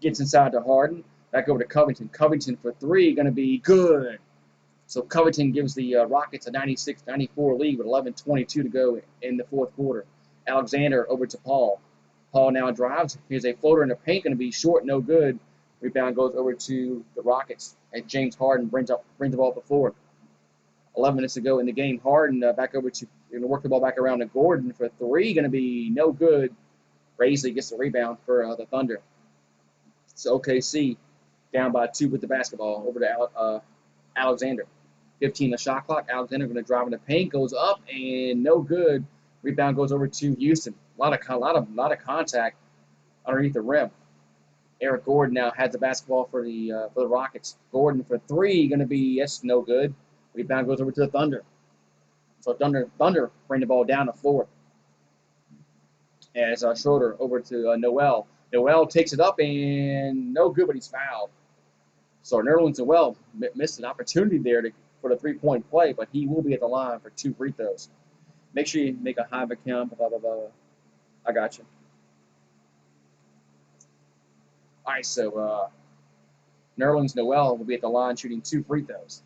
gets inside to Harden. Back over to Covington. Covington for three, going to be good. So Covington gives the Rockets a 96-94 lead with 11:22 to go in the fourth quarter. Alexander over to Paul. Paul now drives. Here's a floater in the paint, going to be short, no good. Rebound goes over to the Rockets, and James Harden brings the ball up the floor. 11 minutes to go in the game. Harden back over to, going to work the ball back around to Gordon for three. Going to be no good. Raisley gets the rebound for the Thunder. So OKC down by 2 with the basketball over to Alexander. 15 the shot clock. Alexander going to drive in the paint, goes up and no good. Rebound goes over to Houston. A lot of contact underneath the rim. Eric Gordon now has the basketball for the Rockets. Gordon for three, going to be no good. Rebound goes over to the Thunder. So Thunder bring the ball down the floor. As Schroeder over to Noel. Noel takes it up and no good, but he's fouled. So Nerlens Noel missed an opportunity there for the three-point play, but he will be at the line for 2 free throws. Make sure you make a Hive account. Blah, blah, blah. I got you. All right, so Nerlens Noel will be at the line shooting 2 free throws.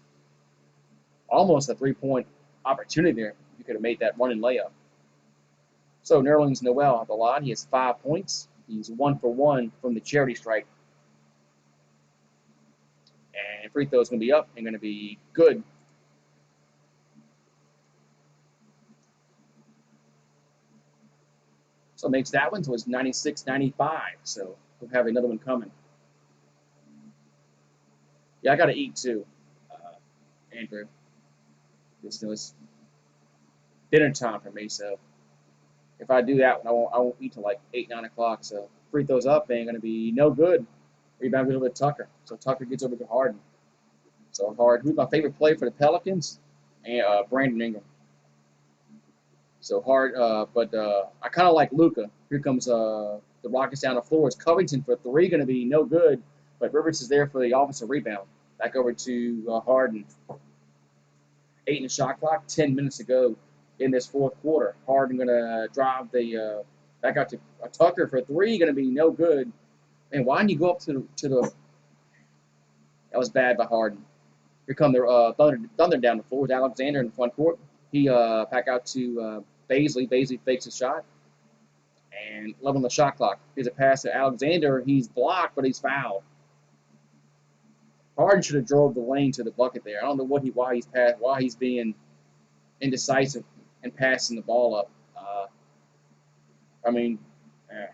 Almost a 3-point opportunity there. You could have made that running layup. So Nerlens Noel at the line. He has 5 points. He's 1 for 1 from the charity stripe. And free throw is going to be up and going to be good. So it makes that one, so it's 96-95. So we'll have another one coming. Yeah, I got to eat too, Andrew. It's dinner time for me, so if I do that one, I won't eat till like 8, 9 o'clock. So free throws up ain't going to be no good. Rebound goes over to Tucker. So Tucker gets over to Harden. So Harden, who's my favorite player for the Pelicans? And Brandon Ingram. So hard, but I kind of like Luka. Here comes the Rockets down the floor. It's Covington for three, going to be no good. But Rivers is there for the offensive rebound. Back over to Harden. 8 in the shot clock. 10 minutes to go in this fourth quarter. Harden going to drive the back out to Tucker for three, going to be no good. Man, why didn't you go up to the? That was bad by Harden. Here come the Thunder down the floor with Alexander in the front court. He back out to Baisley. Baisley fakes a shot. And 11 on the shot clock. Here's a pass to Alexander. He's blocked, but he's fouled. Harden should have drove the lane to the bucket there. I don't know why he's being indecisive and passing the ball up.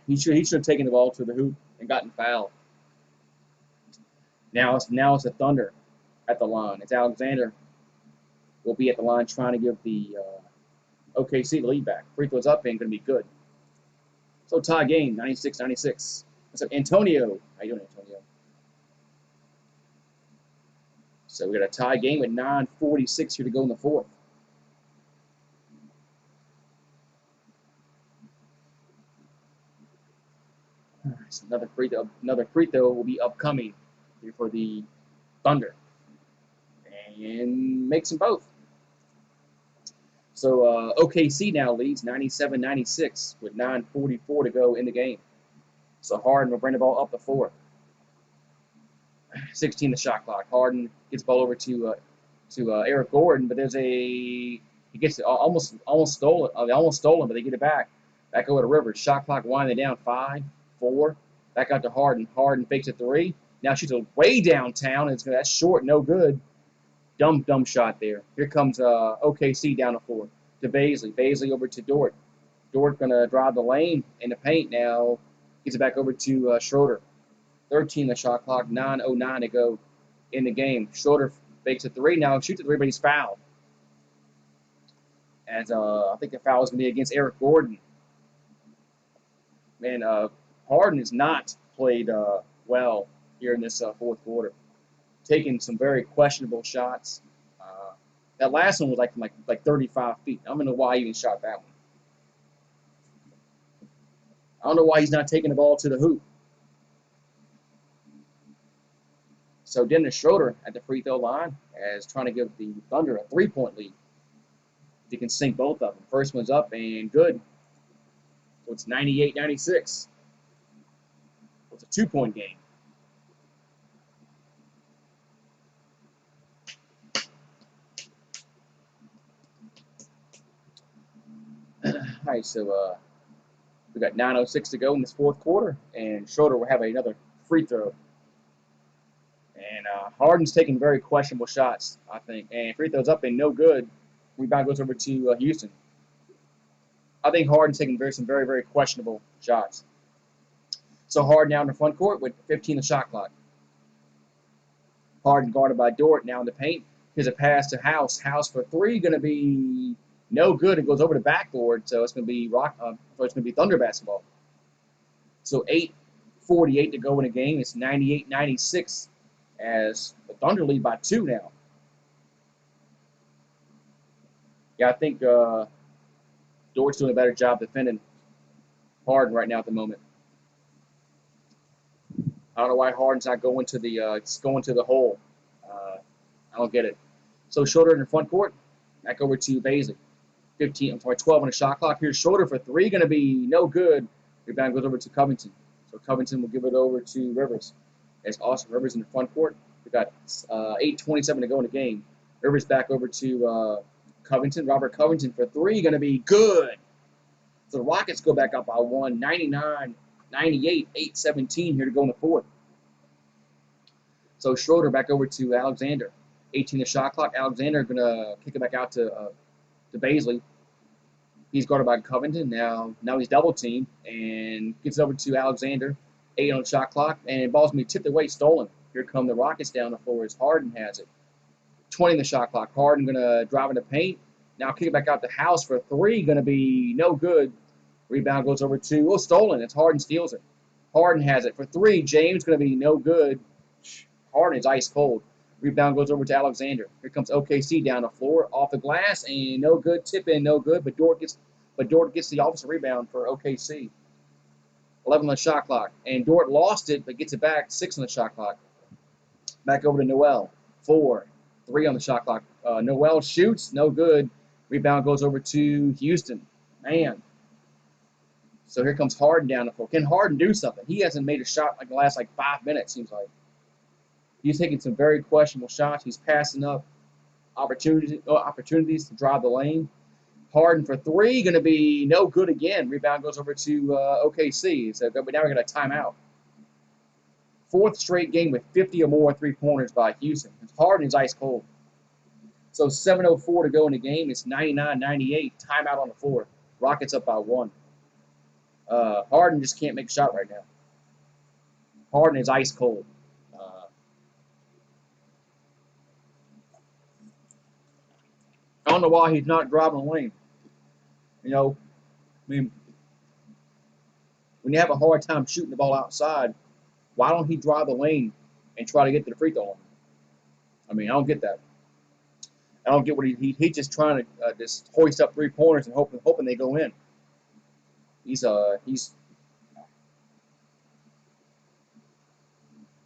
He should have taken the ball to the hoop and gotten fouled. Now it's the Thunder at the line. It's Alexander will be at the line trying to give the OKC the lead back. Free throws up and going to be good. So tie game, 96-96. What's up, Antonio? How you doing, Antonio? So we got a tie game with 9:46 here to go in the fourth. So another free throw will be upcoming here for the Thunder, and makes them both. So OKC now leads 97-96 with 9:44 to go in the game. So Harden will bring the ball up the floor. 16 the shot clock. Harden gets the ball over to Eric Gordon, but he gets it almost stolen. They almost stole him, but they get it back. Back over to Rivers. Shot clock winding down. 5, 4. Back out to Harden. Harden fakes a three. Now shoots a way downtown, and that's short, no good. Dumb shot there. Here comes OKC down the floor to Baisley. Baisley over to Dort. Dort going to drive the lane in the paint now. Gets it back over to Schroeder. 13 the shot clock. 9:09 to go in the game. Schroeder fakes a three. Now shoots a three, but he's fouled. And I think the foul is going to be against Eric Gordon. Man, Harden has not played well here in this fourth quarter. Taking some very questionable shots. That last one was like 35 feet. I don't know why he even shot that one. I don't know why he's not taking the ball to the hoop. So Dennis Schroeder at the free throw line is trying to give the Thunder a 3-point lead. They can sink both of them. First one's up and good. So it's 98-96. It's a 2-point game. All right, so we got 9:06 to go in this fourth quarter, and Schroeder will have another free throw And Harden's taking very questionable shots, I think. And free throws up and no good. Rebound goes over to Houston. I think Harden's taking some very, very questionable shots. So Harden now in the front court with 15 on the shot clock. Harden guarded by Dort now in the paint. Here's a pass to House. House for three, going to be no good. It goes over the backboard, so it's going to be it's going to be Thunder basketball. So 8:48 to go in the game. It's 98-96 as the Thunder lead by 2 now. Yeah, I think Dort's doing a better job defending Harden right now at the moment. I don't know why Harden's not going to the hole. I don't get it. So Schroeder in the front court. Back over to Baisley. 12 on the shot clock. Here's Schroeder for three. Going to be no good. Rebound goes over to Covington. So Covington will give it over to Rivers. As Austin Rivers in the front court. We got 8:27 to go in the game. Rivers back over to Covington. Robert Covington for three. Going to be good. So the Rockets go back up by 1. 99-98. 8:17 here to go in the fourth. So Schroeder back over to Alexander. 18 the shot clock. Alexander going to kick it back out to Baisley. He's guarded by Covington. Now he's double teamed and gets over to Alexander. 8 on the shot clock. And ball's going to be tipped away, stolen. Here come the Rockets down the floor as Harden has it. 20 in the shot clock. Harden going to drive in the paint. Now kick it back out to House for three. Going to be no good. Rebound goes over to, stolen. It's Harden steals it. Harden has it for three. James going to be no good. Harden is ice cold. Rebound goes over to Alexander. Here comes OKC down the floor, off the glass, and no good. Tip in, no good. But Dort gets the offensive rebound for OKC. 11 on the shot clock, and Dort lost it, but gets it back. 6 on the shot clock. Back over to Noel. 4, 3 on the shot clock. Noel shoots, no good. Rebound goes over to Houston. Man. So here comes Harden down the floor. Can Harden do something? He hasn't made a shot like the last 5 minutes, seems like. He's taking some very questionable shots. He's passing up opportunities to drive the lane. Harden for three, going to be no good again. Rebound goes over to OKC. So now we're going to timeout. Fourth straight game with 50 or more three-pointers by Houston. Harden is ice cold. So 7:04 to go in the game. It's 99-98. Timeout on the fourth. Rockets up by 1. Harden just can't make a shot right now. Harden is ice cold. I don't know why he's not driving the lane. I mean, when you have a hard time shooting the ball outside, why don't he drive the lane and try to get to the free throw line? I mean, I don't get that. I don't get what he's just trying to just hoist up three-pointers and hoping they go in.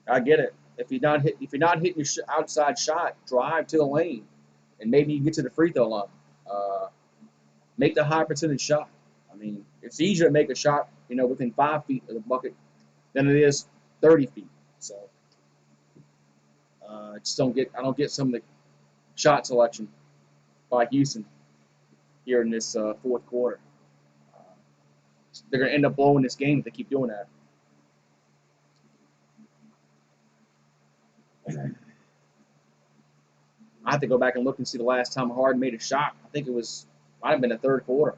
I get it. If you're not hitting your outside shot, drive to the lane, and maybe you get to the free throw line. Make the high percentage shot. I mean, it's easier to make a shot, within 5 feet of the bucket than it is 30 feet. So I don't get some of the shot selection by Houston here in this fourth quarter. They're going to end up blowing this game if they keep doing that. I have to go back and look and see the last time Harden made a shot. I think might have been the third quarter.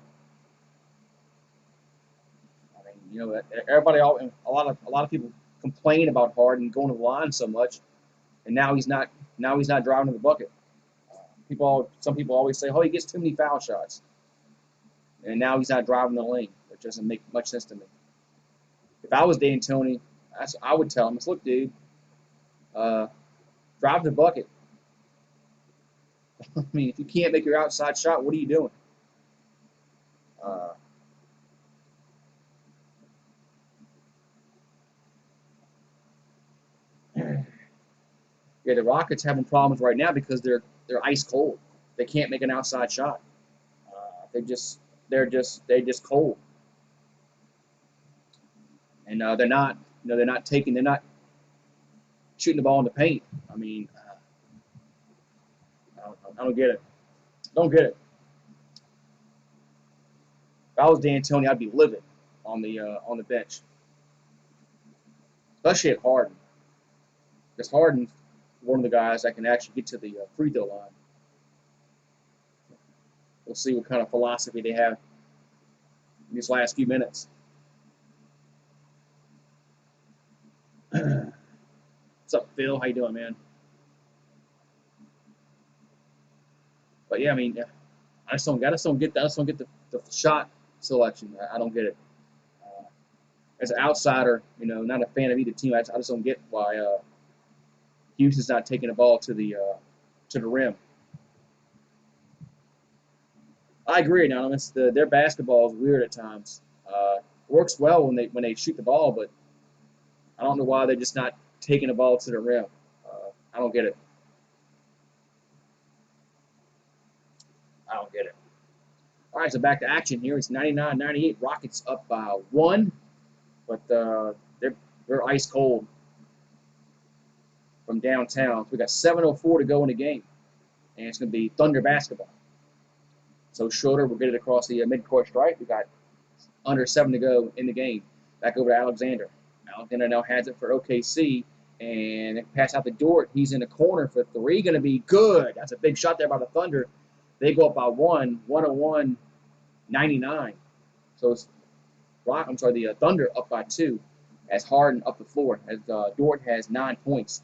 I mean, everybody, a lot of people complain about Harden going to the line so much, and now he's not driving to the bucket. Some people always say, "Oh, he gets too many foul shots," and now he's not driving the lane, which doesn't make much sense to me. If I was D'Antoni, I would tell him, "Look, dude, drive the bucket." I mean, if you can't make your outside shot, what are you doing? Yeah, the Rockets having problems right now because they're ice cold. They can't make an outside shot. They're just cold, and they're not shooting the ball in the paint. I mean, I don't get it. Don't get it. If I was D'Antoni, I'd be livid on the bench, especially at Harden, because Harden one of the guys that can actually get to the free throw line. We'll see what kind of philosophy they have in these last few minutes. What's up, Phil? How you doing, man? But yeah, I mean, I just don't get the shot selection. I don't get it. As an outsider, not a fan of either team, I just don't get why Houston's not taking the ball to the rim. I agree. Now, their basketball is weird at times. Works well when they shoot the ball, but I don't know why they're just not taking the ball to the rim. I don't get it. I don't get it. All right, so back to action here. It's 99-98. Rockets up by 1, but they're ice cold from downtown. We got 7:04 to go in the game, and it's going to be Thunder basketball. So Schroeder will get it across the midcourt stripe. We got under 7 to go in the game. Back over to Alexander. Alexander now has it for OKC, and pass out the Dort. He's in the corner for 3. Going to be good. That's a big shot there by the Thunder. They go up by 101-99. So it's the Thunder up by 2 as Harden up the floor. As Dort has 9 points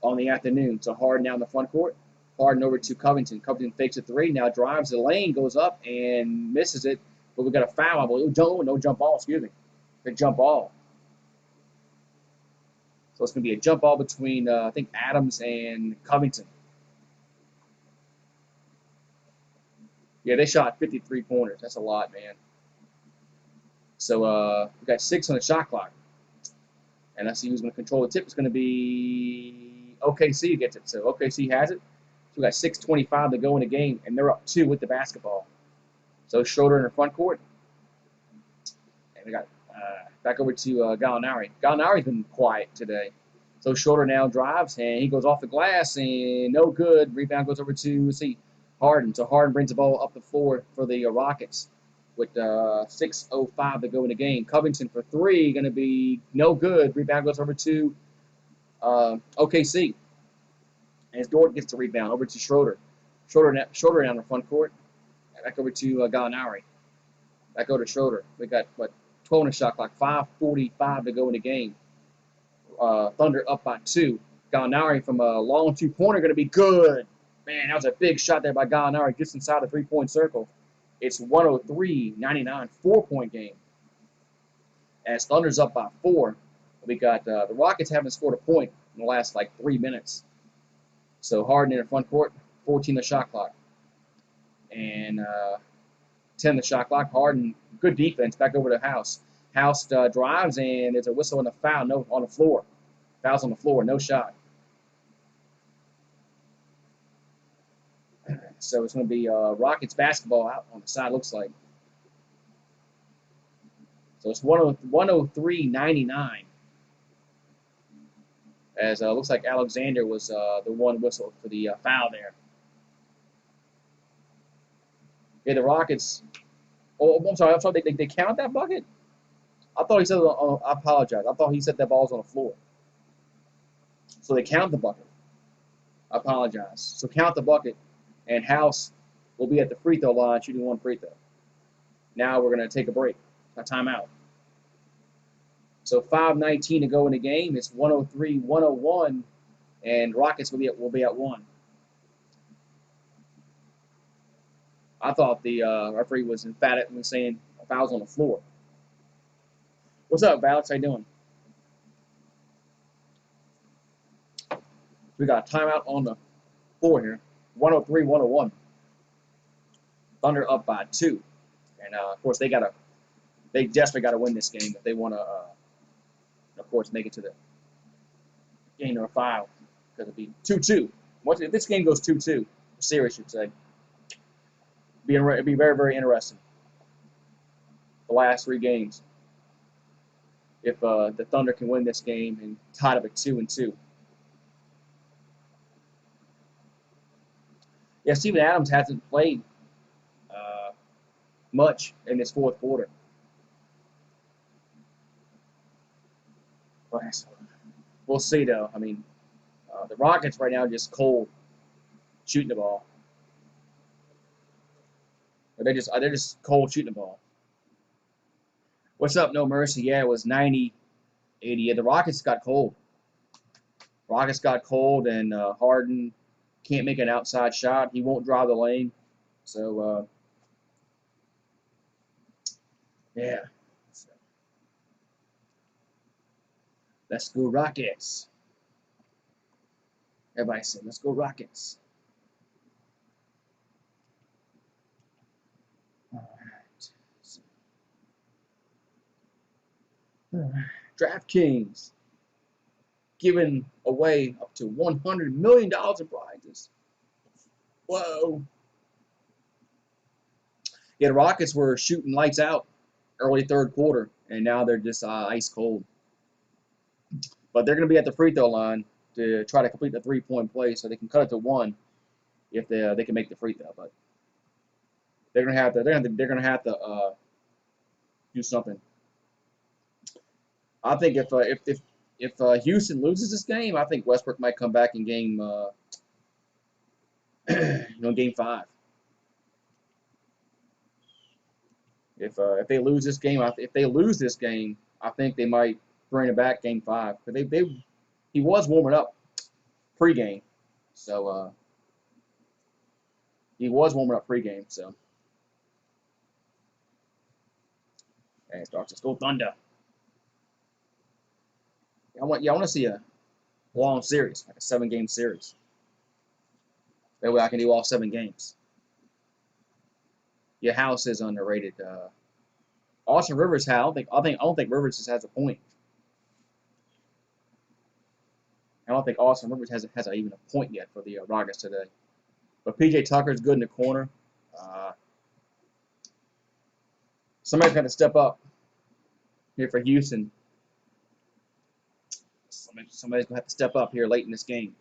on the afternoon. So Harden now in the front court. Harden over to Covington. Covington fakes a 3. Now drives the lane, goes up and misses it. But we got a foul. I believe. No jump ball. Excuse me. A jump ball. So it's going to be a jump ball between I think Adams and Covington. Yeah, they shot 53 pointers. That's a lot, man. So we got 6 on the shot clock. And let's see who's going to control the tip. It's going to be OKC who gets it. So OKC has it. So we got 6:25 to go in the game, and they're up 2 with the basketball. So Schroeder in the front court. And we got back over to Gallinari. Gallinari's been quiet today. So Schroeder now drives, and he goes off the glass, and no good. Rebound goes over to, Harden. So Harden brings the ball up the floor for the Rockets with 6:05 to go in the game. Covington for 3, going to be no good. Rebound goes over to OKC. As Dort gets the rebound, over to Schroeder. Schroeder down the front court. Back over to Gallinari. Back over to Schroeder. We got, 12 on the shot clock. 5:45 to go in the game. Thunder up by 2. Gallinari from a long 2-pointer going to be good. Man, that was a big shot there by Gallinari just inside the 3-point circle. It's 103-99, 4-point game. As Thunder's up by 4, we got the Rockets haven't scored a point in the last 3 minutes. So Harden in the front court, 14 the shot clock. And 10 the shot clock. Harden, good defense, back over to House. House drives, and there's a whistle and a foul on the floor. Foul's on the floor, no shot. So it's going to be Rockets basketball out on the side, looks like. So it's 103-99. As looks like Alexander was the one whistle for the foul there. Yeah, the Rockets. Oh, I'm sorry. They count that bucket? I thought he said. I apologize. I thought he said that ball was on the floor. So they count the bucket. I apologize. So count the bucket, and House will be at the free throw line shooting 1 free throw. Now we're going to take a break, a timeout. So 5:19 to go in the game. It's 103-101, and Rockets will be at 1. I thought the referee was emphatic when saying a foul's on the floor. What's up, Alex? How you doing? We got a timeout on the floor here. 103-101. Thunder up by 2, and of course they desperately got to win this game if they want to, of course, make it to the game number 5, because it'd be 2-2. If this game goes 2-2, the series should say, it'd be very, very interesting. The last 3 games, if the Thunder can win this game and tie up at 2-2. Yeah, Steven Adams hasn't played much in this 4th quarter. But we'll see, though. I mean, The Rockets right now are just cold shooting the ball. They're just cold shooting the ball. What's up, No Mercy? Yeah, it was 90, 80. Yeah, the Rockets got cold. Rockets got cold, and Harden can't make an outside shot. He won't drive the lane. So, yeah. So, let's go Rockets. Everybody said, let's go Rockets. All right. DraftKings giving away up to $100 million in prizes. Whoa. Yeah, the Rockets were shooting lights out early third quarter, and now they're just ice cold. But they're going to be at the free throw line to try to complete the three-point play so they can cut it to one if they can make the free throw. But they're going to have to do something. I think if Houston loses this game, I think Westbrook might come back in game game 5. If they lose this game, I think they might bring it back game 5. But he was warming up pregame, so he was warming up pregame. So hey, Starks, let's go Thunder. I want to see a long series, like a 7-game series. That way I can do all 7 games. Your house is underrated. Austin Rivers, I don't think Rivers just has a point. I don't think Austin Rivers has even a point yet for the Rockets today. But PJ Tucker's good in the corner. Somebody's got to step up here for Houston. Somebody's going to have to step up here late in this game.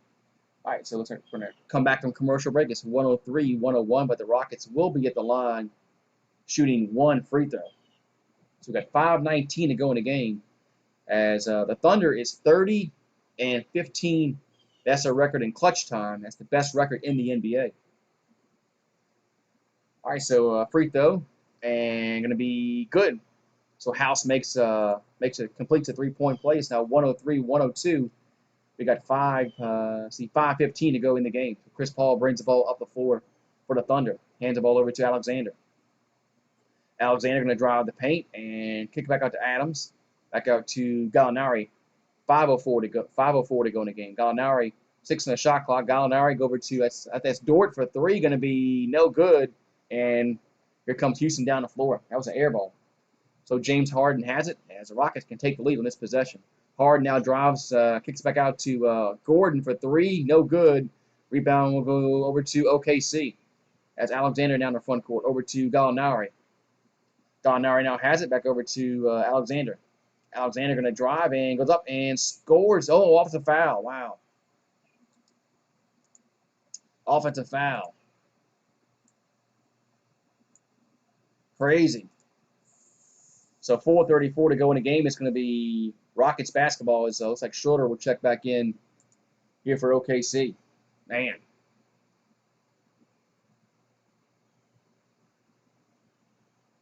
All right, so we're going to come back from commercial break. It's 103-101, but the Rockets will be at the line shooting 1 free throw. So we've got 5:19 to go in the game. As the Thunder is 30-15. That's a record in clutch time. That's the best record in the NBA. All right, so free throw and going to be good. So House completes a 3-point play. It's now 103-102. We got 5:15 to go in the game. Chris Paul brings the ball up the floor for the Thunder. Hands the ball over to Alexander. Alexander going to drive the paint and kick it back out to Adams. Back out to Gallinari. 5:04 to go. 5:04 to go in the game. Gallinari 6 on the shot clock. Gallinari go over to that's Dort for 3. Going to be no good. And here comes Houston down the floor. That was an air ball. So James Harden has it, as the Rockets can take the lead on this possession. Harden now drives, kicks back out to Gordon for 3, no good. Rebound will go over to OKC. As Alexander down the front court, over to Gallinari. Gallinari now has it, back over to Alexander. Alexander going to drive and goes up and scores. Oh, offensive foul, wow. Offensive foul. Crazy. So 4:34 to go in the game. It's going to be Rockets basketball. So looks like Schroeder will check back in here for OKC. Man.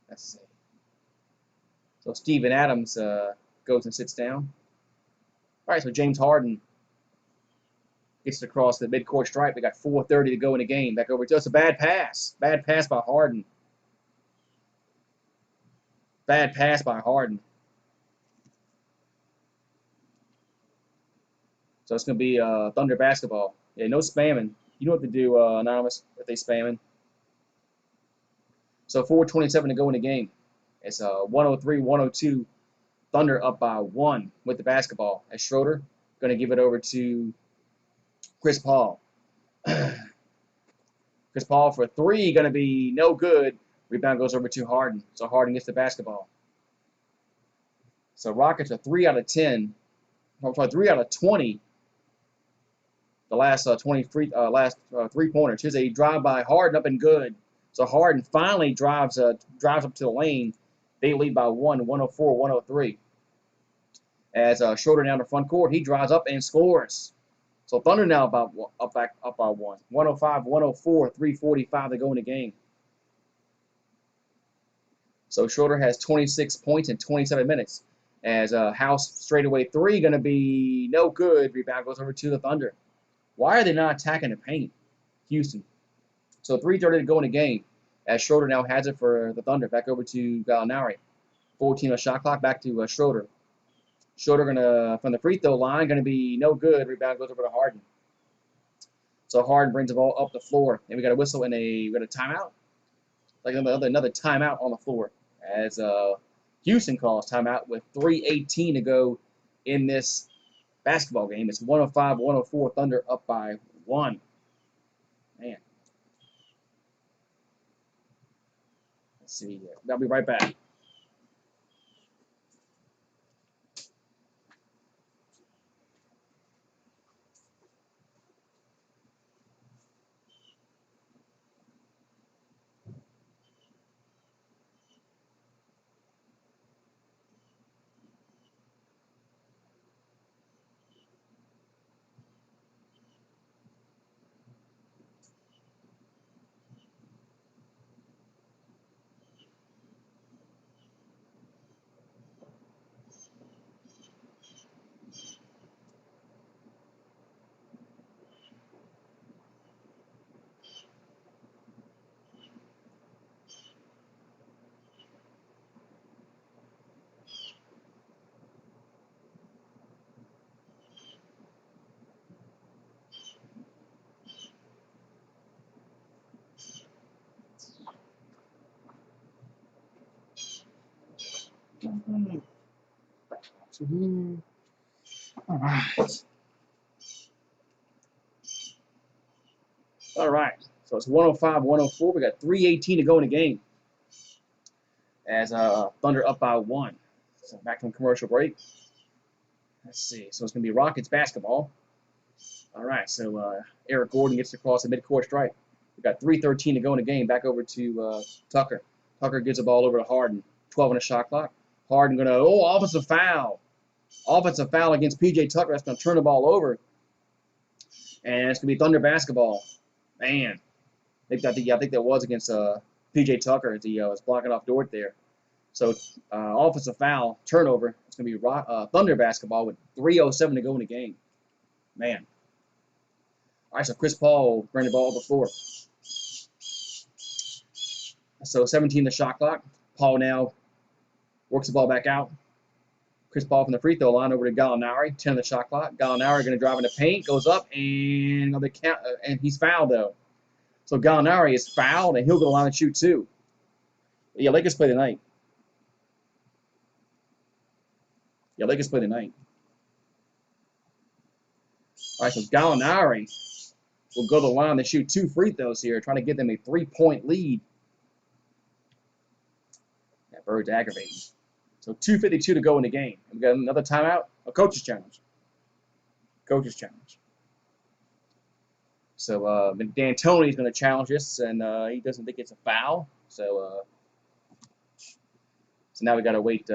Let's see. So Steven Adams goes and sits down. All right, so James Harden gets it across the midcourt stripe. We got 4:30 to go in the game. Back over to us. A bad pass. Bad pass by Harden. Bad pass by Harden. So it's going to be Thunder basketball. Yeah, no spamming. You know what to do, Anonymous, if they spamming. So 4:27 to go in the game. It's 103-102. Thunder up by 1 with the basketball. As Schroeder going to give it over to Chris Paul. Chris Paul for 3, going to be no good. Rebound goes over to Harden. So Harden gets the basketball. So Rockets are 3 out of 10. I'm sorry, 3 out of 20. The last 3-pointers. Here's a drive by Harden up and good. So Harden finally drives up to the lane. They lead by 104-103. As Schroeder down the front court, he drives up and scores. So Thunder now up by one. 105, 104, 3:45 to go in the game. So Schroeder has 26 points in 27 minutes. As House straightaway three going to be no good. Rebound goes over to the Thunder. Why are they not attacking the paint? Houston. So 3:30 to go in the game. As Schroeder now has it for the Thunder. Back over to Gallinari. 14 on shot clock. Back to Schroeder. Schroeder going to, from the free throw line, going to be no good. Rebound goes over to Harden. So Harden brings the ball up the floor. And we got a whistle and we got a timeout. Like another timeout on the floor. As Houston calls timeout with 3:18 to go in this basketball game. It's 105-104. Thunder up by one. Man. Let's see here. I'll be right back. All right. All right. So it's 105-104. We got 3:18 to go in the game. As Thunder up by one. So back from commercial break. Let's see. So it's going to be Rockets basketball. All right. So Eric Gordon gets across the midcourt stripe. We got 3:13 to go in the game. Back over to Tucker. Tucker gives the ball over to Harden. 12 on the shot clock. Harden going to, offensive foul. Offensive foul against P.J. Tucker. That's going to turn the ball over. And it's going to be Thunder basketball. Man. I think that was against P.J. Tucker as he was blocking off Dort there. So offensive foul, turnover. It's going to be Thunder basketball with 3:07 to go in the game. Man. All right, so Chris Paul bring the ball up the floor. So 17 the shot clock. Paul now works the ball back out. Chris Paul from the free throw line over to Gallinari. 10 on the shot clock. Gallinari going to drive in the paint. Goes up and he's fouled though. So Gallinari is fouled and he'll go to the line and shoot too. Yeah, Lakers play tonight. All right, so Gallinari will go to the line and shoot 2 free throws here, trying to get them a 3-point lead. That bird's aggravating. So 2:52 to go in the game. And we got another timeout, a coach's challenge. So D'Antoni's going to challenge this, and he doesn't think it's a foul. So now we got to wait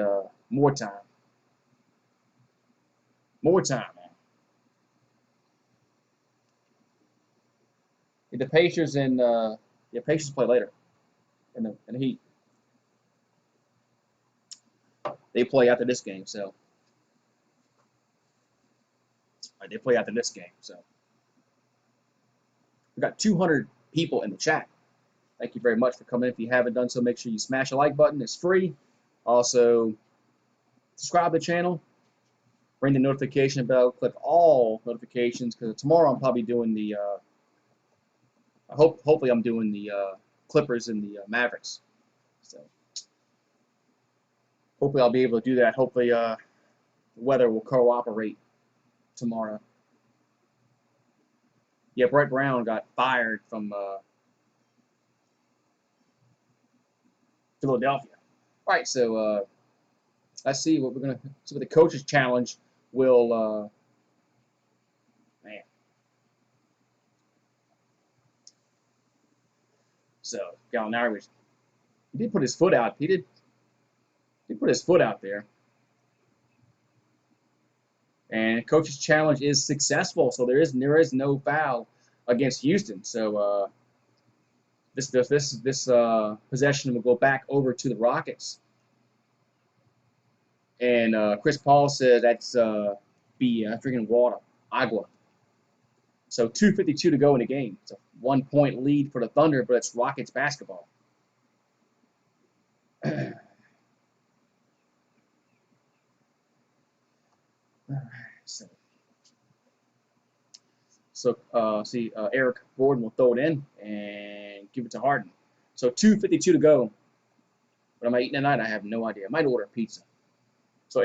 more time. Man. The Pacers and Pacers play later in the Heat. They play after this game, so they play after this game. So we got 200 people in the chat. Thank you very much for coming. If you haven't done so, make sure you smash the like button. It's free. Also, subscribe to the channel. Ring the notification bell. Click all notifications because tomorrow I'm probably doing the. Hopefully I'm doing the Clippers and the Mavericks. So hopefully I'll be able to do that. Hopefully the weather will cooperate tomorrow. Yeah, Brett Brown got fired from Philadelphia. All right, so let's see what we're gonna see what the coaches challenge will. Man. So Gallinari he did put his foot out. He did put his foot out there. And coach's challenge is successful, so there is no foul against Houston. So this possession will go back over to the Rockets. And Chris Paul said that's freaking water, agua. So 2:52 to go in the game. It's a 1-point lead for the Thunder, but it's Rockets basketball. Eric Gordon will throw it in and give it to Harden. So 2:52 to go. What am I eating tonight? I have no idea. I might order a pizza. So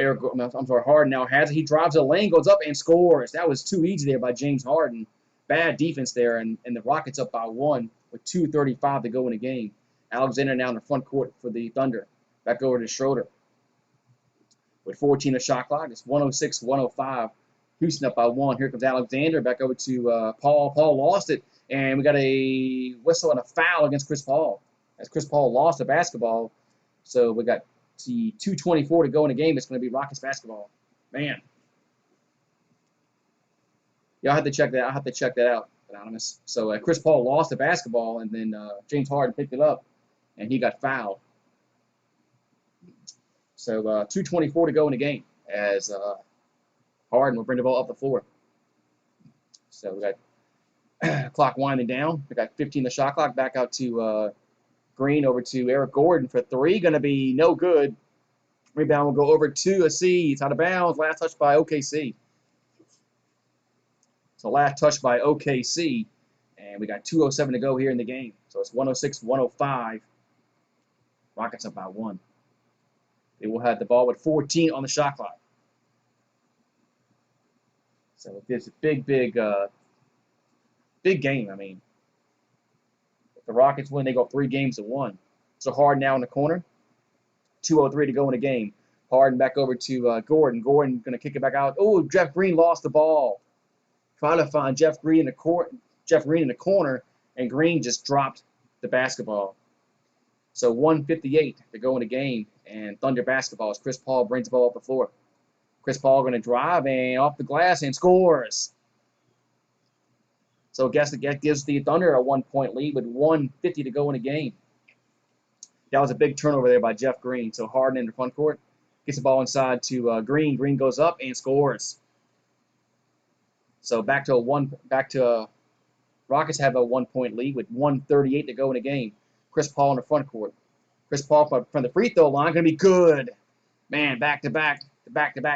Harden now has it. He drives the lane, goes up and scores. That was too easy there by James Harden. Bad defense there, and the Rockets up by 1 with 2:35 to go in the game. Alexander now in the front court for the Thunder. Back over to Schroeder. With 14 of shot clock, it's 106-105. Houston up by 1. Here comes Alexander. Back over to Paul. Paul lost it, and we got a whistle and a foul against Chris Paul. As Chris Paul lost the basketball, so we got 2:24 to go in the game. It's going to be Rockets basketball. Man. Yeah, I'll have to check that out, Anonymous. So Chris Paul lost the basketball, and then James Harden picked it up, and he got fouled. So 2:24 to go in the game as Harden will bring the ball up the floor. So we got clock winding down. We got 15 the shot clock. Back out to Green, over to Eric Gordon for 3. Going to be no good. Rebound will go over to a C. It's out of bounds. Last touch by OKC. So last touch by OKC. And we got 2:07 to go here in the game. So it's 106-105. Rockets up by 1. They will have the ball with 14 on the shot clock. So it's a big game. I mean, if the Rockets win, they go 3 games to 1. So Harden now in the corner. 2:03 to go in the game. Harden back over to Gordon. Gordon going to kick it back out. Oh, Jeff Green lost the ball. Trying to find Jeff Green in the corner, and Green just dropped the basketball. So 1:58 to go in the game, and Thunder basketball as Chris Paul brings the ball up the floor. Chris Paul going to drive and off the glass and scores. So I guess that gives the Thunder a 1-point lead with 1:50 to go in the game. That was a big turnover there by Jeff Green. So Harden in the front court gets the ball inside to Green. Green goes up and scores. So back to Rockets have a 1-point lead with 1:38 to go in the game. Chris Paul in the front court. Chris Paul from the free throw line going to be good. Man, back-to-back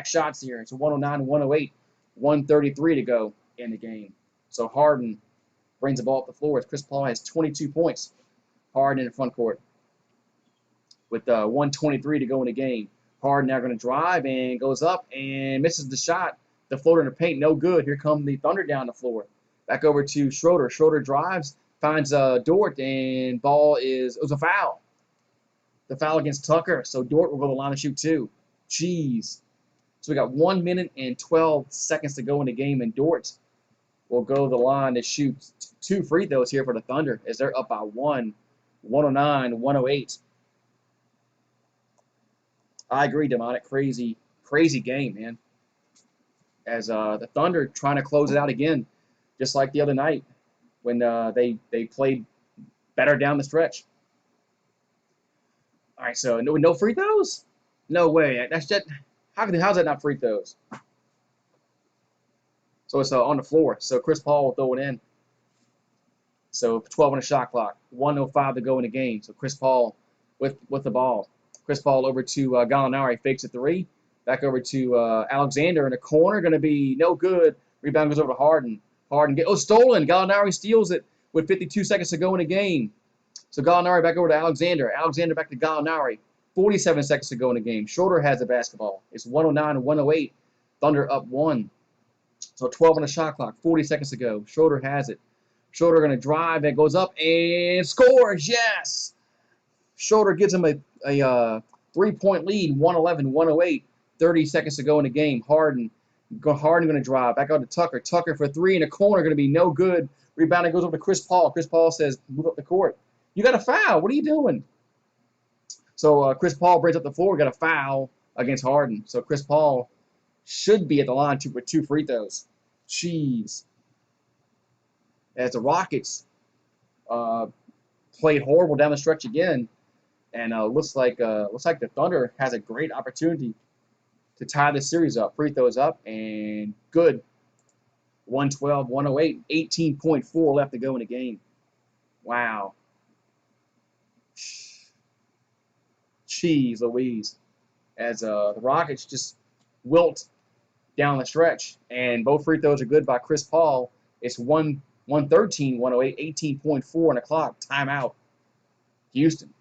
shots here. It's 109-108. 1:33 to go in the game. So Harden brings the ball up the floor as Chris Paul has 22 points. Harden in the front court with 1:23 to go in the game. Harden now going to drive and goes up and misses the shot. The floater in the paint, no good. Here come the Thunder down the floor. Back over to Schroeder. Schroeder drives, finds Dort, and it was a foul. The foul against Tucker, so Dort will go to the line to shoot 2. Jeez. So we got 1 minute and 12 seconds to go in the game, and Dort will go to the line to shoot 2 free throws here for the Thunder as they're up by 1, 109-108. I agree, Demonic. Crazy game, man. As the Thunder trying to close it out again, just like the other night when they played better down the stretch. All right, so no free throws? No way. That's just how's that not free throws? So it's on the floor. So Chris Paul will throw it in. So 12 on the shot clock. 1:05 to go in the game. So Chris Paul with the ball. Chris Paul over to Gallinari, fakes a 3. Back over to Alexander in the corner, going to be no good. Rebound goes over to Harden. Harden stolen. Gallinari steals it with 52 seconds to go in the game. So Gallinari back over to Alexander. Alexander back to Gallinari. 47 seconds to go in the game. Schroeder has the basketball. It's 109-108. Thunder up 1. So 12 on the shot clock. 40 seconds to go. Schroeder has it. Schroeder going to drive. That goes up and scores. Yes. Schroeder gives him a 3-point lead. 111-108. 30 seconds to go in the game. Harden going to drive. Back out to Tucker. Tucker for 3 in the corner. Going to be no good. Rebounding goes over to Chris Paul. Chris Paul says, move up the court. You got a foul. What are you doing? So Chris Paul brings up the floor. Got a foul against Harden. So Chris Paul should be at the line with 2 free throws. Jeez. As the Rockets played horrible down the stretch again, and looks like the Thunder has a great opportunity to tie the series up. Free throws up and good. 112-108, 18.4 left to go in the game. Wow. Jeez Louise. As the Rockets just wilt down the stretch, and both free throws are good by Chris Paul. It's 113-108, 18.4 on the clock. Timeout. Houston.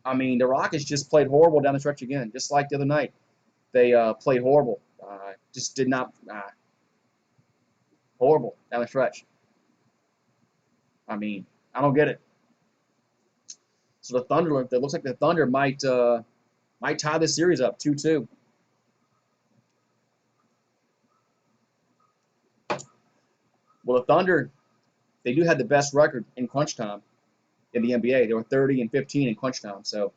I mean, the Rockets just played horrible down the stretch again, just like the other night. They played horrible. Just did not horrible down the stretch. I mean, I don't get it. So the Thunder, it looks like the Thunder might tie this series up 2-2. Well, the Thunder, they do have the best record in crunch time in the NBA. They were 30-15 in crunch time. So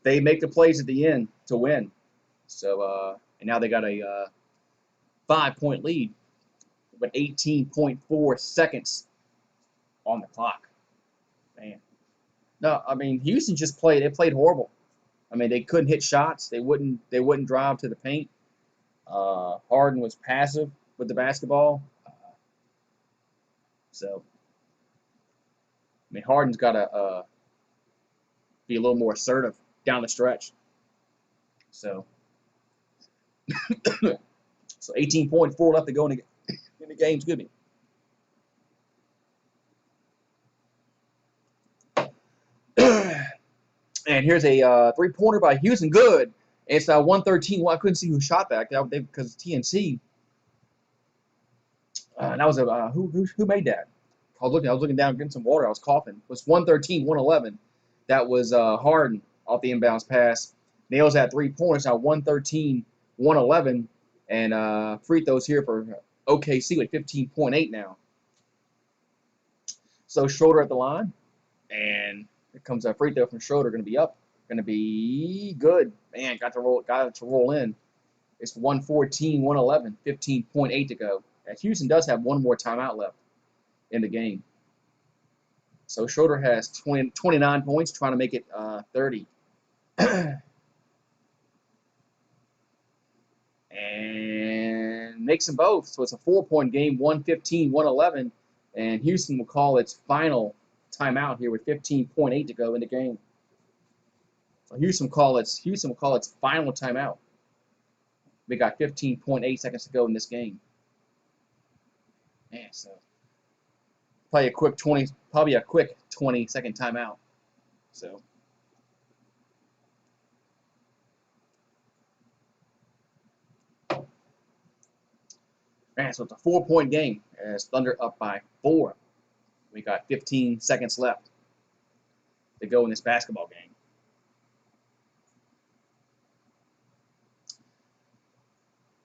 they make the plays at the end to win. So and now they got a 5-point lead with 18.4 seconds on the clock. Man. No, I mean, Houston just played. They played horrible. I mean, they couldn't hit shots. They wouldn't drive to the paint. Harden was passive with the basketball. So, I mean, Harden's got to be a little more assertive down the stretch. So, 18.4 left to go in the game. Excuse me. And here's a three-pointer by Houston. Good. It's 113. Well, I couldn't see who shot that because TNC. That was who made that? I was looking down, getting some water. I was coughing. It was 113-111. That was Harden off the inbounds pass. Nails that 3 points. Now 113-111, and free throws here for OKC with 15.8 now. So Schroeder at the line, and here comes a free throw from Schroeder. Going to be up. Going to be good. Man, got it to roll in. It's 114-111, 15.8 to go. And Houston does have one more timeout left in the game. So Schroeder has 29 points, trying to make it 30. And makes them both. So it's a 4-point game, 115-111. And Houston will call its final timeout here with 15.8 to go in the game. So Houston will call its final timeout. We got 15.8 seconds to go in this game. Man, so probably a quick 20-second timeout. So man, so it's a 4-point game as Thunder up by 4. We got 15 seconds left to go in this basketball game.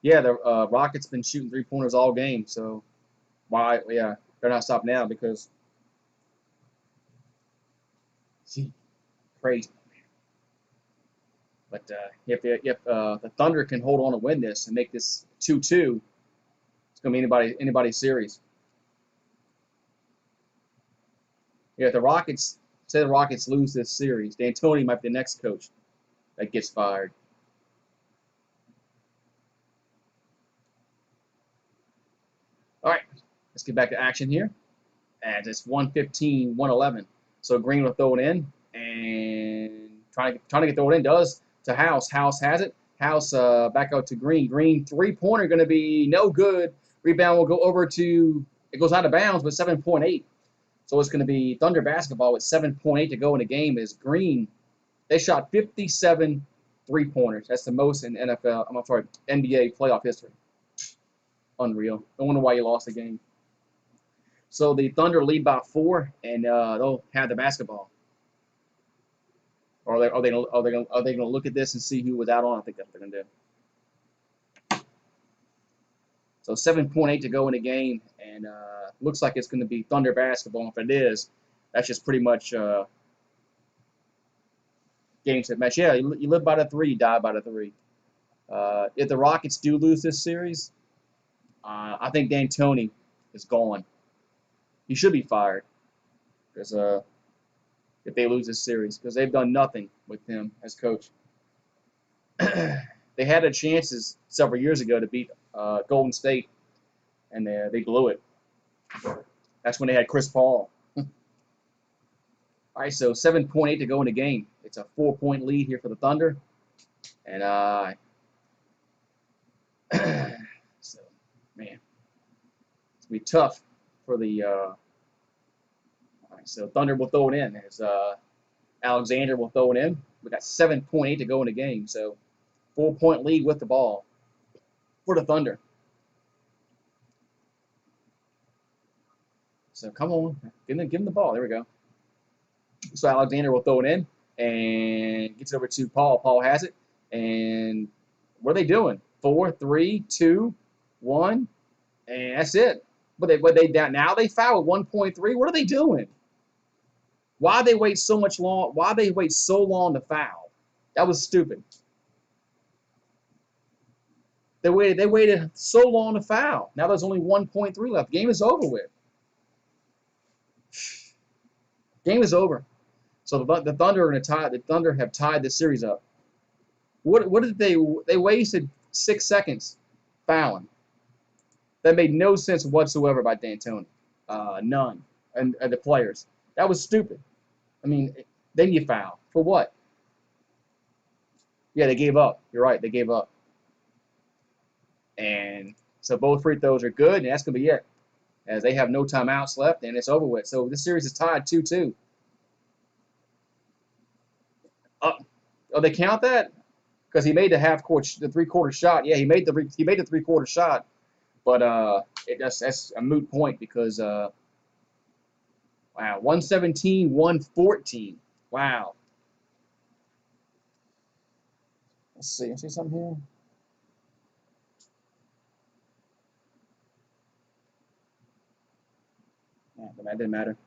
Yeah, the Rockets been shooting 3-pointers all game, so why? Yeah, they're not stopping now because crazy. But if the Thunder can hold on to win this and make this 2-2, it's gonna be anybody's series. Yeah, if the Rockets lose this series, D'Antoni might be the next coach that gets fired. All right, let's get back to action here. And it's 115-111. So Green will throw it in, and trying to get throw it in does to House. House has it. House back out to Green. Green 3-pointer going to be no good. Rebound will go over to, it goes out of bounds, but 7.8. So it's going to be Thunder basketball with 7.8 to go in the game. Is Green, they shot 57 3-pointers. That's the most in NBA playoff history. Unreal. No wonder why you lost the game. So the Thunder lead by 4, and they'll have the basketball. Or are they going to look at this and see who was out on? I think that's what they're going to do. So 7.8 to go in the game, and looks like it's going to be Thunder basketball. If it is, that's just pretty much game set match. Yeah, you live by the 3, you die by the 3. If the Rockets do lose this series, I think D'Antoni is gone. He should be fired because if they lose this series, because they've done nothing with him as coach. They had a chances several years ago to beat Golden State, and they blew it. That's when they had Chris Paul. All right, so 7.8 to go in the game. It's a 4-point lead here for the Thunder, and so man, it's gonna be tough for the. All right, so Thunder will throw it in as Alexander will throw it in. We got 7.8 to go in the game, so 4-point lead with the ball for the Thunder. So come on, give him the ball. There we go. So Alexander will throw it in and gets it over to Paul. Paul has it, and what are they doing? 4, 3, 2, 1, and that's it. But they down now. They foul 1.3. What are they doing? Why they wait so much long? Why they wait so long to foul? That was stupid. They waited so long to foul. Now there's only 1.3 left. Game is over with. Game is over. So the Thunder are going to tie. The Thunder have tied the series up. What did they wasted 6 seconds fouling? That made no sense whatsoever by D'Antoni. None. And the players. That was stupid. I mean, then you foul. For what? Yeah, they gave up. You're right. They gave up. And so both free throws are good, and that's going to be it. As they have no timeouts left, and it's over with. So this series is tied 2-2. Oh, they count that? Because he made the three-quarter shot. Yeah, he made the three-quarter shot, but that's a moot point because wow, 117, 114. Wow. Let's see. I see something here. Yeah, but that didn't matter.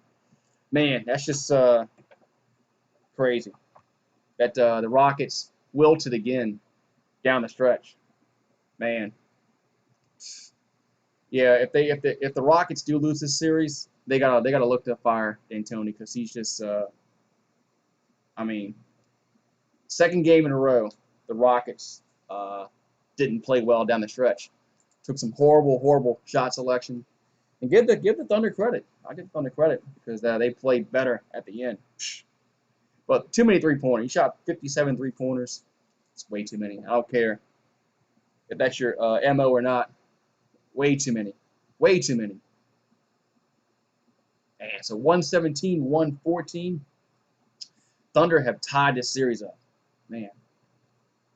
Man, that's just crazy. That the Rockets wilted again down the stretch. Man. Yeah, if the Rockets do lose this series, they gotta look to fire D'Antoni because he's just I mean, second game in a row, the Rockets didn't play well down the stretch. Took some horrible shot selection. And give the Thunder credit. I give the Thunder credit because they played better at the end. But too many three-pointers. He shot 57 three-pointers. It's way too many. I don't care if that's your MO or not. Way too many. Way too many. And so 117, 114. Thunder have tied this series up. Man.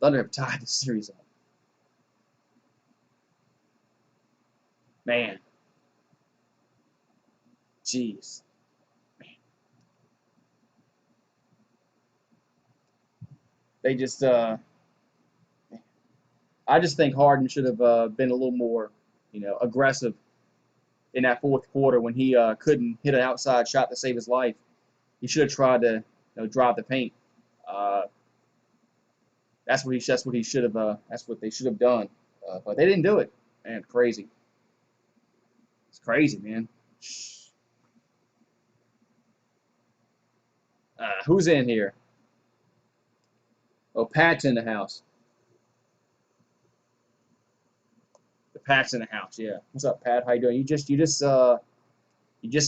Thunder have tied this series up. Man. Jeez. Man. They just I just think Harden should have been a little more, aggressive in that fourth quarter when he couldn't hit an outside shot to save his life. He should have tried to drive the paint. That's what he should have. That's what they should have done. But they didn't do it. Man, crazy. It's crazy, man. Who's in here? Oh, Pat's in the house. The Pat's in the house. Yeah. What's up, Pat? How you doing? You just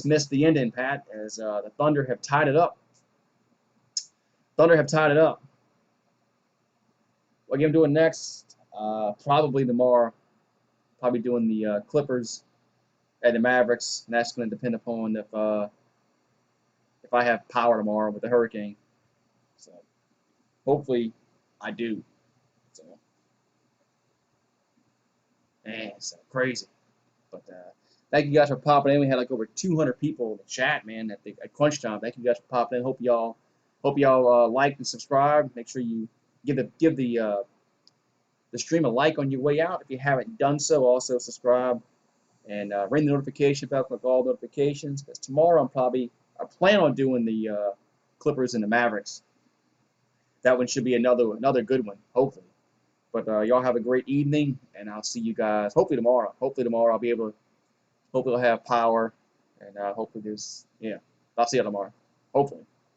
missed the ending, Pat. As the Thunder have tied it up. Thunder have tied it up. What I'm doing next? Probably tomorrow. Probably doing the Clippers and the Mavericks, and that's going to depend upon if I have power tomorrow with the hurricane. So hopefully I do. So man, it's crazy. But thank you guys for popping in. We had like over 200 people in the chat, man, at crunch time. Thank you guys for popping in. Hope y'all like and subscribe. Make sure you give the stream a like on your way out if you haven't done so. Also subscribe and ring the notification bell, click all notifications. Because tomorrow I plan on doing the Clippers and the Mavericks. That one should be another good one, hopefully. But y'all have a great evening, and I'll see you guys hopefully tomorrow. Hopefully tomorrow I'll be able to. Hopefully I'll have power, and hopefully there's yeah. I'll see you tomorrow. Hopefully.